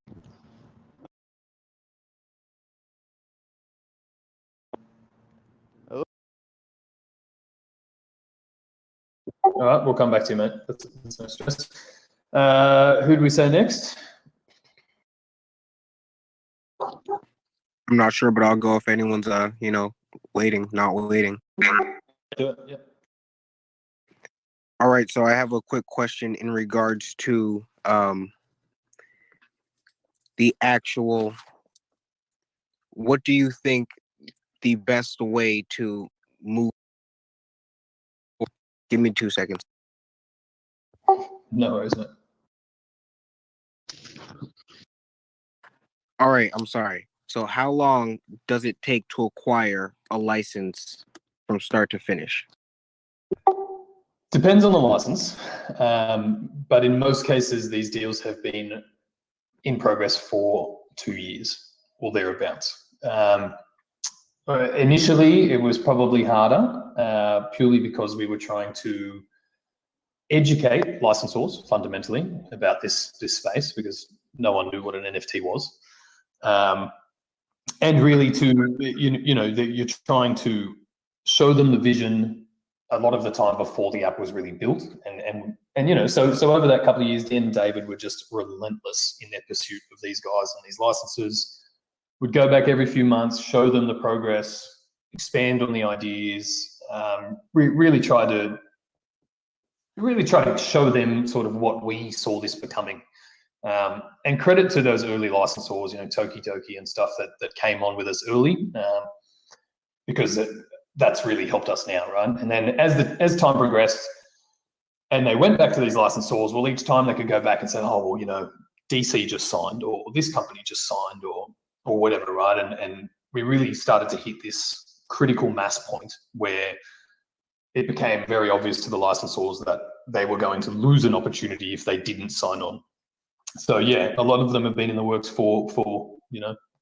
All right, we'll come back to you, mate. That's no stress. Who do we say next? I'm not sure, but I'll go if anyone's waiting, not waiting. Do it, yeah. All right, so I have a quick question in regards to the actual, what do you think the best way to move? Give me 2 seconds. No worries, mate. All right, I'm sorry. So how long does it take to acquire a license from start to finish? Depends on the license, but in most cases, these deals have been in progress for 2 years or thereabouts. Initially, it was probably harder, purely because we were trying to educate licensors fundamentally about this space, because no one knew what an NFT was, and really you're trying to show them the vision a lot of the time before the app was really built, and so over that couple of years, Dan and David were just relentless in their pursuit of these guys and these licenses. Would go back every few months, show them the progress, expand on the ideas, really try to show them sort of what we saw this becoming. And credit to those early licensors, Tokidoki and stuff that came on with us early, because that's really helped us now, right? And then as time progressed, and they went back to these licensors, well, each time they could go back and say, oh, well, DC just signed, or this company just signed, or whatever, right? And we really started to hit this critical mass point where it became very obvious to the licensors that they were going to lose an opportunity if they didn't sign on. So yeah, a lot of them have been in the works for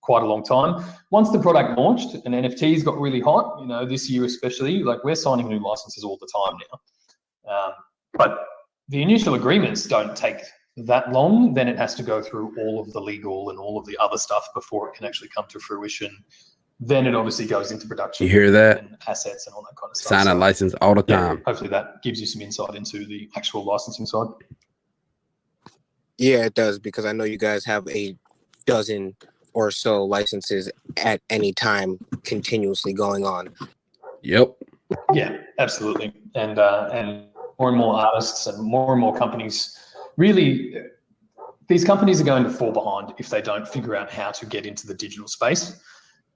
quite a long time. Once the product launched and NFTs got really hot, this year especially, like we're signing new licenses all the time now. But the initial agreements don't take that long. Then it has to go through all of the legal and all of the other stuff before it can actually come to fruition. Then it obviously goes into production. You hear that? And assets and all that kind of stuff. Sign a license all the time. Hopefully that gives you some insight into the actual licensing side. Yeah, it does, because I know you guys have a dozen or so licenses at any time continuously going on. Yep. Yeah, absolutely. And more and more artists and more companies, really, these companies are going to fall behind if they don't figure out how to get into the digital space.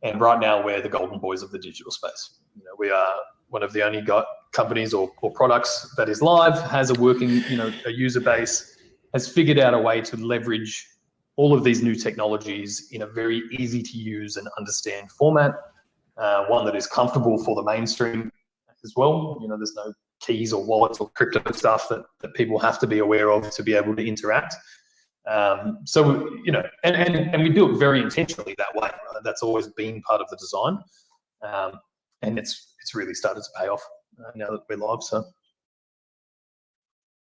And right now, we're the golden boys of the digital space. We are one of the only companies or products that is live, has a working, a user base, has figured out a way to leverage all of these new technologies in a very easy to use and understand format, one that is comfortable for the mainstream as well. There's no keys or wallets or crypto stuff that people have to be aware of to be able to interact. So, and we do it very intentionally that way. That's always been part of the design. And it's really started to pay off now that we're live. So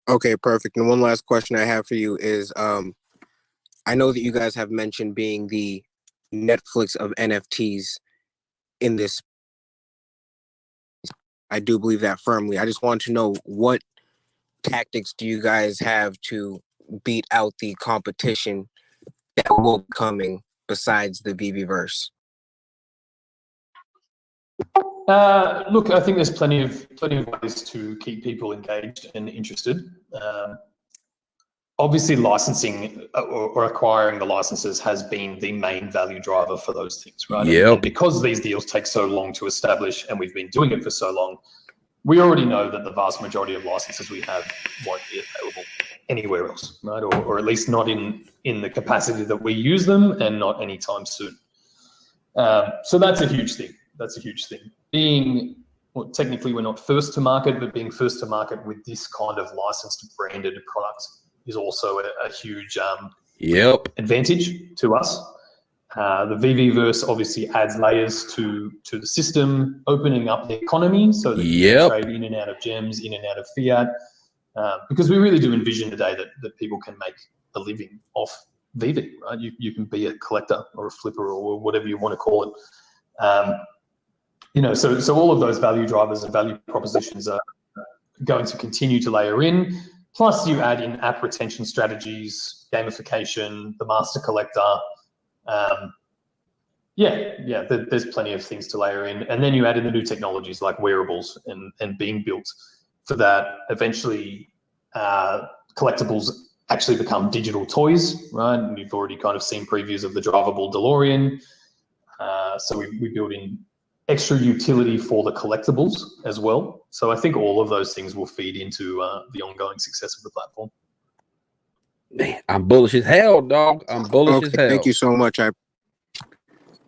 Okay, perfect. And one last question I have for you is, I know that you guys have mentioned being the Netflix of NFTs in this. I do believe that firmly. I just want to know, what tactics do you guys have to beat out the competition that will be coming besides the VeVe-verse? Look, I think there's plenty of ways to keep people engaged and interested. Obviously, licensing or acquiring the licenses has been the main value driver for those things, right? Yep. And because these deals take so long to establish, and we've been doing it for so long, we already know that the vast majority of licenses we have won't be available anywhere else, right? Or at least not in the capacity that we use them, and not anytime soon. So that's a huge thing. That's a huge thing. Being, well, technically we're not first to market, but being first to market with this kind of licensed branded product is also a huge advantage to us. The VeVe-verse obviously adds layers to the system, opening up the economy so that you can trade in and out of gems, in and out of fiat, because we really do envision today that people can make a living off VeVe, right? You can be a collector or a flipper or whatever you want to call it. You know, so all of those value drivers and value propositions are going to continue to layer in. Plus, you add in app retention strategies, gamification, the master collector. There's plenty of things to layer in. And then you add in the new technologies like wearables and being built for that. Eventually, collectibles actually become digital toys, right? And we've already kind of seen previews of the drivable DeLorean. So we build in extra utility for the collectibles as well. So I think all of those things will feed into the ongoing success of the platform. Man, I'm bullish as hell, dog. I'm bullish as hell. Thank you so much.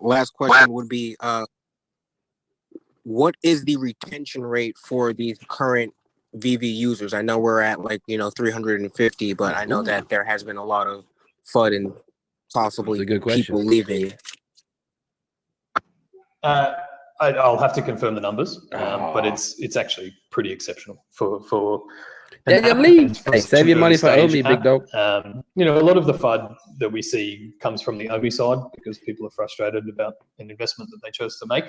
Last question would be, what is the retention rate for these current VeVe users? I know we're at 350, but I know that there has been a lot of FUD and possibly people leaving. I'll have to confirm the numbers, but it's actually pretty exceptional for Hey, save your money for Omi, big dog. You know, a lot of the FUD that we see comes from the Omi side because people are frustrated about an investment that they chose to make.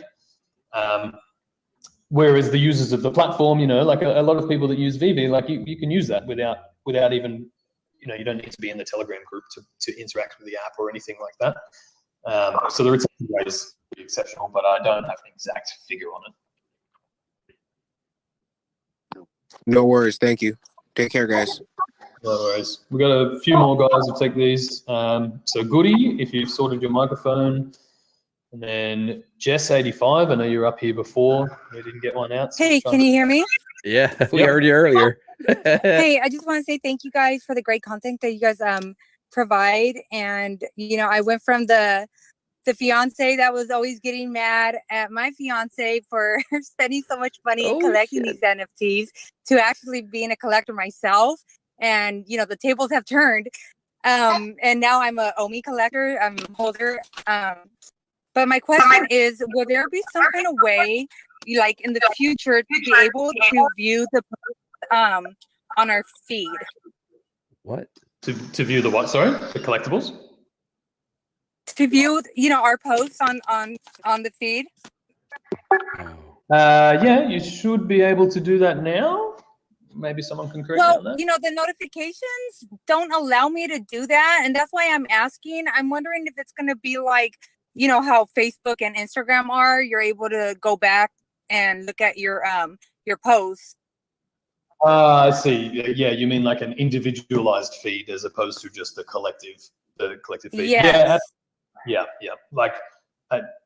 Whereas the users of the platform, you know, like a lot of people that use VeVe, like you can use that without even, you know, you don't need to be in the Telegram group to interact with the app or anything like that. So the retention rate is pretty exceptional, but I don't have an exact figure on it. No worries. Thank you. Take care, guys. No worries. We've got a few more guys who take these. So Goody, if you've sorted your microphone. And then Jess85, I know you were up here before. We didn't get one out. So hey, can you hear me? Yeah, we heard you earlier. Hey, I just want to say thank you guys for the great content that you guys provide. And, you know, I went from the fiance that was always getting mad at my fiance for spending so much money and collecting these NFTs to actually being a collector myself. And, you know, the tables have turned. And now I'm a Omi collector, I'm a holder. But my question is, will there be some kind of way, like in the future, to be able to view the on our feed? What? To view the what? Sorry, the collectibles. To view, you know, our posts on the feed. Yeah, you should be able to do that now. Maybe someone can correct me on that. Well, you know, the notifications don't allow me to do that, and that's why I'm asking. I'm wondering if it's going to be like, you know, how Facebook and Instagram are. You're able to go back and look at your posts. I see. Yeah, you mean like an individualized feed as opposed to just the collective feed. Yes. Yeah. Like,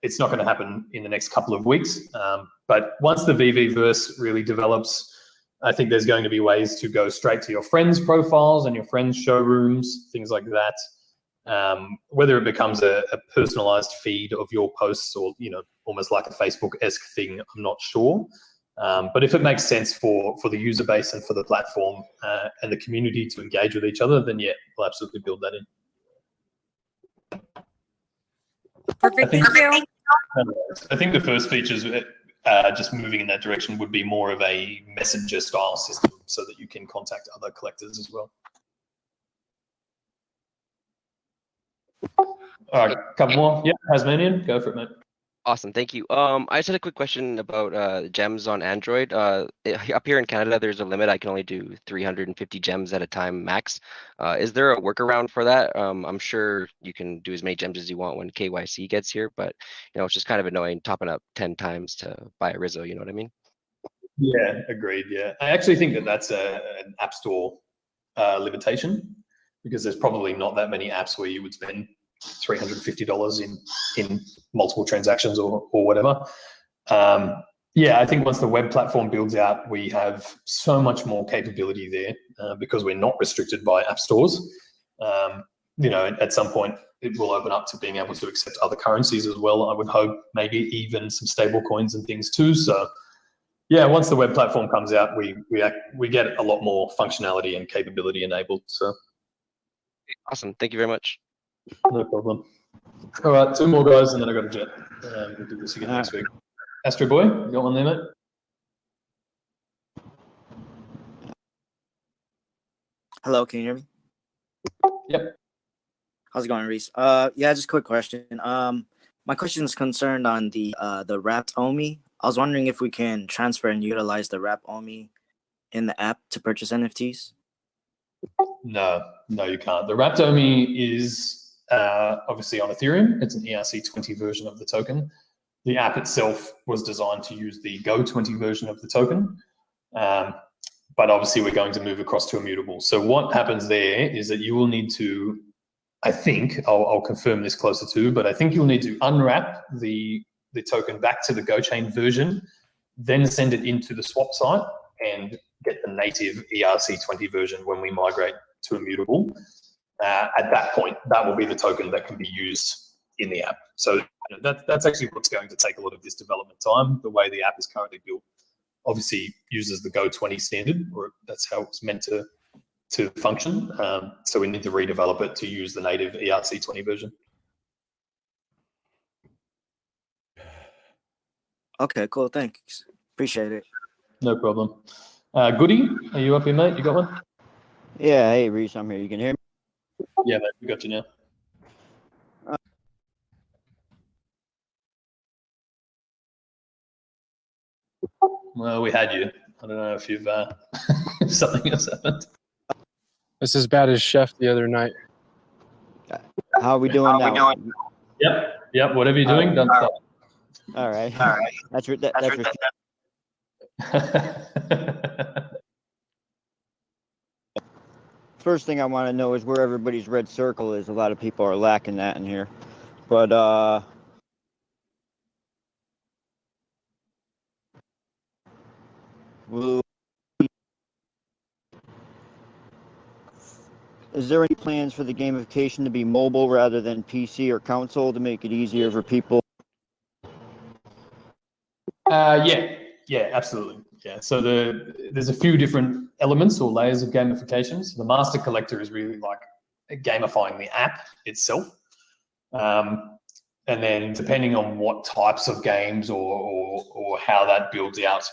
it's not going to happen in the next couple of weeks. But once the VeVe-verse really develops, I think there's going to be ways to go straight to your friends' profiles and your friends' showrooms, things like that. Whether it becomes a personalized feed of your posts or, you know, almost like a Facebook-esque thing, I'm not sure. But if it makes sense for the user base and for the platform and the community to engage with each other, then yeah, we'll absolutely build that in. Perfect. Thank you. I think the first features just moving in that direction would be more of a messenger style system so that you can contact other collectors as well. All right, couple more. Yeah, Tasmanian, go for it, mate. Awesome, thank you. I just had a quick question about gems on Android. Up here in Canada, there's a limit. I can only do 350 gems at a time max. Is there a workaround for that? I'm sure you can do as many gems as you want when KYC gets here, but it's just kind of annoying topping up 10 times to buy a Rizzo. You know what I mean? Yeah, agreed. Yeah, I actually think that that's an App Store limitation, because there's probably not that many apps where you would spend $350 in multiple transactions or whatever. Yeah, I think once the web platform builds out, we have so much more capability there because we're not restricted by app stores. At some point it will open up to being able to accept other currencies as well. I would hope maybe even some stable coins and things too. So yeah, once the web platform comes out, we get a lot more functionality and capability enabled. So awesome, thank you very much. No problem. All right, 2 more guys, and then I got a jet. We'll do this again next week. Astro Boy, you got one there, mate? Hello, can you hear me? Yep. How's it going, Reese? Yeah, just a quick question. My question is concerned on the wrapped OMI. I was wondering if we can transfer and utilize the wrapped OMI in the app to purchase NFTs. No, you can't. The wrapped OMI is obviously on Ethereum. It's an ERC20 version of the token. The app itself was designed to use the Go20 version of the token. But obviously we're going to move across to immutable. So what happens there is that you will need to, I think, I'll confirm this closer to, but I think you'll need to unwrap the token back to the GoChain version, then send it into the swap site and get the native ERC20 version when we migrate to immutable. At that point, that will be the token that can be used in the app. So that's actually what's going to take a lot of this development time. The way the app is currently built obviously uses the Go20 standard, or that's how it's meant to function. So we need to redevelop it to use the native ERC20 version. Okay, cool. Thanks. Appreciate it. No problem. Goody, are you up here, mate? You got one? Yeah, hey, Reese, I'm here. You can hear me? Yeah, mate, we got you now. Well, we had you. I don't know if you've if something else happened. It's as bad as Chef the other night. How are we doing now? Yep. Whatever you're doing, don't stop. All right. That's First thing I want to know is where everybody's red circle is. A lot of people are lacking that in here. But is there any plans for the gamification to be mobile rather than PC or console to make it easier for people? Yeah, absolutely. Yeah, so there's a few different elements or layers of gamification. So the master collector is really like gamifying the app itself. And then depending on what types of games or how that builds out,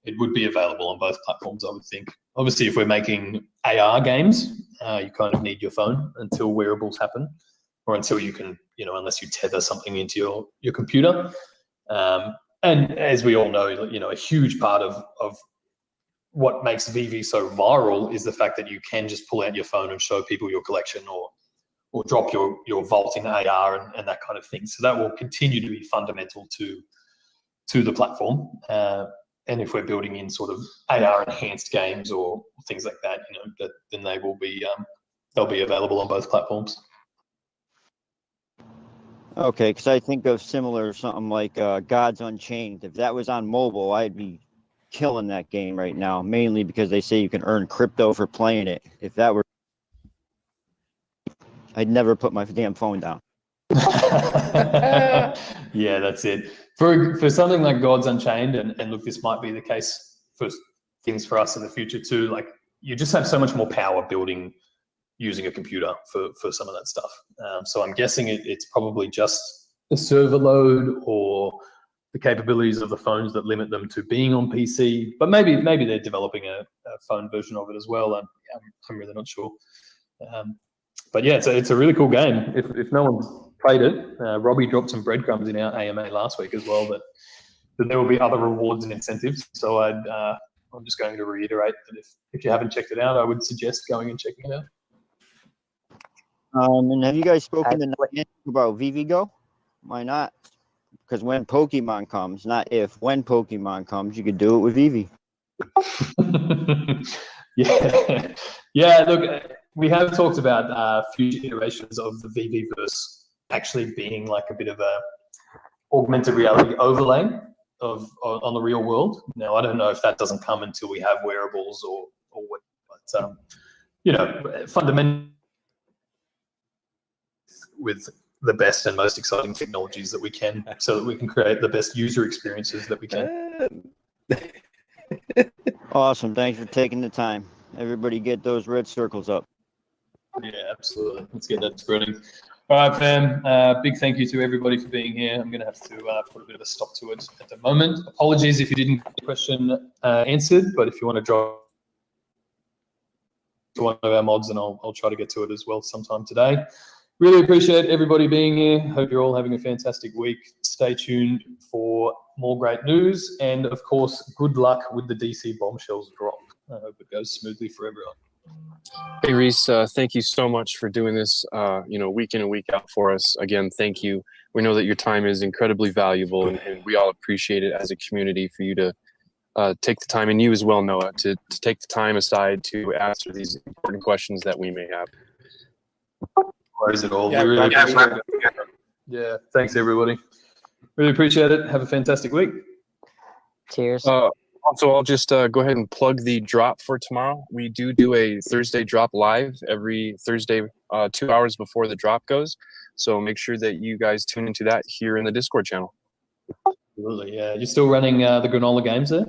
it would be available on both platforms, I would think. Obviously, if we're making AR games, you kind of need your phone until wearables happen, or until you can, unless you tether something into your computer. And as we all know, a huge part of what makes VeVe so viral is the fact that you can just pull out your phone and show people your collection or drop your vault in AR and that kind of thing. So that will continue to be fundamental to the platform. And if we're building in sort of AR enhanced games or things like that, then they will be they'll be available on both platforms. Okay, because I think of similar something like Gods Unchained. If that was on mobile, I'd be killing that game right now, mainly because they say you can earn crypto for playing it. If that were, I'd never put my damn phone down. Yeah, that's it. For something like Gods Unchained, and look, this might be the case for things for us in the future too, like you just have so much more power building using a computer for some of that stuff. So I'm guessing it's probably just the server load or the capabilities of the phones that limit them to being on PC. But maybe they're developing a phone version of it as well. I'm really not sure. But yeah, it's a really cool game. If no one's played it, Robbie dropped some breadcrumbs in our AMA last week as well that there will be other rewards and incentives. So I'm just going to reiterate that if you haven't checked it out, I would suggest going and checking it out. And have you guys spoken to Niantic about VeVe Go? Why not? Because when Pokemon comes, not if, when Pokemon comes, you could do it with VeVe. Yeah. Look, we have talked about future iterations of the VeVeverse actually being like a bit of a augmented reality overlay on the real world. Now, I don't know if that doesn't come until we have wearables or what, but fundamentally, with the best and most exciting technologies that we can, so that we can create the best user experiences that we can. Awesome. Thanks for taking the time. Everybody get those red circles up. Yeah, absolutely. Let's get that spreading. All right, fam. Big thank you to everybody for being here. I'm going to have to put a bit of a stop to it at the moment. Apologies if you didn't get the question answered, but if you want to drop to one of our mods, and I'll try to get to it as well sometime today. Really appreciate everybody being here. Hope you're all having a fantastic week. Stay tuned for more great news. And of course, good luck with the DC bombshells drop. I hope it goes smoothly for everyone. Hey, Reese, thank you so much for doing this, week in and week out for us. Again, thank you. We know that your time is incredibly valuable, and we all appreciate it as a community for you to take the time, and you as well, Noah, to take the time aside to answer these important questions that we may have. Worries at all. We really appreciate it. Yeah, thanks everybody. Really appreciate it. Have a fantastic week. Cheers. Also, I'll just go ahead and plug the drop for tomorrow. We do a Thursday drop live every Thursday, 2 hours before the drop goes. So make sure that you guys tune into that here in the Discord channel. Absolutely, yeah. You're still running the granola games there?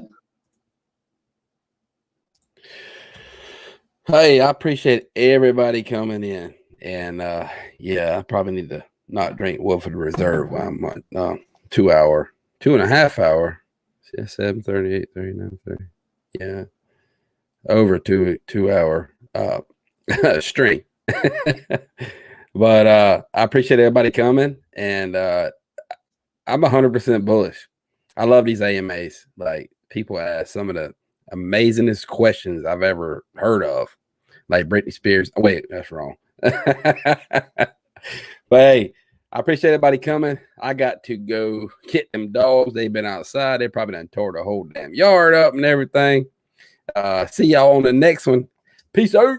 Hey, I appreciate everybody coming in. And I probably need to not drink Wilford Reserve while I'm on 2.5 hour. 7:30, 8:30, 9:30. Yeah, over 2 hour stream. But I appreciate everybody coming, and I'm 100% bullish. I love these AMAs. Like, people ask some of the amazingest questions I've ever heard of, like Britney Spears. Oh, wait, that's wrong. But hey, I appreciate everybody coming. I got to go get them dogs. They've been outside. They probably done tore the whole damn yard up and everything. See y'all on the next one. Peace out.